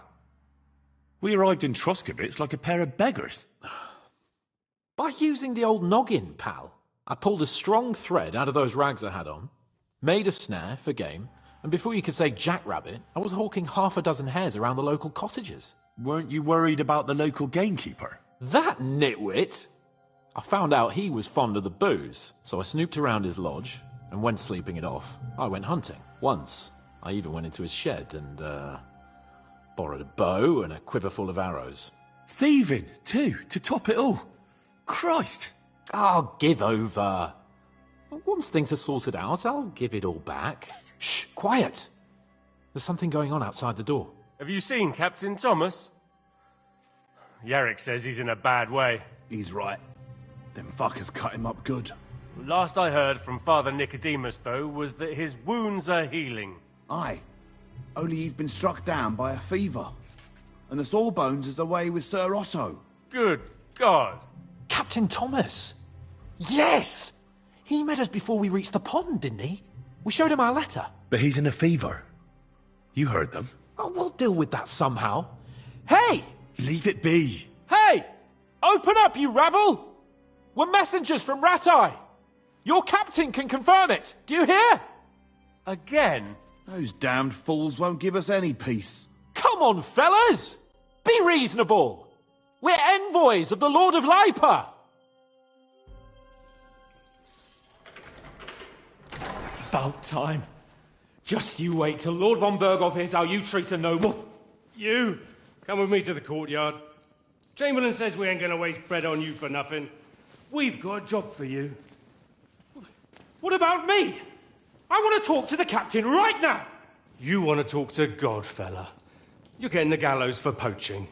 We arrived in Troskowitz like a pair of beggars. By using the old noggin, pal. I pulled a strong thread out of those rags I had on, made a snare for game, and before you could say jackrabbit, I was hawking half a dozen hares around the local cottages. Weren't you worried about the local gamekeeper? That nitwit! I found out he was fond of the booze, so I snooped around his lodge, and when sleeping it off, I went hunting. Once, I even went into his shed and, borrowed a bow and a quiver full of arrows. Thieving, too, to top it all. Christ! Oh, give over. Once things are sorted out, I'll give it all back. Shh, quiet! There's something going on outside the door. Have you seen Captain Thomas? Yarrick says he's in a bad way. He's right. Them fuckers cut him up good. Last I heard from Father Nicodemus, though, was that his wounds are healing. Aye. Only he's been struck down by a fever. And the Sawbones is away with Sir Otto. Good God. Captain Thomas! Yes! He met us before we reached the pond, didn't he? We showed him our letter. But he's in a fever. You heard them. Oh, we'll deal with that somehow. Hey! Leave it be. Hey! Open up, you rabble! We're messengers from Ratai. Your captain can confirm it. Do you hear? Again? Those damned fools won't give us any peace. Come on, fellas! Be reasonable. We're envoys of the Lord of Lipa. About time. Just you wait till Lord von Berghoff hears how you treat a noble. You, come with me to the courtyard. Chamberlain says we ain't gonna waste bread on you for nothing. We've got a job for you. What about me? I want to talk to the captain right now. You want to talk to God, fella. You're getting the gallows for poaching.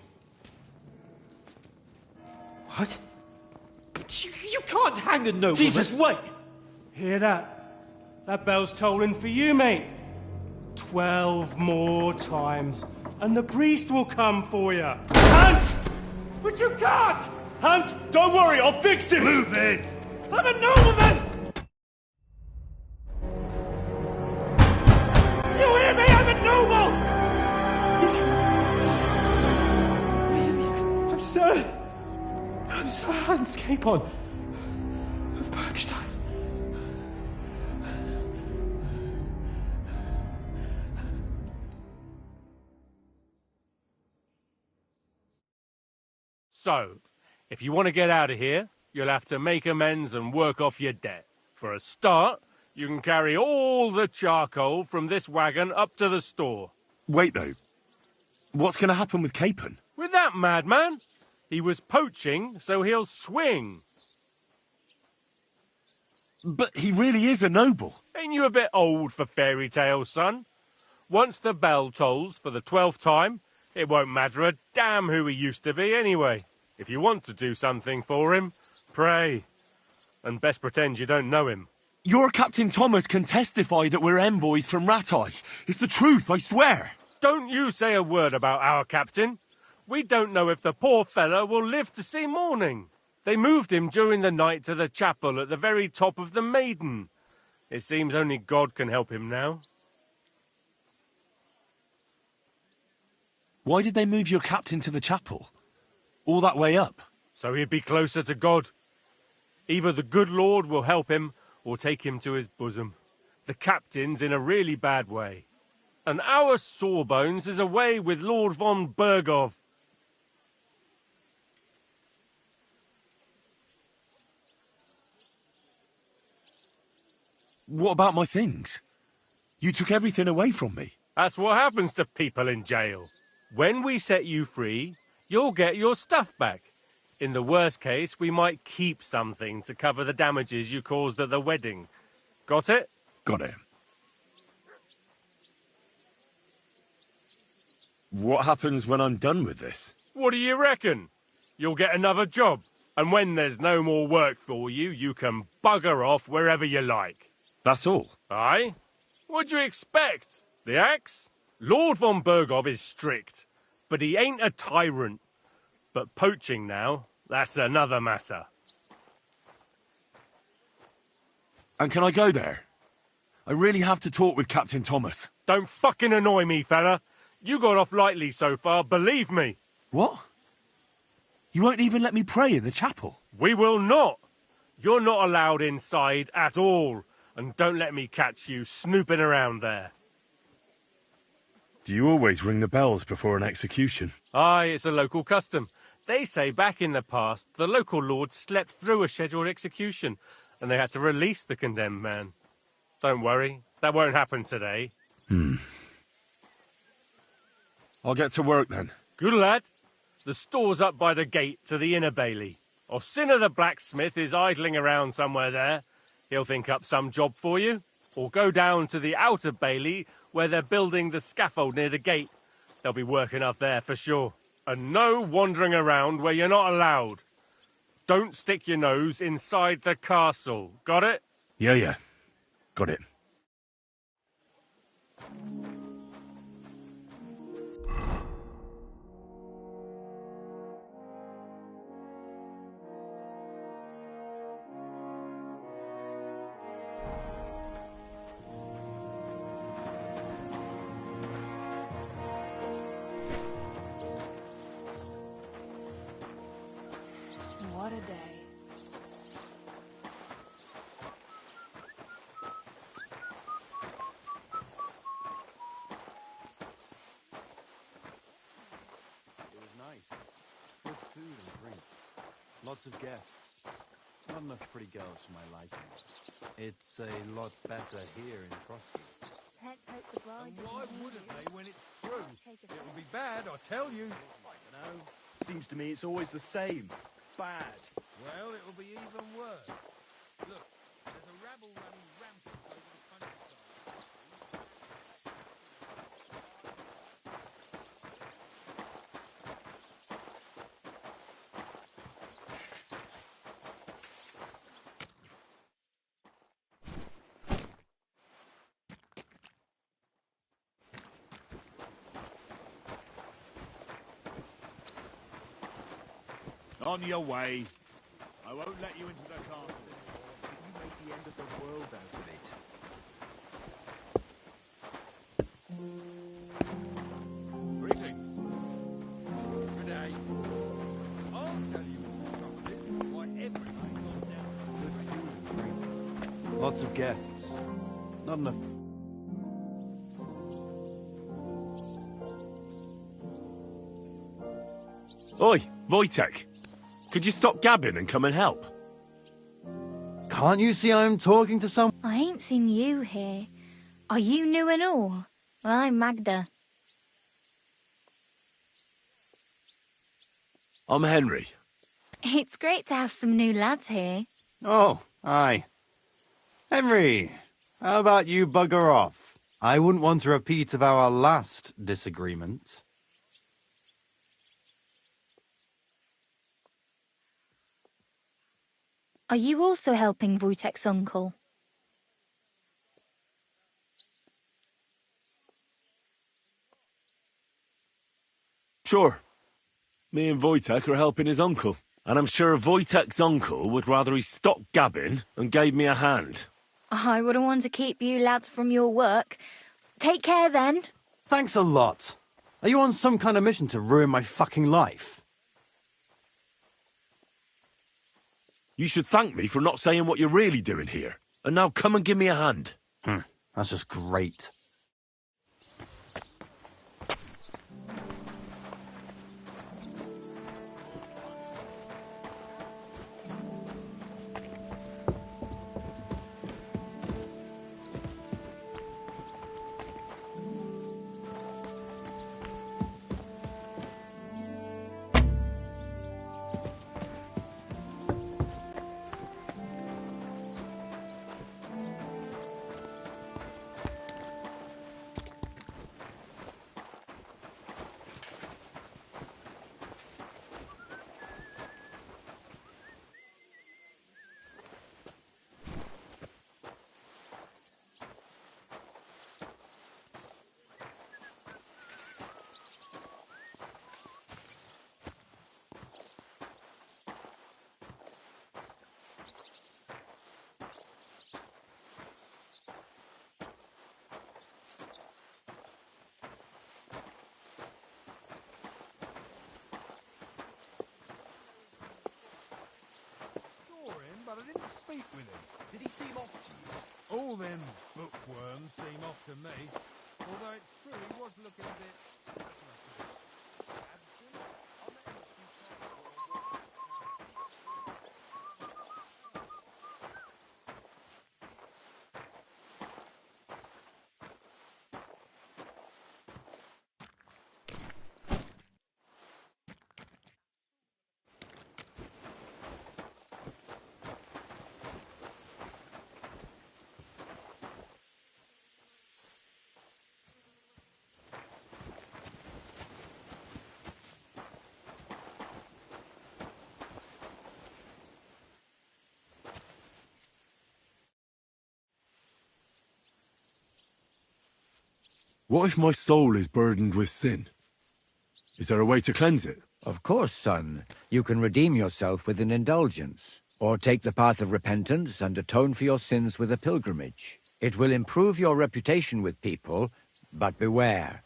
What? But you can't hang a nobleman. Jesus, wait! Hear that? That bell's tolling for you, mate. 12 more times, and the priest will come for you. Hans! But you can't! Hans, don't worry, I'll fix it! Move it! I'm a nobleman! You hear me? I'm a noble! I'm Sir Hans Capon of Bergstein. So, if you want to get out of here, you'll have to make amends and work off your debt. For a start, you can carry all the charcoal from this wagon up to the store. Wait, though. What's going to happen with Capon? With that madman? He was poaching, so he'll swing. But he really is a noble. Ain't you a bit old for fairy tales, son? Once the bell tolls for the 12th time, it won't matter a damn who he used to be anyway. If you want to do something for him, pray. And best pretend you don't know him. Your Captain Thomas can testify that we're envoys from Ratai. It's the truth, I swear. Don't you say a word about our captain. We don't know if the poor fellow will live to see morning. They moved him during the night to the chapel at the very top of the Maiden. It seems only God can help him now. Why did they move your captain to the chapel? All that way up? So he'd be closer to God. Either the good Lord will help him, or take him to his bosom. The captain's in a really bad way. And our Sawbones is away with Lord von Berghoff. What about my things? You took everything away from me. That's what happens to people in jail. When we set you free, you'll get your stuff back. In the worst case, we might keep something to cover the damages you caused at the wedding. Got it? Got it. What happens when I'm done with this? What do you reckon? You'll get another job, and when there's no more work for you, you can bugger off wherever you like. That's all? Aye? What'd you expect? The axe? Lord von Bergov is strict, but he ain't a tyrant. But poaching now, that's another matter. And can I go there? I really have to talk with Captain Thomas. Don't fucking annoy me, fella. You got off lightly so far, believe me. What? You won't even let me pray in the chapel? We will not. You're not allowed inside at all. And don't let me catch you snooping around there. Do you always ring the bells before an execution? Aye, it's a local custom. They say back in the past, the local lord slept through a scheduled execution, and they had to release the condemned man. Don't worry, that won't happen today. I'll get to work then. Good lad. The store's up by the gate to the inner bailey. Orsina the blacksmith is idling around somewhere there. He'll think up some job for you. Or go down to the outer bailey where they're building the scaffold near the gate. They'll be working up there for sure. And no wandering around where you're not allowed. Don't stick your nose inside the castle. Got it? Yeah. Got it. What a day. It was nice. Good food and drink. Lots of guests. Not enough pretty girls for my liking. It's a lot better here in Trotsky. Let's hope the bride. And why wouldn't they when it's true? It'll be bad, I tell you. I don't know. Seems to me it's always the same. Bad. Well, it'll be even worse. Look, there's a rabble running rampant over the countryside. On your way. I won't let you into the castle. You make the end of the world out of it. Greetings. Good day. I'll tell you what the trouble is. Why everybody's on now. Good food and drink. Lots of guests. Not enough. Oi, Wojtek. Could you stop gabbing and come and help? Can't you see I'm talking to someone? I ain't seen you here. Are you new and all? Well, I'm Magda. I'm Henry. It's great to have some new lads here. Oh, aye. Henry, how about you bugger off? I wouldn't want a repeat of our last disagreement. Are you also helping Wojtek's uncle? Sure. Me and Wojtek are helping his uncle. And I'm sure Wojtek's uncle would rather he stopped gabbing and gave me a hand. I wouldn't want to keep you lads from your work. Take care then. Thanks a lot. Are you on some kind of mission to ruin my fucking life? You should thank me for not saying what you're really doing here. And now come and give me a hand. That's just great. meet with him? Did he seem off to you? All them bookworms seem off to me. Although it's true, he was looking a bit... What if my soul is burdened with sin? Is there a way to cleanse it? Of course, son. You can redeem yourself with an indulgence, or take the path of repentance and atone for your sins with a pilgrimage. It will improve your reputation with people, but beware.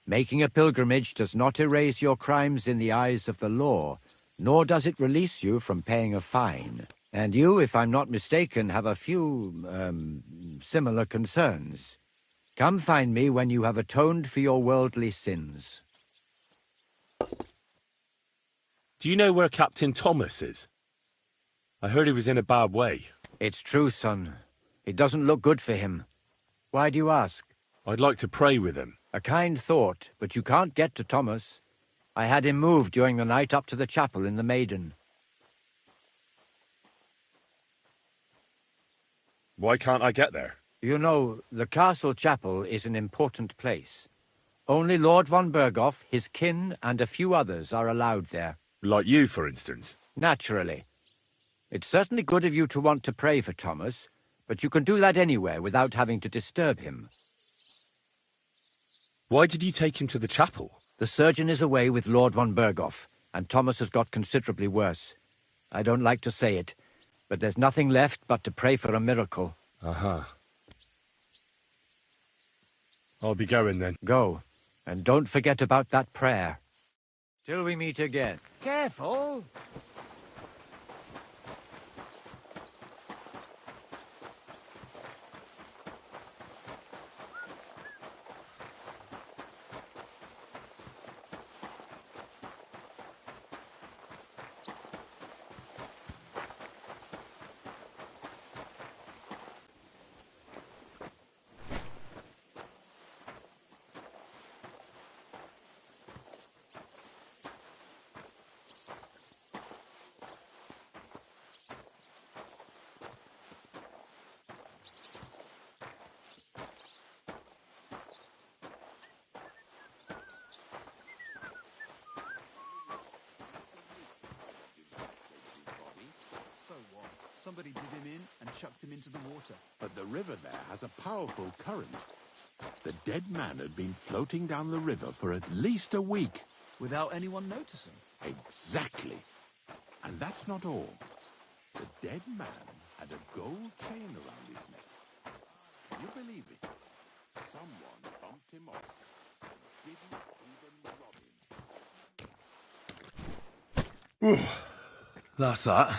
Making a pilgrimage does not erase your crimes in the eyes of the law, nor does it release you from paying a fine. And you, if I'm not mistaken, have a few, similar concerns. Come find me when you have atoned for your worldly sins. Do you know where Captain Thomas is? I heard he was in a bad way. It's true, son. It doesn't look good for him. Why do you ask? I'd like to pray with him. A kind thought, but you can't get to Thomas. I had him moved during the night up to the chapel in the Maiden. Why can't I get there? You know, the castle chapel is an important place. Only Lord von Berghoff, his kin, and a few others are allowed there. Like you, for instance? Naturally. It's certainly good of you to want to pray for Thomas, but you can do that anywhere without having to disturb him. Why did you take him to the chapel? The surgeon is away with Lord von Berghoff, and Thomas has got considerably worse. I don't like to say it, but there's nothing left but to pray for a miracle. Uh-huh. I'll be going then. Go, and don't forget about that prayer. Till we meet again. Careful! Somebody did him in and chucked him into the water. But the river there has a powerful current. The dead man had been floating down the river for at least a week. Without anyone noticing? Exactly. And that's not all. The dead man had a gold chain around his neck. Can you believe it? Someone bumped him off and didn't even rob him. That's that.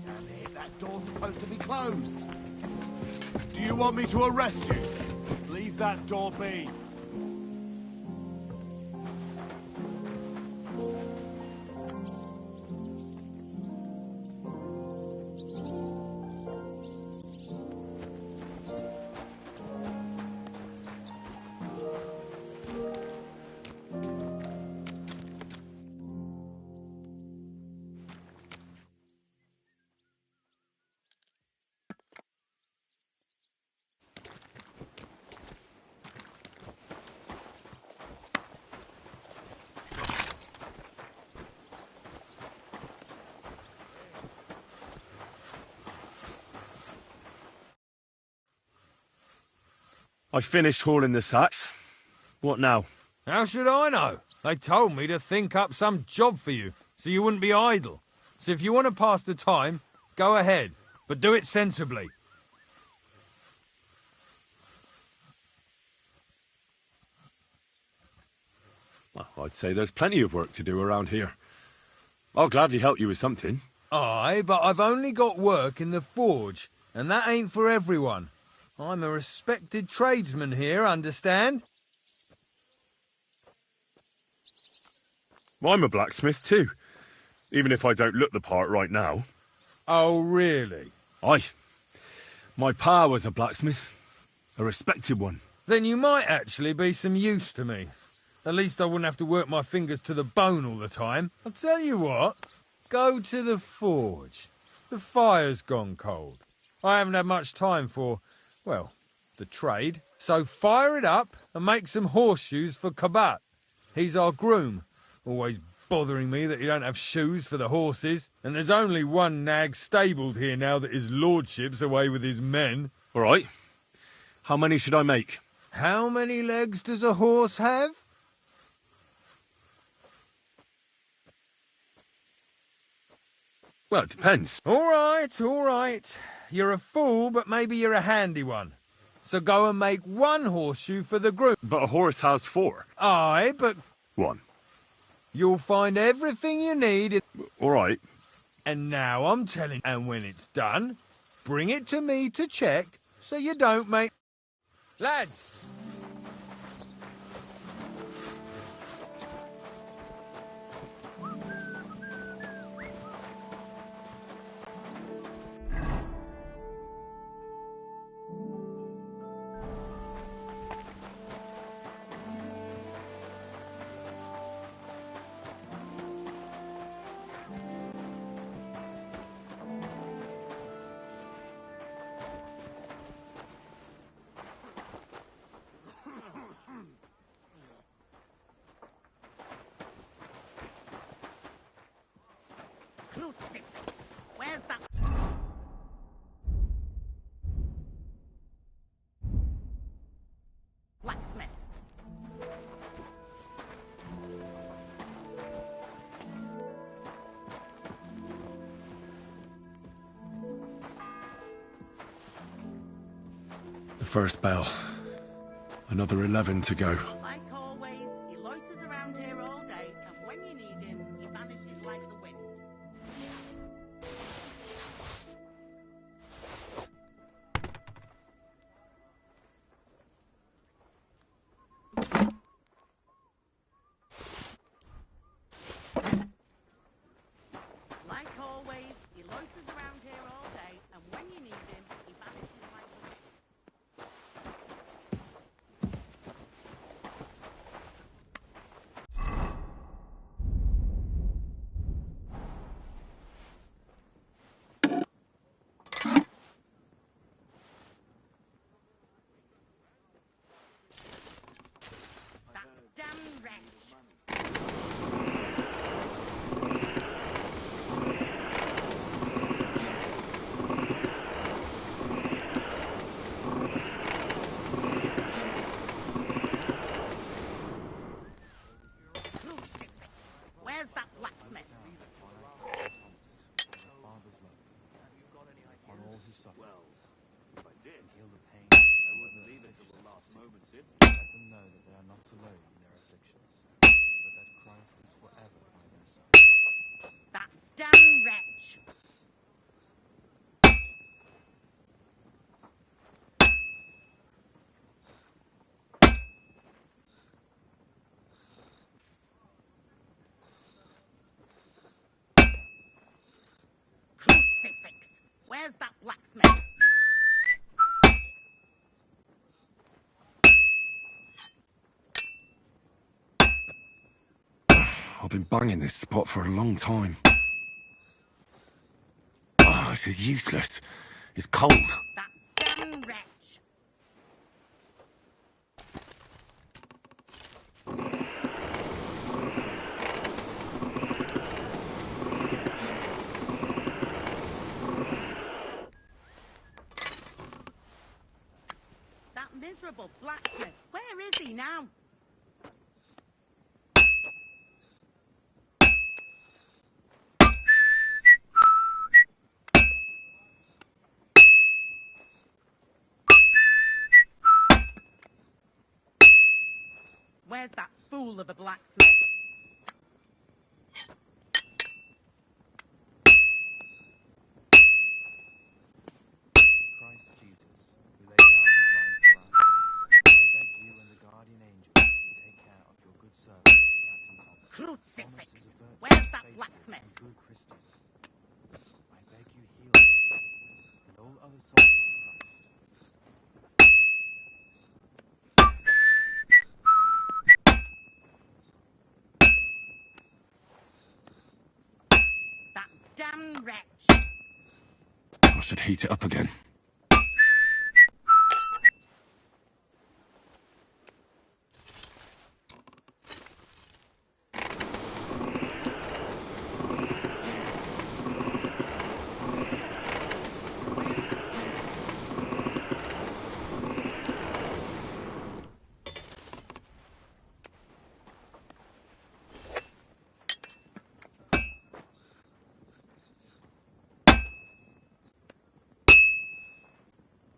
Damn it, that door's supposed to be closed. Do you want me to arrest you? Leave that door be. I finished hauling the sacks. What now? How should I know? They told me to think up some job for you, so you wouldn't be idle. So if you want to pass the time, go ahead, but do it sensibly. Well, I'd say there's plenty of work to do around here. I'll gladly help you with something. Aye, but I've only got work in the forge, and that ain't for everyone. I'm a respected tradesman here, understand? I'm a blacksmith too, even if I don't look the part right now. Oh, really? Aye. My pa was a blacksmith, a respected one. Then you might actually be some use to me. At least I wouldn't have to work my fingers to the bone all the time. I'll tell you what, go to the forge. The fire's gone cold. I haven't had much time for, well, the trade. So fire it up and make some horseshoes for Kabat. He's our groom. Always bothering me that he don't have shoes for the horses. And there's only one nag stabled here now that his lordship's away with his men. All right. How many should I make? How many legs does a horse have? Well, it depends. All right. You're a fool, but maybe you're a handy one. So go and make one horseshoe for the group. But a horse has 4. Aye, but... 1. You'll find everything you need. All right. And now I'm telling you, and when it's done, bring it to me to check, so you don't make... Lads! Where's that? Blacksmith. The first bell. Another 11 to go. Like always, he loiters around here all day, and when you need him, he vanishes like the wind. Like always, he loiters around here all day, and when you need him, he vanishes like the wind. That damn wretch! Where's that blacksmith? On all who suffer. Well, if I did, heal the pain, I wouldn't leave it till the last moment, did I? Let them know that they are not alone in their afflictions, but that Christ is forever by their side. That damn wretch! Where's that blacksmith? I've been banging this spot for a long time. Oh, this is useless. It's cold. That damn wretch. That miserable blacksmith. Where is he now? Where's that fool of a blacksmith? Christ Jesus, who laid down his life for our sins, I beg you and the guardian angel to take care of your good servant, Captain Thomas. Crucifix! Thomas is a virtuous, Where's that faithful, blacksmith? and good Christian. I beg you heal him and all other soldiers of Christ. That damn wretch! I should heat it up again.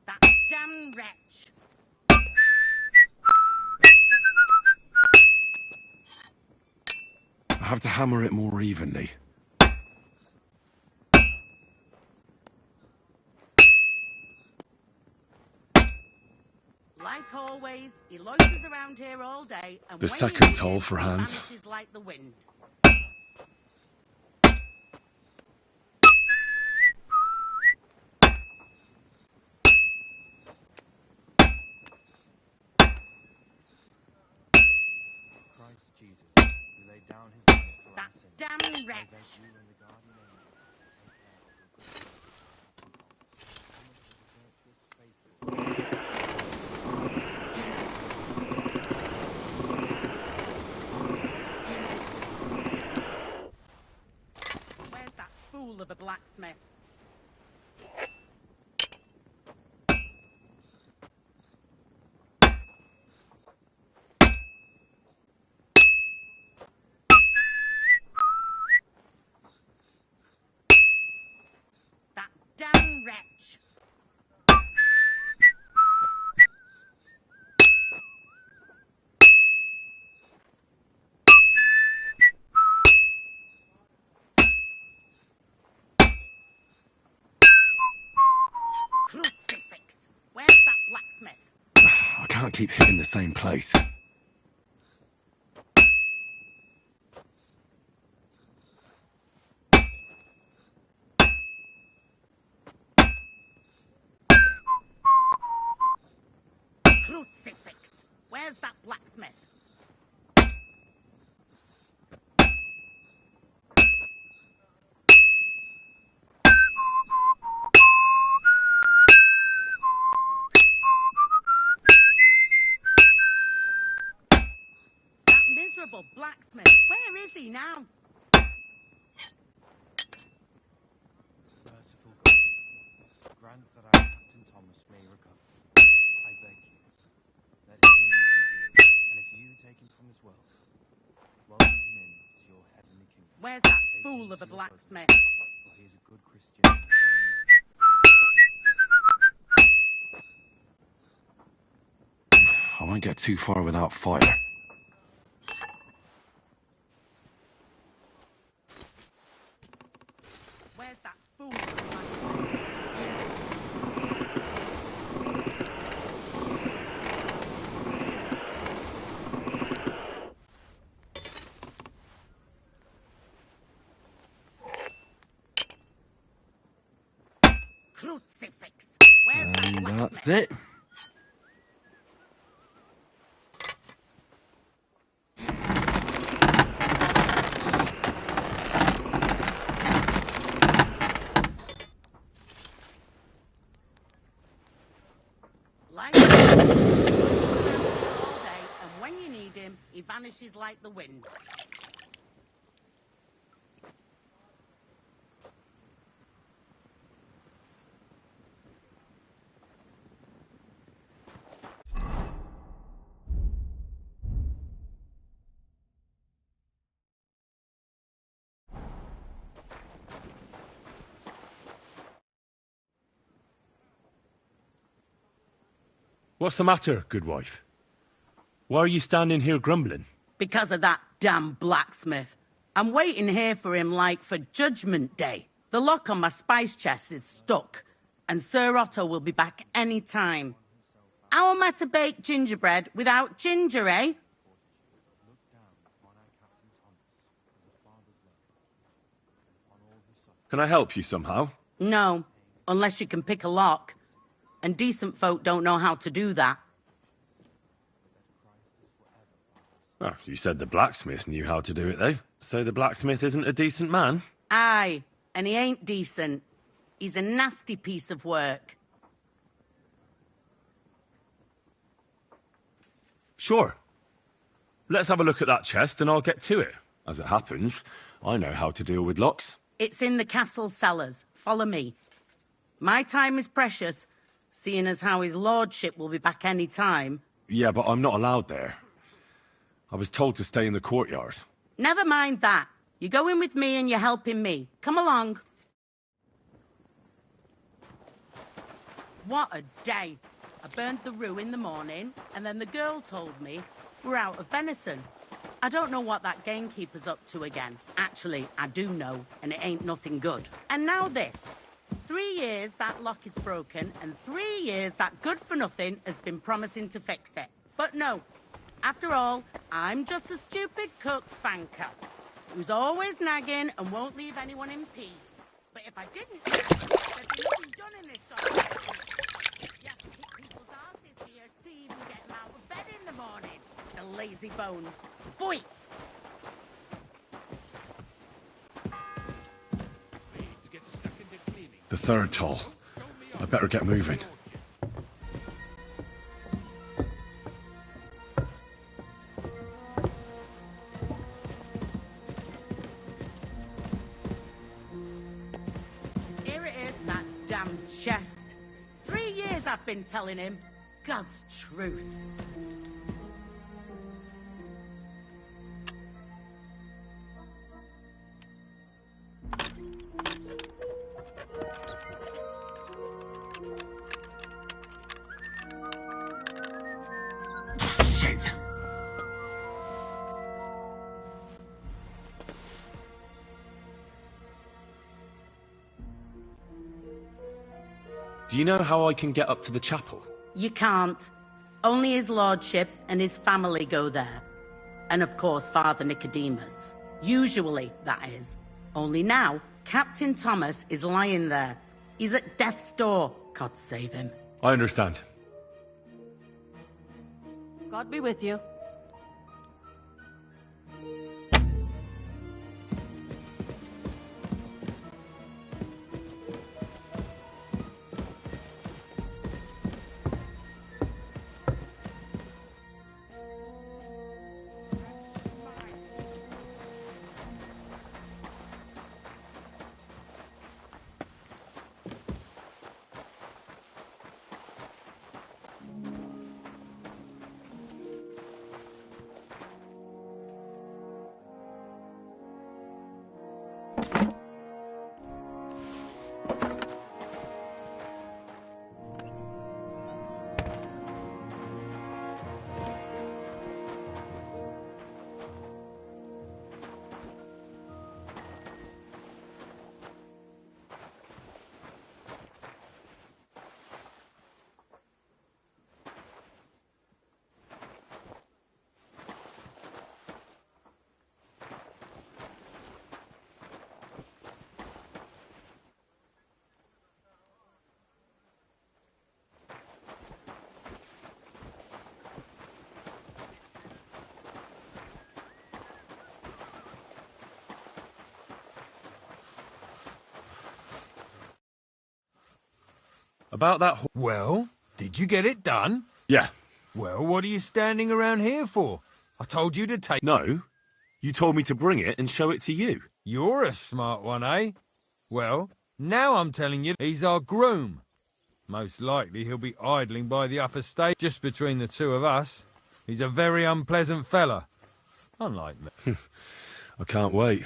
That damn wretch! I have to hammer it more evenly. Like always, he loiters around here all day, and The when second he toll leaves, for he hands. vanishes like the wind. Christ Jesus, who laid down his life for That our sins. damn I beg wretch! you and the guardian angel to take care of your good servant, Captain Thomas. Thomas is a virtuous, faithful. Where's that fool of a blacksmith? That damn wretch! Crucifix! Where's that blacksmith? I can't keep hitting the same place. Crucifix! Where's that blacksmith? That miserable blacksmith! Where is he now? Merciful God, grant that our Captain Thomas may recover. I beg you, let his wounds be healed, and if you take him from this world, welcome him in to your heavenly kingdom. Where's that Take fool him of a to your blacksmith? bosom, for he is a good Christian. and a friend. I won't get too far without fire. Where's that fool of a blacksmith? crucifix. Where's that And blacksmith? that's it. Like all day, and when you need him, he vanishes like the wind. What's the matter, good wife? Why are you standing here grumbling? Because of that damn blacksmith. I'm waiting here for him like for Judgment Day. The lock on my spice chest is stuck, and Sir Otto will be back any time. How am I to bake gingerbread without ginger, eh? Can I help you somehow? No, unless you can pick a lock. And decent folk don't know how to do that. Oh, you said the blacksmith knew how to do it, though. So the blacksmith isn't a decent man? Aye, and he ain't decent. He's a nasty piece of work. Sure. Let's have a look at that chest and I'll get to it. As it happens, I know how to deal with locks. It's in the castle cellars. Follow me. My time is precious, seeing as how his lordship will be back any time. Yeah, but I'm not allowed there. I was told to stay in the courtyard. Never mind that. You're going with me and you're helping me. Come along. What a day. I burned the roux in the morning, and then the girl told me we're out of venison. I don't know what that gamekeeper's up to again. Actually, I do know, and it ain't nothing good. And now this. 3 years that lock is broken, and 3 years that good-for-nothing has been promising to fix it. But no. After all, I'm just a stupid cook fanker who's always nagging and won't leave anyone in peace. But if I didn't, there'd be nothing done in this sort of thing. You have to kick people's asses here to even get them out of bed in the morning. The lazy bones. Boy! The third toll. I better get moving. Here it is, that damn chest. 3 years I've been telling him. God's truth. Shit! Do you know how I can get up to the chapel? You can't. Only his lordship and his family go there. And of course, Father Nicodemus. Usually, that is. Only now, Captain Thomas is lying there. He's at death's door. God save him. I understand. God be with you. About that Well, did you get it done? Yeah. Well, what are you standing around here for? I told you to take... No. You told me to bring it and show it to you. You're a smart one, eh? Well, now I'm telling you, he's our groom. Most likely he'll be idling by the upper stage just between the two of us. He's a very unpleasant fella. Unlike me. I can't wait.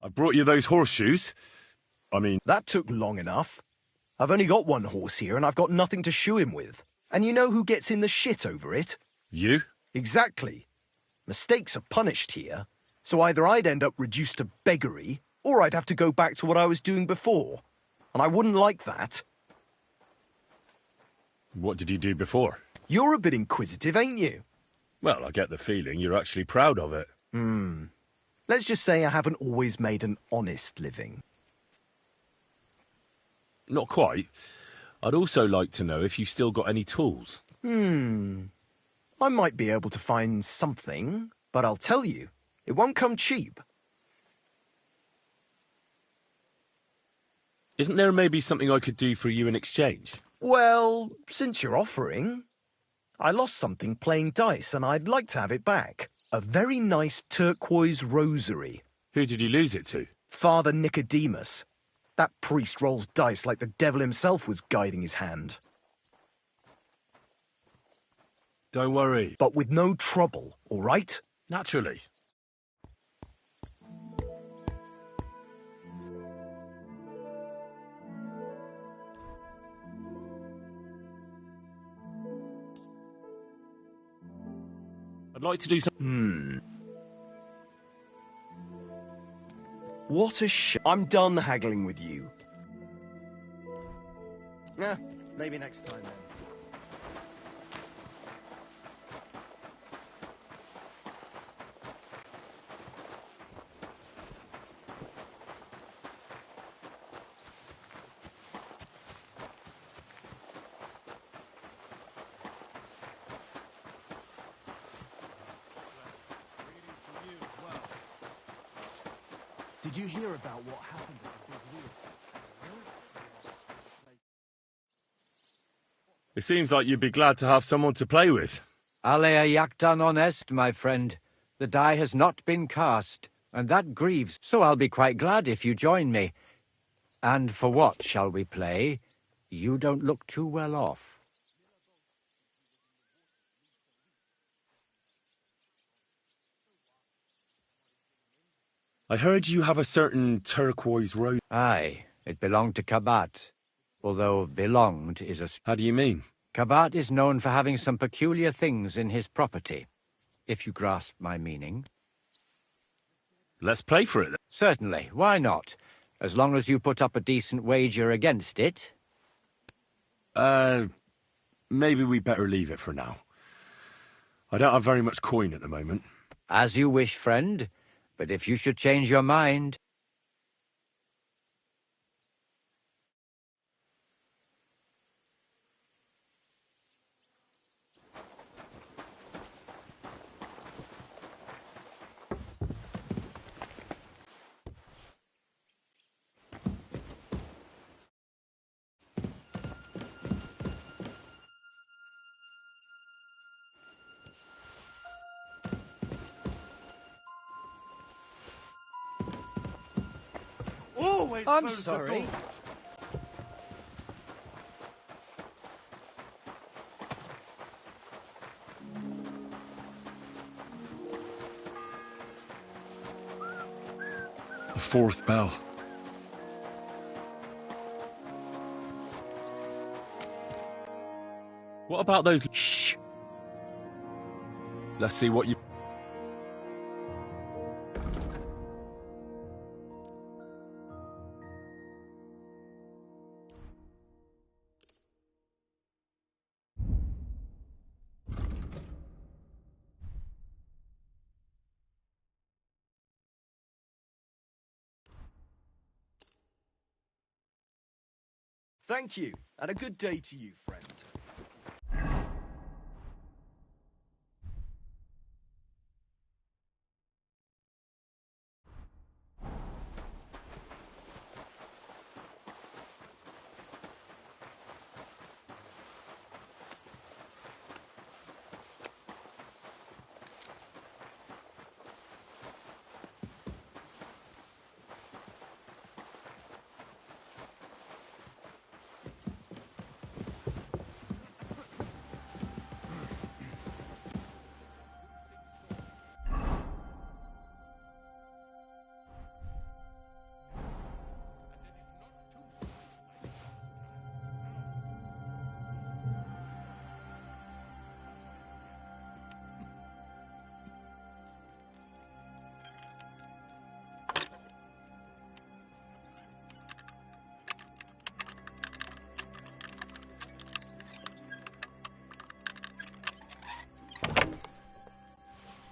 I brought you those horseshoes. That took long enough. I've only got one horse here and I've got nothing to shoe him with. And you know who gets in the shit over it? You? Exactly. Mistakes are punished here, so either I'd end up reduced to beggary, or I'd have to go back to what I was doing before. And I wouldn't like that. What did you do before? You're a bit inquisitive, ain't you? Well, I get the feeling you're actually proud of it. Let's just say I haven't always made an honest living. Not quite. I'd also like to know if you still got any tools. I might be able to find something, but I'll tell you, it won't come cheap. Isn't there maybe something I could do for you in exchange? Well, since you're offering, I lost something playing dice and I'd like to have it back. A very nice turquoise rosary. Who did you lose it to? Father Nicodemus. That priest rolls dice like the devil himself was guiding his hand. Don't worry. But with no trouble, all right? Naturally. I'd like to do some... What a I'm done haggling with you. Yeah, maybe next time then. Did you hear about what happened at the big wheel? It seems like you'd be glad to have someone to play with. Alea jactan honest, my friend. The die has not been cast, and that grieves, so I'll be quite glad if you join me. And for what shall we play? You don't look too well off. I heard you have a certain turquoise rose. Aye, it belonged to Kabat. Although belonged is a... How do you mean? Kabat is known for having some peculiar things in his property, if you grasp my meaning. Let's play for it then. Certainly, why not? As long as you put up a decent wager against it. Maybe we better leave it for now. I don't have very much coin at the moment. As you wish, friend. But if you should change your mind... I'm sorry. The fourth bell. What about those... Shh! Let's see what you... Thank you, and a good day to you, friend.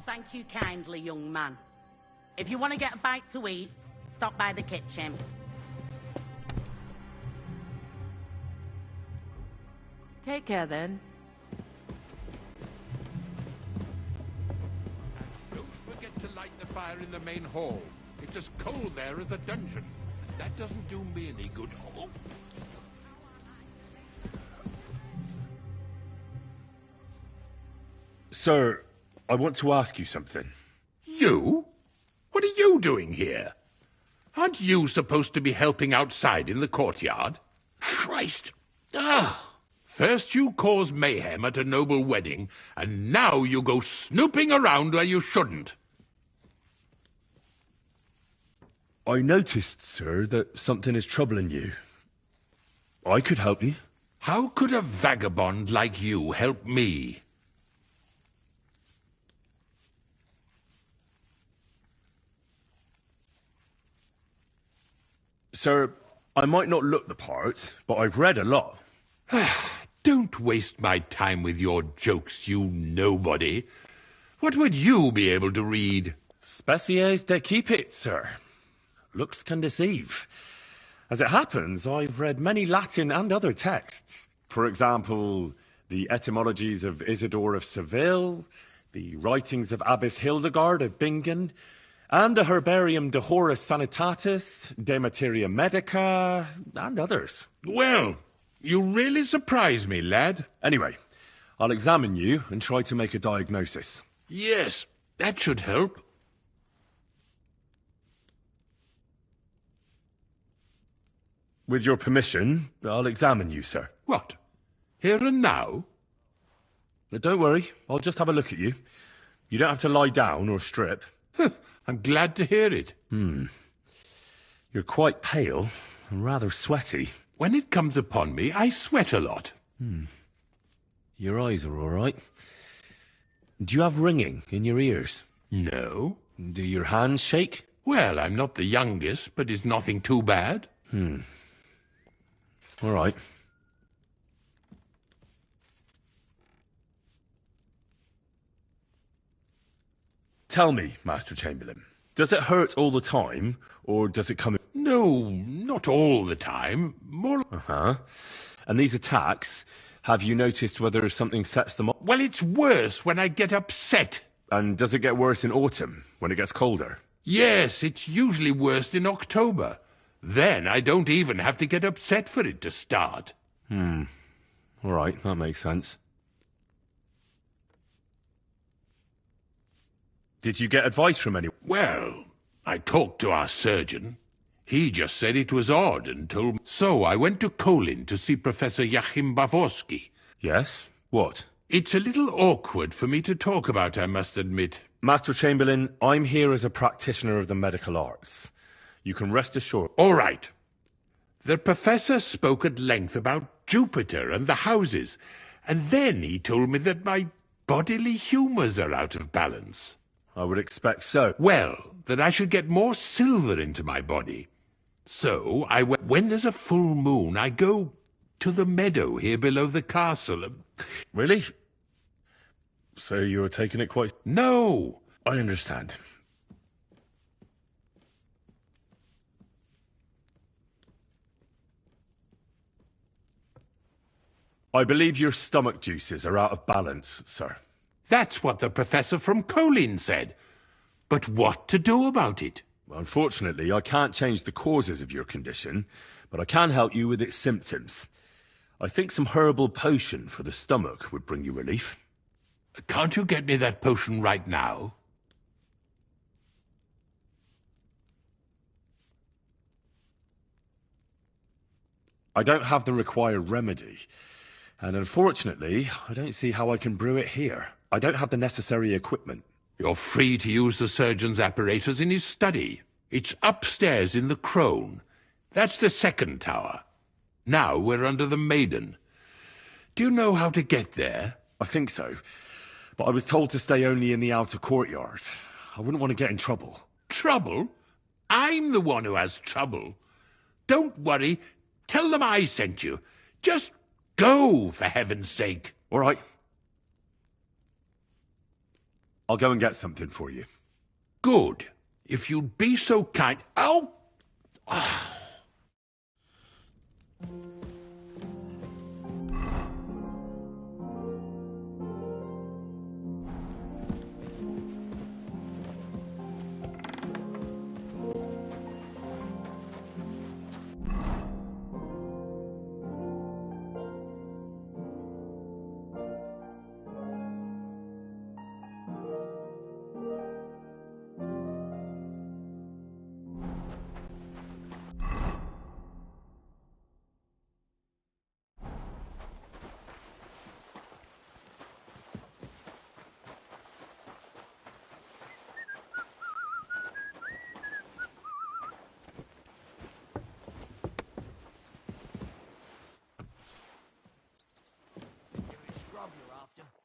Thank you kindly, young man. If you want to get a bite to eat, stop by the kitchen. Take care, then. Don't forget to light the fire in the main hall. It's as cold there as a dungeon. That doesn't do me any good. Oh. Sir, I want to ask you something. You? What are you doing here? Aren't you supposed to be helping outside in the courtyard? Christ! Ah! First you cause mayhem at a noble wedding, and now you go snooping around where you shouldn't. I noticed, sir, that something is troubling you. I could help you. How could a vagabond like you help me? Sir, I might not look the part, but I've read a lot. Don't waste my time with your jokes, you nobody. What would you be able to read? Species de keep it, sir. Looks can deceive. As it happens, I've read many Latin and other texts. For example, the etymologies of Isidore of Seville, the writings of Abbess Hildegard of Bingen, and the Herbarium de Horis Sanitatis, De Materia Medica, and others. Well, you really surprise me, lad. Anyway, I'll examine you and try to make a diagnosis. Yes, that should help. With your permission, I'll examine you, sir. What? Here and now? Don't worry, I'll just have a look at you. You don't have to lie down or strip. I'm glad to hear it. You're quite pale and rather sweaty. When it comes upon me, I sweat a lot. Your eyes are all right. Do you have ringing in your ears? No. Do your hands shake? Well, I'm not the youngest, but it's nothing too bad. All right. Tell me, Master Chamberlain, does it hurt all the time, or does it come... No, not all the time. More... And these attacks, have you noticed whether something sets them up? Well, it's worse when I get upset. And does it get worse in autumn, when it gets colder? Yes, it's usually worse in October. Then I don't even have to get upset for it to start. All right, that makes sense. Did you get advice from anyone? Well, I talked to our surgeon. He just said it was odd and told me. So I went to Kolin to see Professor Joachim Bavorski. Yes? What? It's a little awkward for me to talk about, I must admit. Master Chamberlain, I'm here as a practitioner of the medical arts. You can rest assured. All right. The professor spoke at length about Jupiter and the houses, And then he told me that my bodily humours are out of balance. I would expect so. Well, that I should get more silver into my body. So, when there's a full moon, I go to the meadow here below the castle. Really? So you're taking it quite... No! I understand. I believe your stomach juices are out of balance, sir. That's what the professor from Colin said. But what to do about it? Well, unfortunately, I can't change the causes of your condition, but I can help you with its symptoms. I think some herbal potion for the stomach would bring you relief. Can't you get me that potion right now? I don't have the required remedy, and unfortunately, I don't see how I can brew it here. I don't have the necessary equipment. You're free to use the surgeon's apparatus in his study. It's upstairs in the crone. That's the second tower. Now we're under the Maiden. Do you know how to get there? I think so, but I was told to stay only in the outer courtyard. I wouldn't want to get in trouble. Trouble? I'm the one who has trouble. Don't worry. Tell them I sent you. Just go, for heaven's sake. All right. I'll go and get something for you. Good. If you'd be so kind... Ow!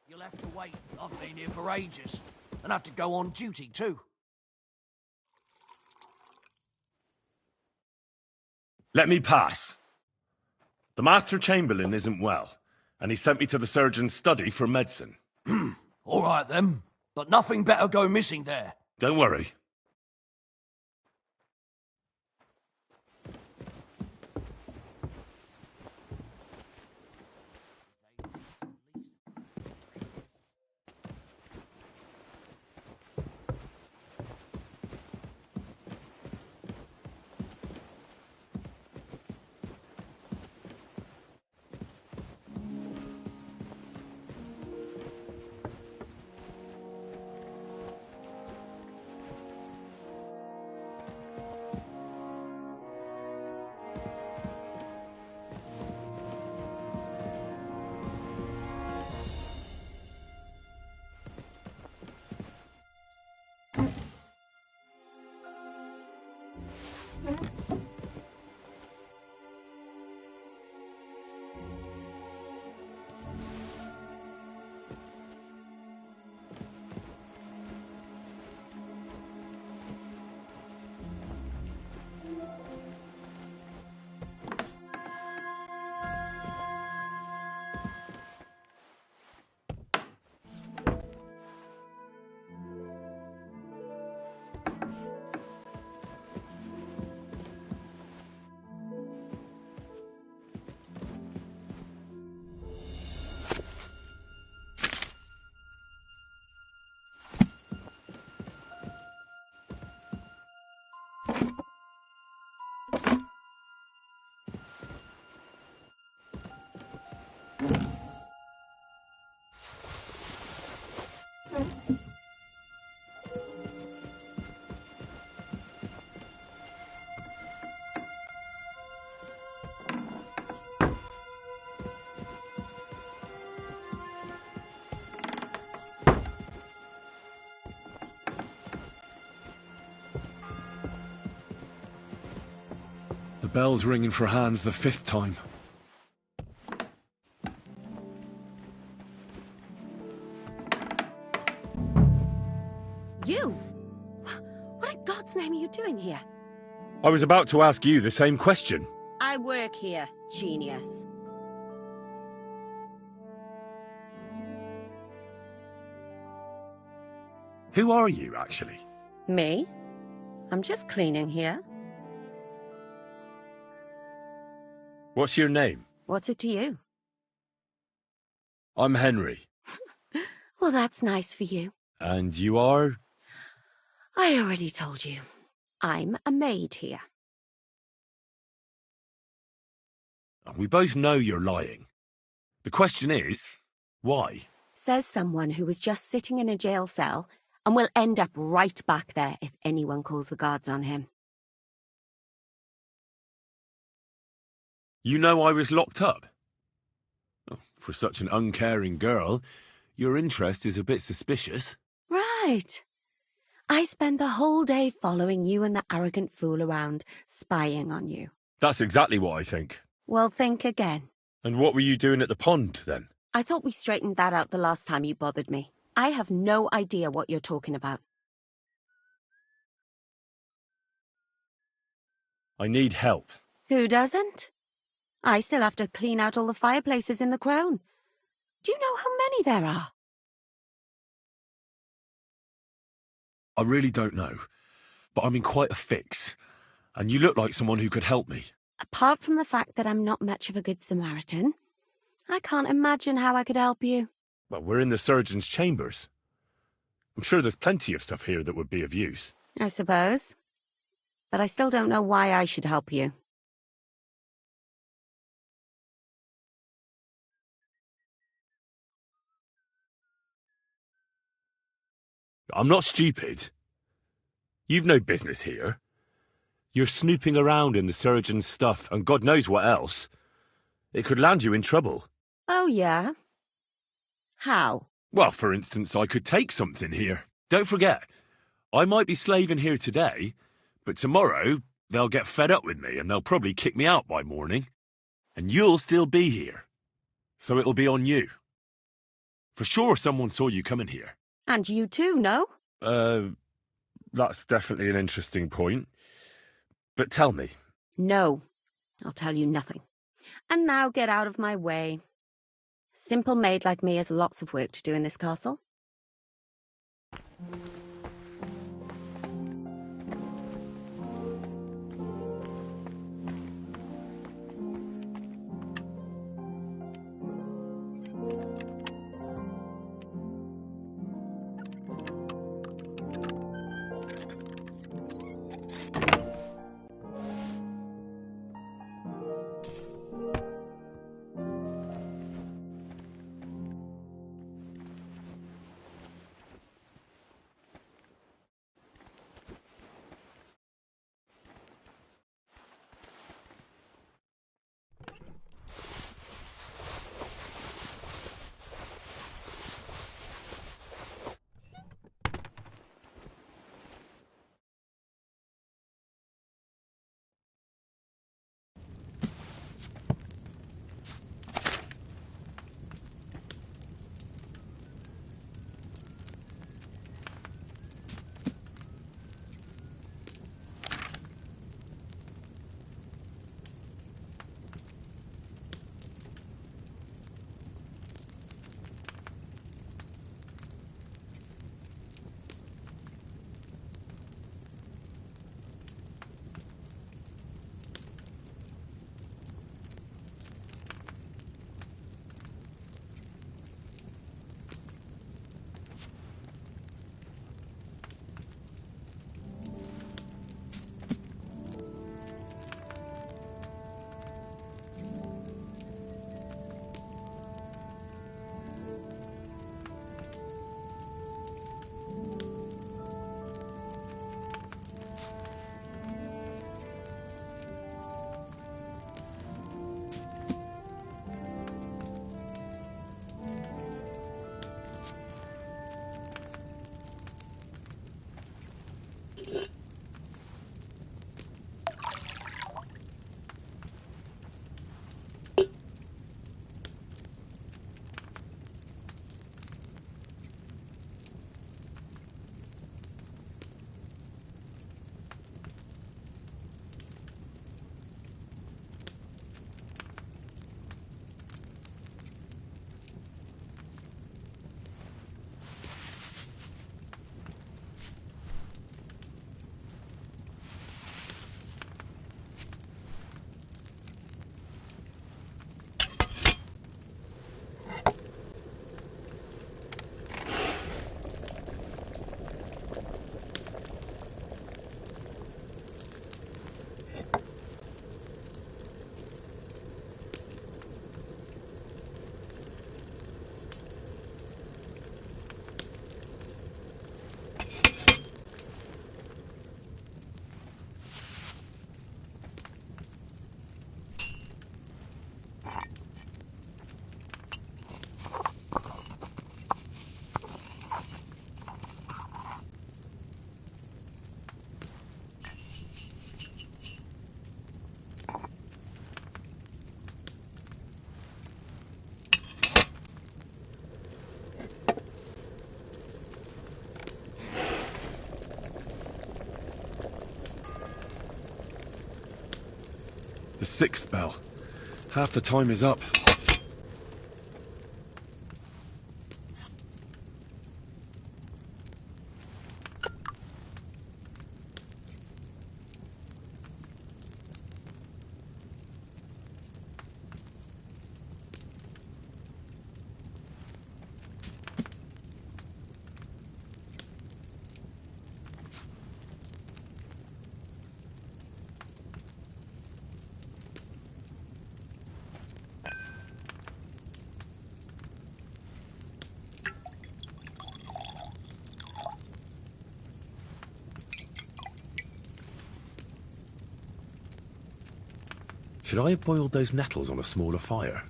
You'll have to wait. I've been here for ages. And have to go on duty, too. Let me pass. The Master Chamberlain isn't well, and he sent me to the surgeon's study for medicine. All right, then. But nothing better go missing there. Don't worry. The bell's ringing for Hans the 5th time. here? I was about to ask you the same question. I work here, genius. Who are you, actually? Me? I'm just cleaning here. What's your name? What's it to you? I'm Henry. Well, that's nice for you. And you are? I already told you. I'm a maid here. We both know you're lying. The question is, why? Says someone who was just sitting in a jail cell and will end up right back there if anyone calls the guards on him. You know I was locked up? Oh, for such an uncaring girl, your interest is a bit suspicious. Right. I spend the whole day following you and the arrogant fool around, spying on you. That's exactly what I think. Well, think again. And what were you doing at the pond, then? I thought we straightened that out the last time you bothered me. I have no idea what you're talking about. I need help. Who doesn't? I still have to clean out all the fireplaces in the Crown. Do you know how many there are? I really don't know, but I'm in quite a fix, and you look like someone who could help me. Apart from the fact that I'm not much of a good Samaritan, I can't imagine how I could help you. Well, we're in the surgeon's chambers. I'm sure there's plenty of stuff here that would be of use. I suppose. But I still don't know why I should help you. I'm not stupid. You've no business here. You're snooping around in the surgeon's stuff and God knows what else. It could land you in trouble. Oh, yeah? How? Well, for instance, I could take something here. Don't forget, I might be slaving here today, but tomorrow they'll get fed up with me and they'll probably kick me out by morning. And you'll still be here. So it'll be on you. For sure someone saw you coming here. And you too, no? That's definitely an interesting point. But tell me. No, I'll tell you nothing. And now get out of my way. Simple maid like me has lots of work to do in this castle. The 6th bell. Half the time is up. Should I have boiled those nettles on a smaller fire?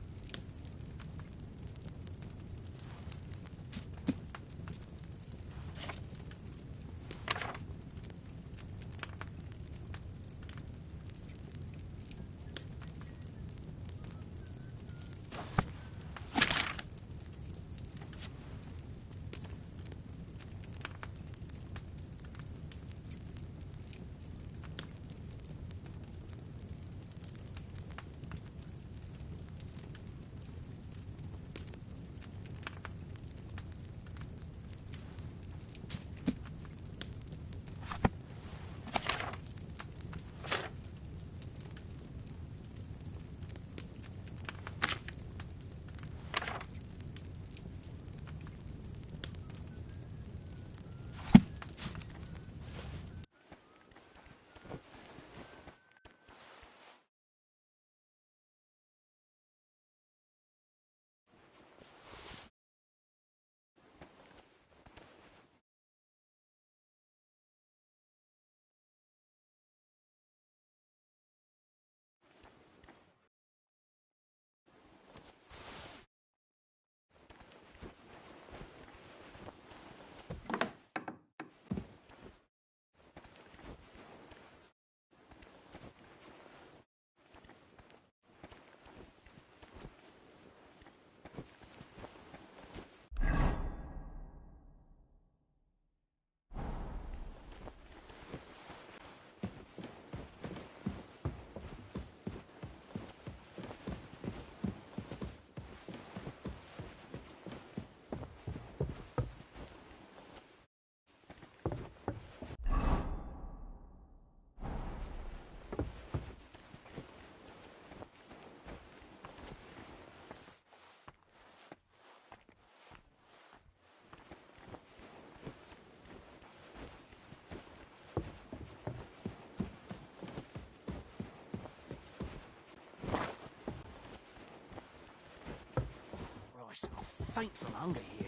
I'll faint from hunger here.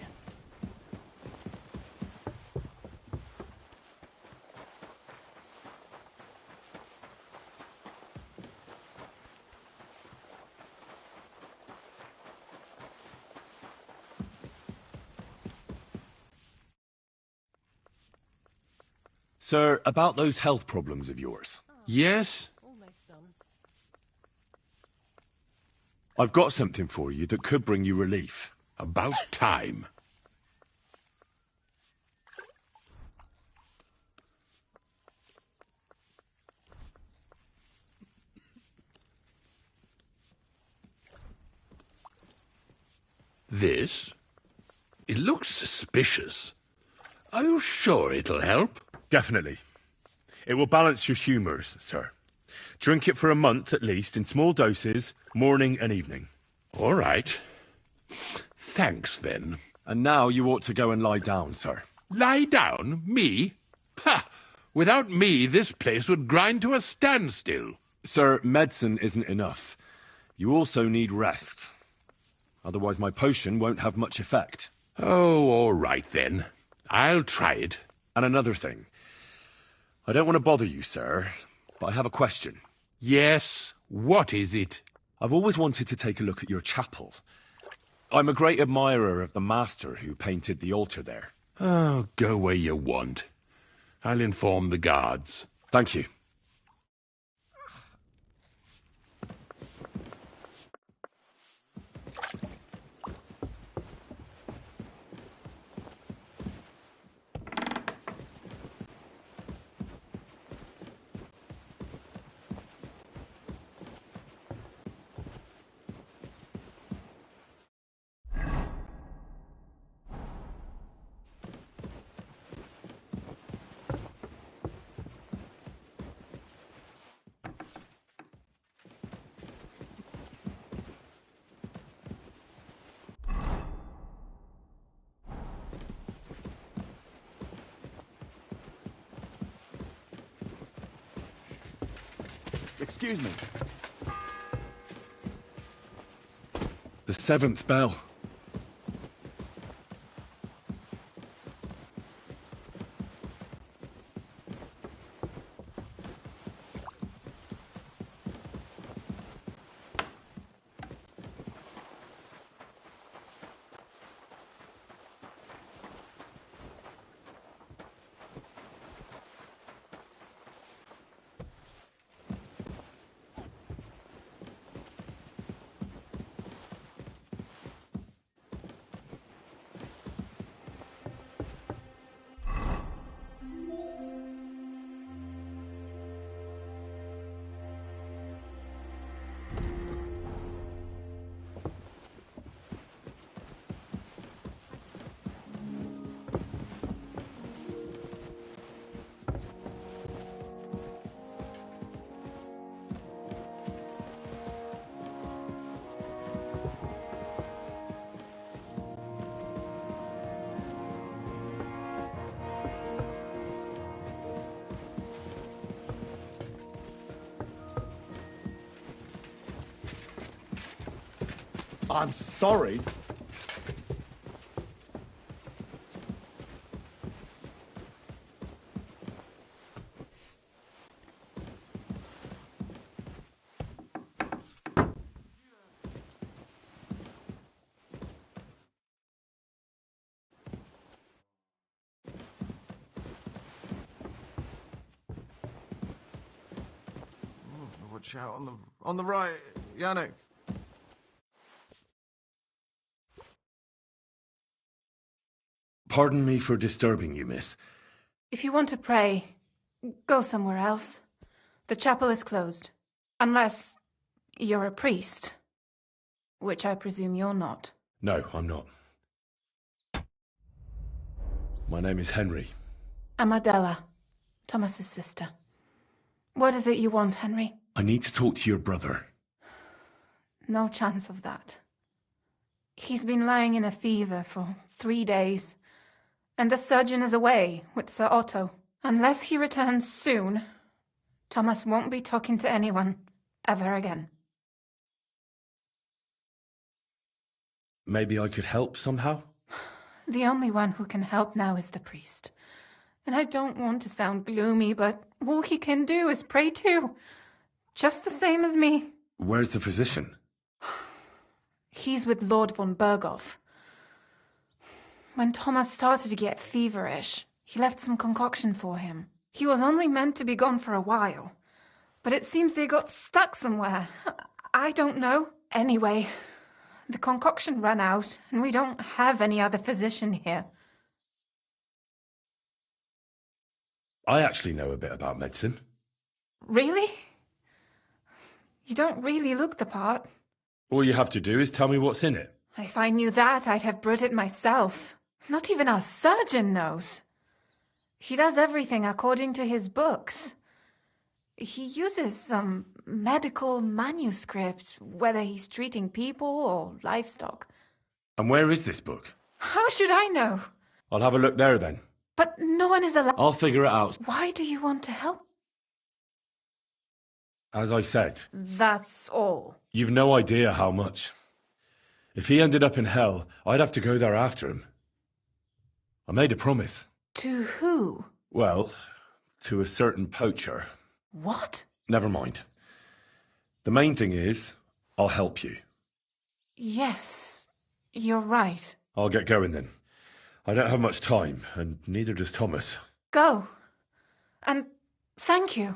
Sir, about those health problems of yours. Yes? I've got something for you that could bring you relief. About time. This? It looks suspicious. Are you sure it'll help? Definitely. It will balance your humours, sir. Drink it for a month at least, in small doses, morning and evening. All right. Thanks, then. And now you ought to go and lie down, sir. Lie down? Me? Ha! Without me, this place would grind to a standstill. Sir, medicine isn't enough. You also need rest. Otherwise my potion won't have much effect. Oh, all right, then. I'll try it. And another thing. I don't want to bother you, sir, but I have a question. Yes? What is it? I've always wanted to take a look at your chapel. I'm a great admirer of the master who painted the altar there. Oh, go where you want. I'll inform the guards. Thank you. Excuse me. The 7th bell. I'm sorry. Watch out on the right, Yannick. Pardon me for disturbing you, miss. If you want to pray, go somewhere else. The chapel is closed. Unless you're a priest. Which I presume you're not. No, I'm not. My name is Henry. I'm Adela, Thomas's sister. What is it you want, Henry? I need to talk to your brother. No chance of that. He's been lying in a fever for 3 days. And the surgeon is away with Sir Otto. Unless he returns soon, Thomas won't be talking to anyone ever again. Maybe I could help somehow? The only one who can help now is the priest. And I don't want to sound gloomy, but all he can do is pray too. Just the same as me. Where's the physician? He's with Lord von Berghoff. When Thomas started to get feverish, he left some concoction for him. He was only meant to be gone for a while, but it seems they got stuck somewhere. I don't know. Anyway, the concoction ran out, and we don't have any other physician here. I actually know a bit about medicine. Really? You don't really look the part. All you have to do is tell me what's in it. If I knew that, I'd have brewed it myself. Not even our surgeon knows. He does everything according to his books. He uses some medical manuscript, whether he's treating people or livestock. And where is this book? How should I know? I'll have a look there then. But no one is allowed. I'll figure it out. Why do you want to help? As I said, That's all. you've no idea how much. If he ended up in hell, I'd have to go there after him. I made a promise. To who? Well, to a certain poacher. What? Never mind. The main thing is, I'll help you. Yes, you're right. I'll get going then. I don't have much time, and neither does Thomas. Go. And thank you.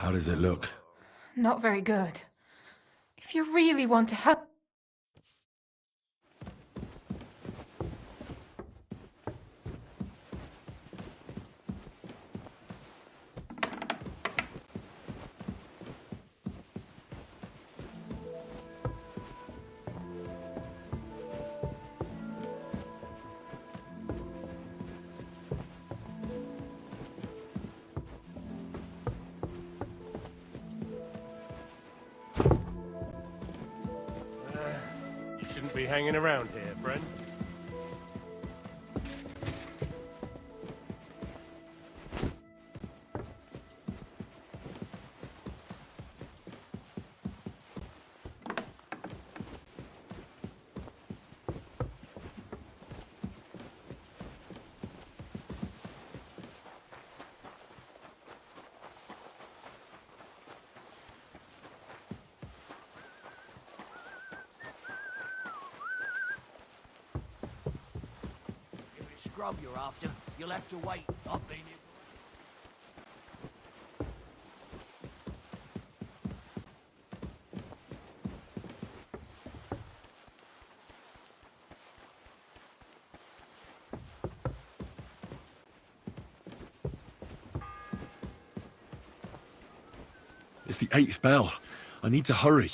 How does it look? Not very good. If you really want to help... You shouldn't be hanging around here, friend. Scrub you're after. You'll have to wait. I've been here. It's the 8th bell. I need to hurry.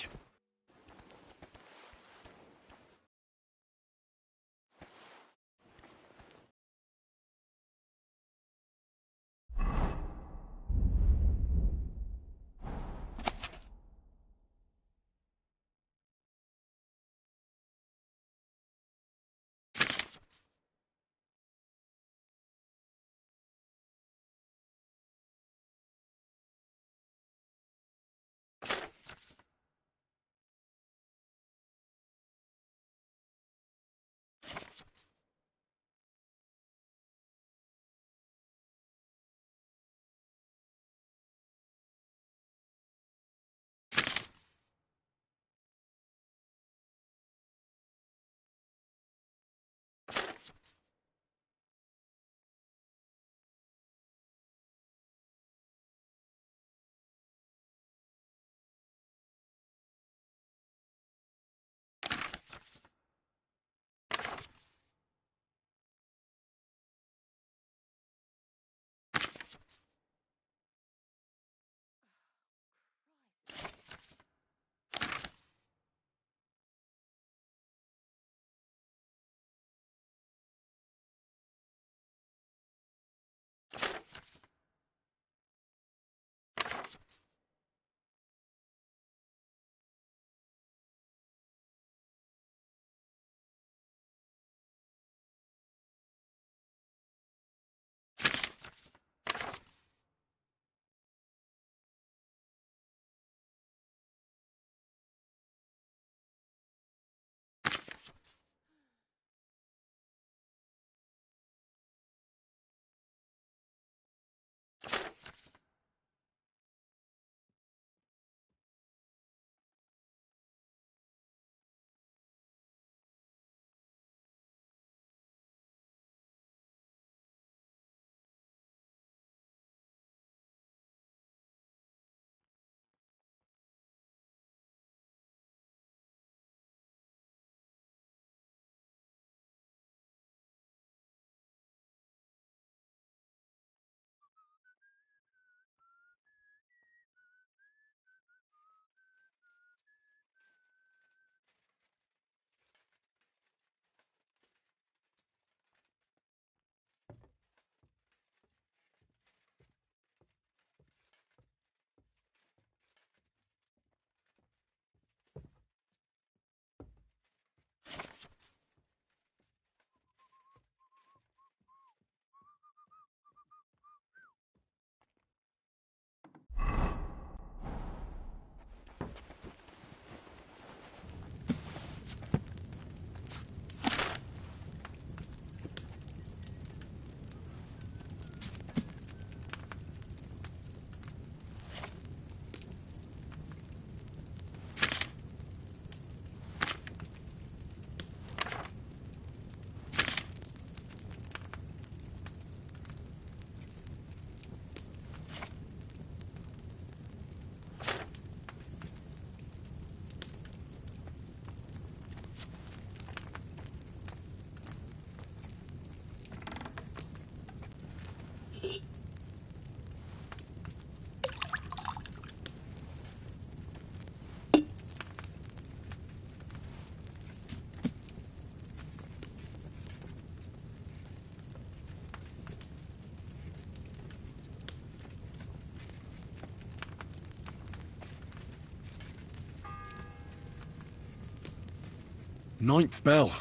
9th bell.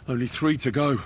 Only 3 to go.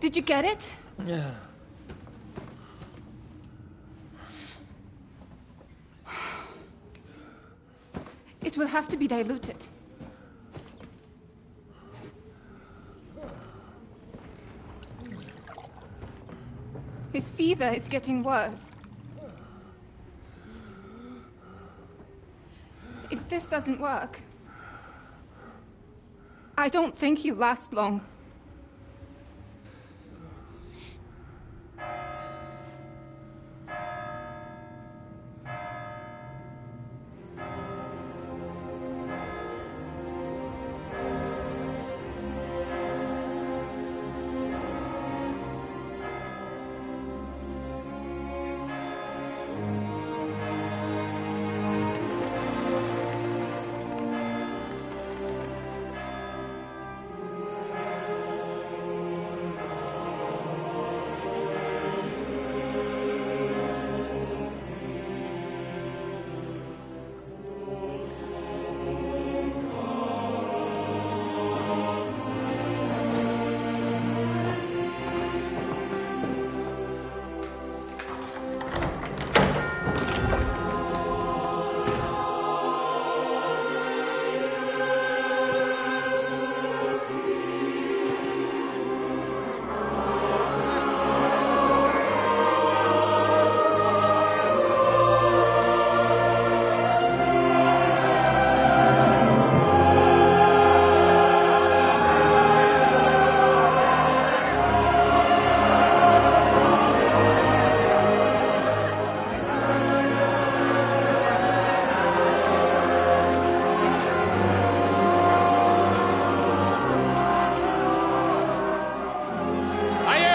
Did you get it? Yeah. It will have to be diluted. His fever is getting worse. If this doesn't work, I don't think he'll last long.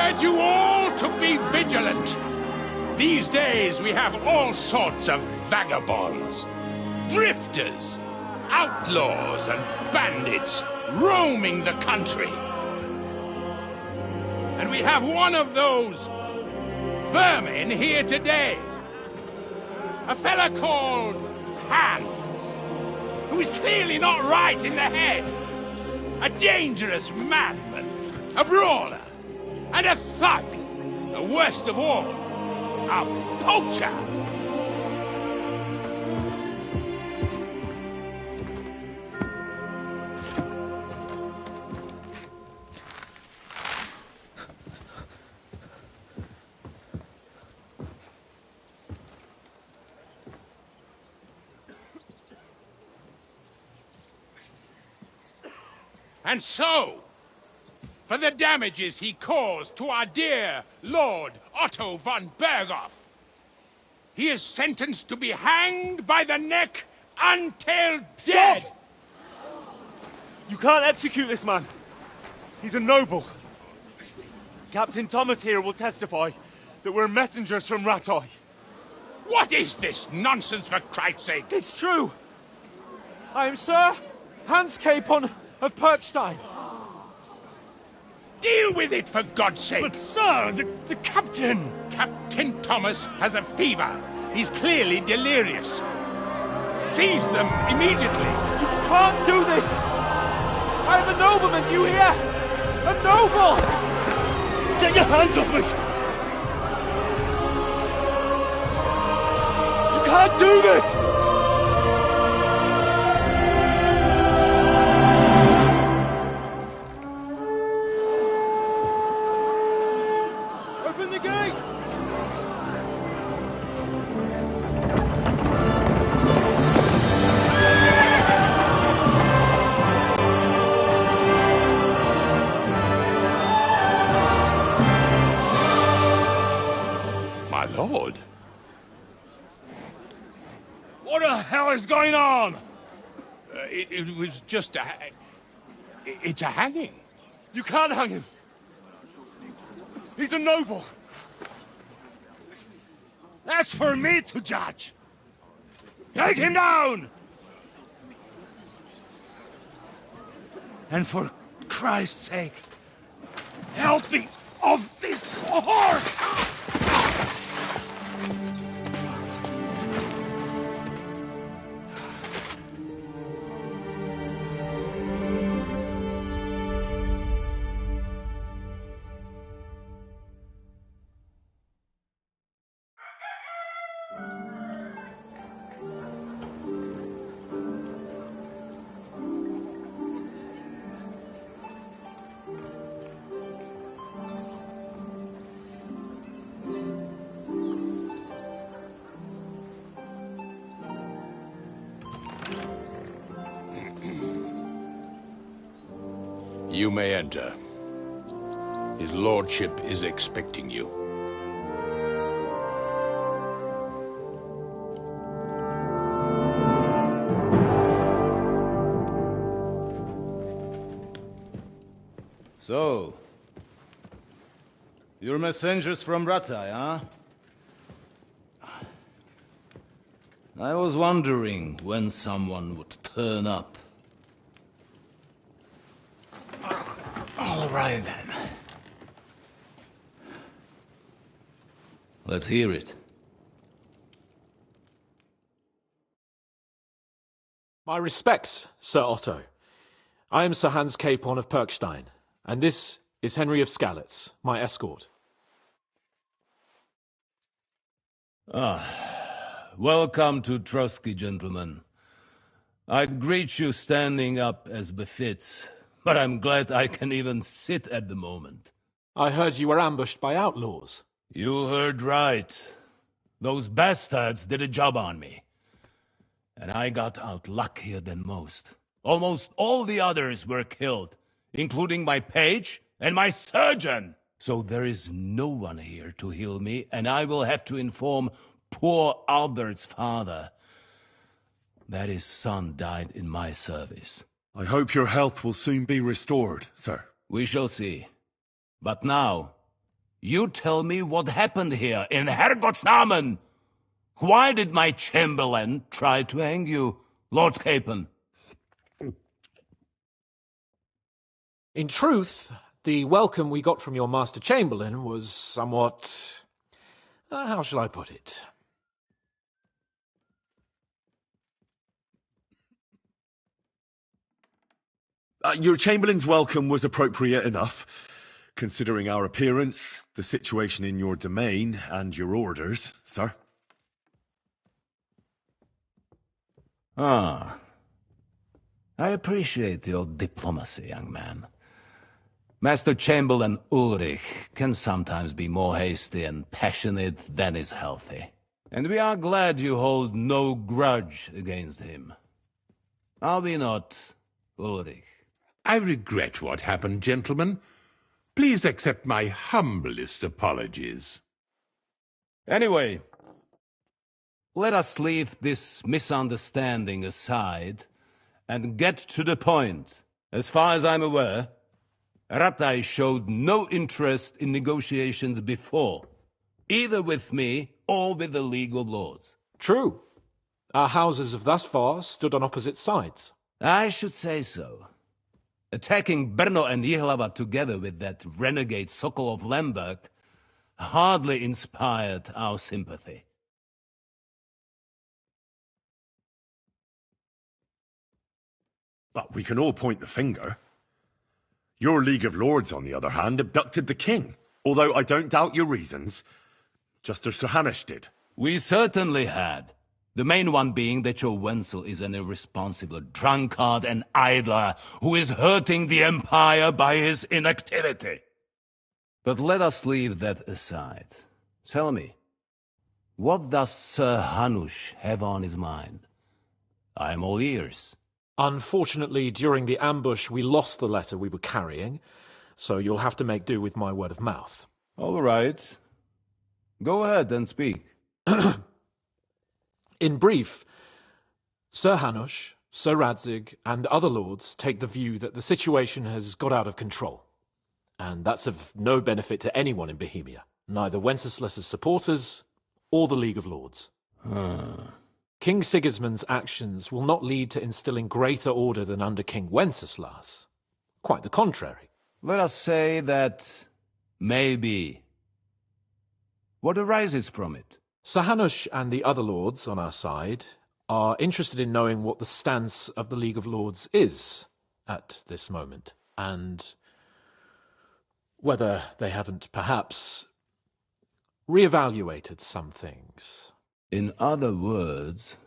urge you all to be vigilant. These days we have all sorts of vagabonds, drifters, outlaws and bandits roaming the country. And we have one of those vermin here today. A fella called Hans, who is clearly not right in the head. A dangerous madman, a brawler, and a thug. The worst of all, a poacher. And so, for the damages he caused to our dear Lord Otto von Berghoff, he is sentenced to be hanged by the neck until dead! Stop! You can't execute this man. He's a noble. Captain Thomas here will testify that we're messengers from Rattay. What is this nonsense, for Christ's sake? It's true. I am Sir Hans Capon of Perkstein. Deal with it, for God's sake! But, sir, the captain... Captain Thomas has a fever. He's clearly delirious. Seize them immediately. You can't do this! I am a nobleman, do you hear? A noble! Get your hands off me! You can't do this! Lord. What the hell is going on? It was just a... It's a hanging. You can't hang him. He's a noble. That's for me to judge. Take him down! And for Christ's sake, help me off this horse! You may enter. His lordship is expecting you. So, you're messengers from Rattay, huh? I was wondering when someone would turn up. All right, then. Let's hear it. My respects, Sir Otto. I am Sir Hans Capon of Perkstein, and this is Henry of Skalitz, my escort. Welcome to Trotsky, gentlemen. I'd greet you standing up as befits, but I'm glad I can even sit at the moment. I heard you were ambushed by outlaws. You heard right. Those bastards did a job on me. And I got out luckier than most. Almost all the others were killed, including my page and my surgeon. So there is no one here to heal me, and I will have to inform poor Albert's father that his son died in my service. I hope your health will soon be restored, sir. We shall see. But now, You tell me what happened here in Herrgottsnamen. Why did my chamberlain try to hang you, Lord Capon? In truth, the welcome we got from your Master Chamberlain was somewhat... how shall I put it? Your Chamberlain's welcome was appropriate enough, considering our appearance, the situation in your domain, and your orders, sir. Ah. I appreciate your diplomacy, young man. Master Chamberlain Ulrich can sometimes be more hasty and passionate than is healthy. And we are glad you hold no grudge against him. Are we not, Ulrich? I regret what happened, gentlemen. Please accept my humblest apologies. Anyway, let us leave this misunderstanding aside and get to the point. As far as I'm aware, Ratai showed no interest in negotiations before, either with me or with the League of Lords. True. Our houses have thus far stood on opposite sides. I should say so. Attacking Brno and Jihlava together with that renegade Sokol of Lemberg hardly inspired our sympathy. But we can all point the finger. Your League of Lords, on the other hand, abducted the king. Although I don't doubt your reasons, just as Sir Hanush did. We certainly had. The main one being that your Wenzel is an irresponsible drunkard and idler who is hurting the Empire by his inactivity. But let us leave that aside. Tell me, what does Sir Hanush have on his mind? I am all ears. Unfortunately, during the ambush, we lost the letter we were carrying, so you'll have to make do with my word of mouth. All right. Go ahead and speak. In brief, Sir Hanush, Sir Radzig, and other lords take the view that the situation has got out of control, and that's of no benefit to anyone in Bohemia, neither Wenceslas's supporters or the League of Lords. King Sigismund's actions will not lead to instilling greater order than under King Wenceslas. Quite the contrary. Let us say that maybe. What arises from it? Sir Hanush and the other lords on our side are interested in knowing what the stance of the League of Lords is at this moment, and whether they haven't perhaps reevaluated some things. In other words,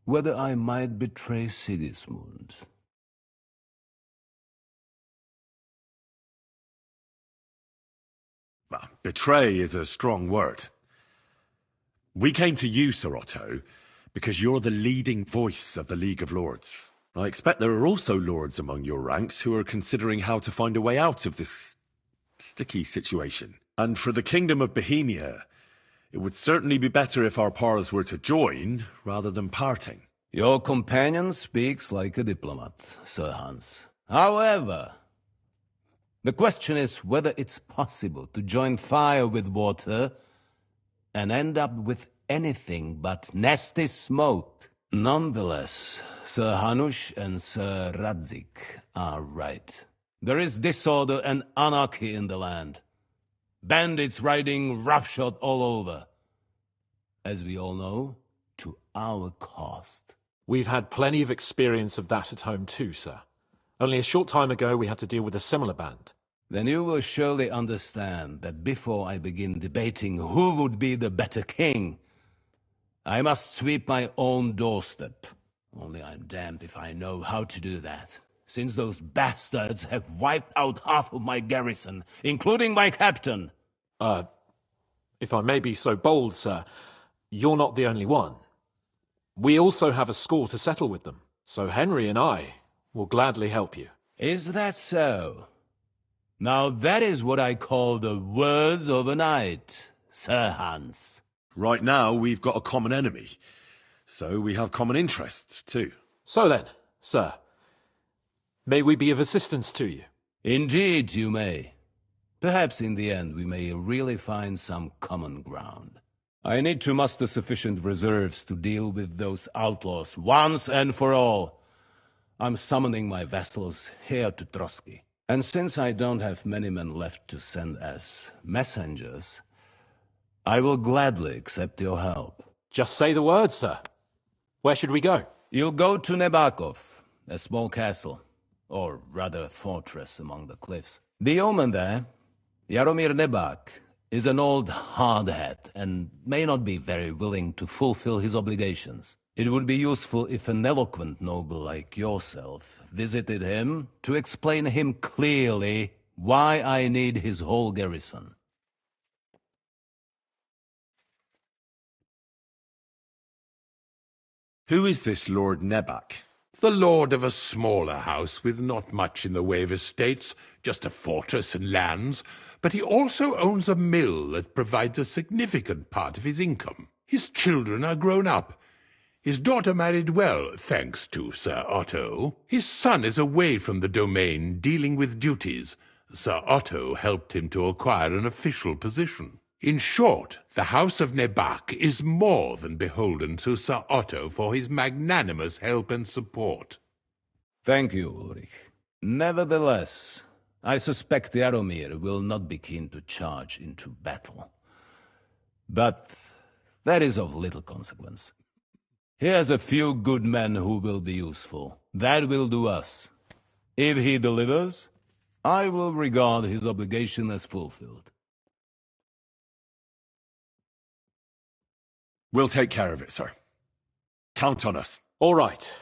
whether I might betray Sigismund. Well, betray is a strong word. We came to you, Sir Otto, because you're the leading voice of the League of Lords. I expect there are also lords among your ranks who are considering how to find a way out of this sticky situation. And for the Kingdom of Bohemia, it would certainly be better if our powers were to join rather than parting. Your companion speaks like a diplomat, Sir Hans. However, the question is whether it's possible to join fire with water and end up with anything but nasty smoke. Nonetheless, Sir Hanush and Sir Radzig are right. There is disorder and anarchy in the land. Bandits riding roughshod all over. As we all know, to our cost. We've had plenty of experience of that at home too, sir. Only a short time ago we had to deal with a similar band. Then you will surely understand that before I begin debating who would be the better king, I must sweep my own doorstep. Only I'm damned if I know how to do that, since those bastards have wiped out half of my garrison, including my captain. If I may be so bold, sir, you're not the only one. We also have a score to settle with them, so Henry and I will gladly help you. Is that so? Now that is what I call the words of a knight, Sir Hans. Right now, we've got a common enemy, so we have common interests too. So then, sir, may we be of assistance to you? Indeed you may. Perhaps in the end we may really find some common ground. I need to muster sufficient reserves to deal with those outlaws once and for all. I'm summoning my vassals here to Trotsky. And since I don't have many men left to send as messengers, I will gladly accept your help. Just say the word, sir. Where should we go? You'll go to Nebakov, a small castle, or rather a fortress among the cliffs. The yeoman there, Jaromir Nebak, is an old hardhat and may not be very willing to fulfill his obligations. It would be useful if an eloquent noble like yourself visited him to explain him clearly why I need his whole garrison. Who is this Lord Nebak? The lord of a smaller house with not much in the way of estates, just a fortress and lands, but he also owns a mill that provides a significant part of his income. His children are grown up. His daughter married well, thanks to Sir Otto. His son is away from the domain, dealing with duties. Sir Otto helped him to acquire an official position. In short, the House of Nebak is more than beholden to Sir Otto for his magnanimous help and support. Thank you, Ulrich. Nevertheless, I suspect Jaromir will not be keen to charge into battle. But that is of little consequence. He has a few good men who will be useful. That will do us. If he delivers, I will regard his obligation as fulfilled. We'll take care of it, sir. Count on us. All right.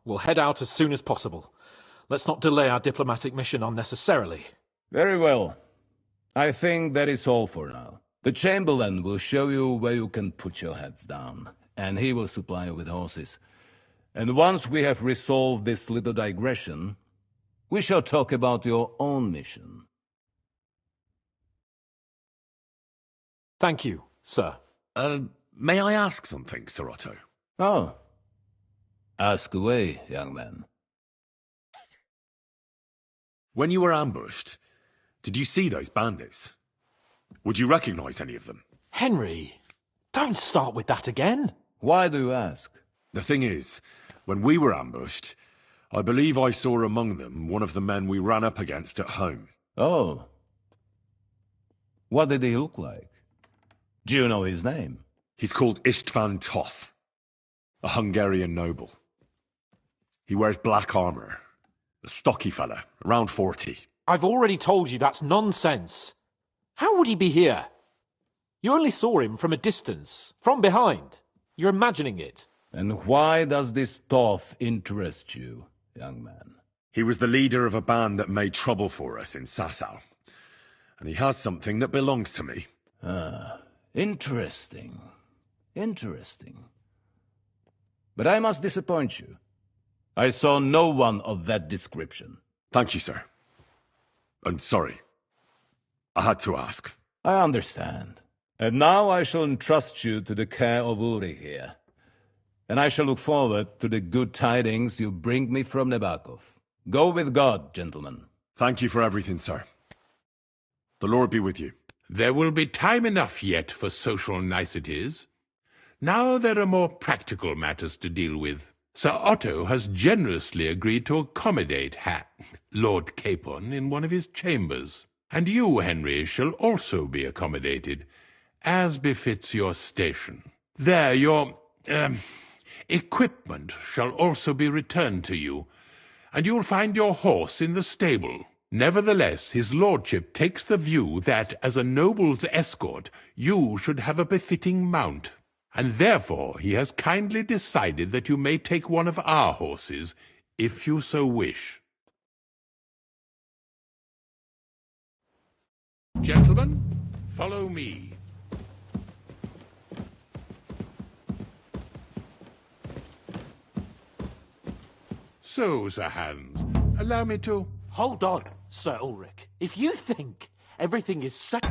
We'll head out as soon as possible. Let's not delay our diplomatic mission unnecessarily. Very well. I think that is all for now. The Chamberlain will show you where you can put your heads down, and he will supply you with horses. And once we have resolved this little digression, we shall talk about your own mission. Thank you, sir. May I ask something, Sir Otto? Oh. Ask away, young man. When you were ambushed, did you see those bandits? Would you recognize any of them? Henry, don't start with that again. Why do you ask? The thing is, when we were ambushed, I believe I saw among them one of the men we ran up against at home. Oh. What did he look like? Do you know his name? He's called István Toth, a Hungarian noble. He wears black armor, a stocky fella, around 40. I've already told you that's nonsense. How would he be here? You only saw him from a distance, from behind. You're imagining it. And why does this Toth interest you, young man? He was the leader of a band that made trouble for us in Sasau. And he has something that belongs to me. Ah, interesting. Interesting. But I must disappoint you. I saw no one of that description. Thank you, sir. I'm sorry. I had to ask. I understand. And now I shall entrust you to the care of Ulrich here. And I shall look forward to the good tidings you bring me from Nebakov. Go with God, gentlemen. Thank you for everything, sir. The Lord be with you. There will be time enough yet for social niceties. Now there are more practical matters to deal with. Sir Otto has generously agreed to accommodate Lord Capon in one of his chambers. And you, Henry, shall also be accommodated, as befits your station. There your equipment shall also be returned to you, and you'll find your horse in the stable. Nevertheless, his lordship takes the view that, as a noble's escort, you should have a befitting mount, and therefore he has kindly decided that you may take one of our horses, if you so wish. Gentlemen, follow me. So, Sir Hans, allow me to... Hold on, Sir Ulrich. If you think everything is set...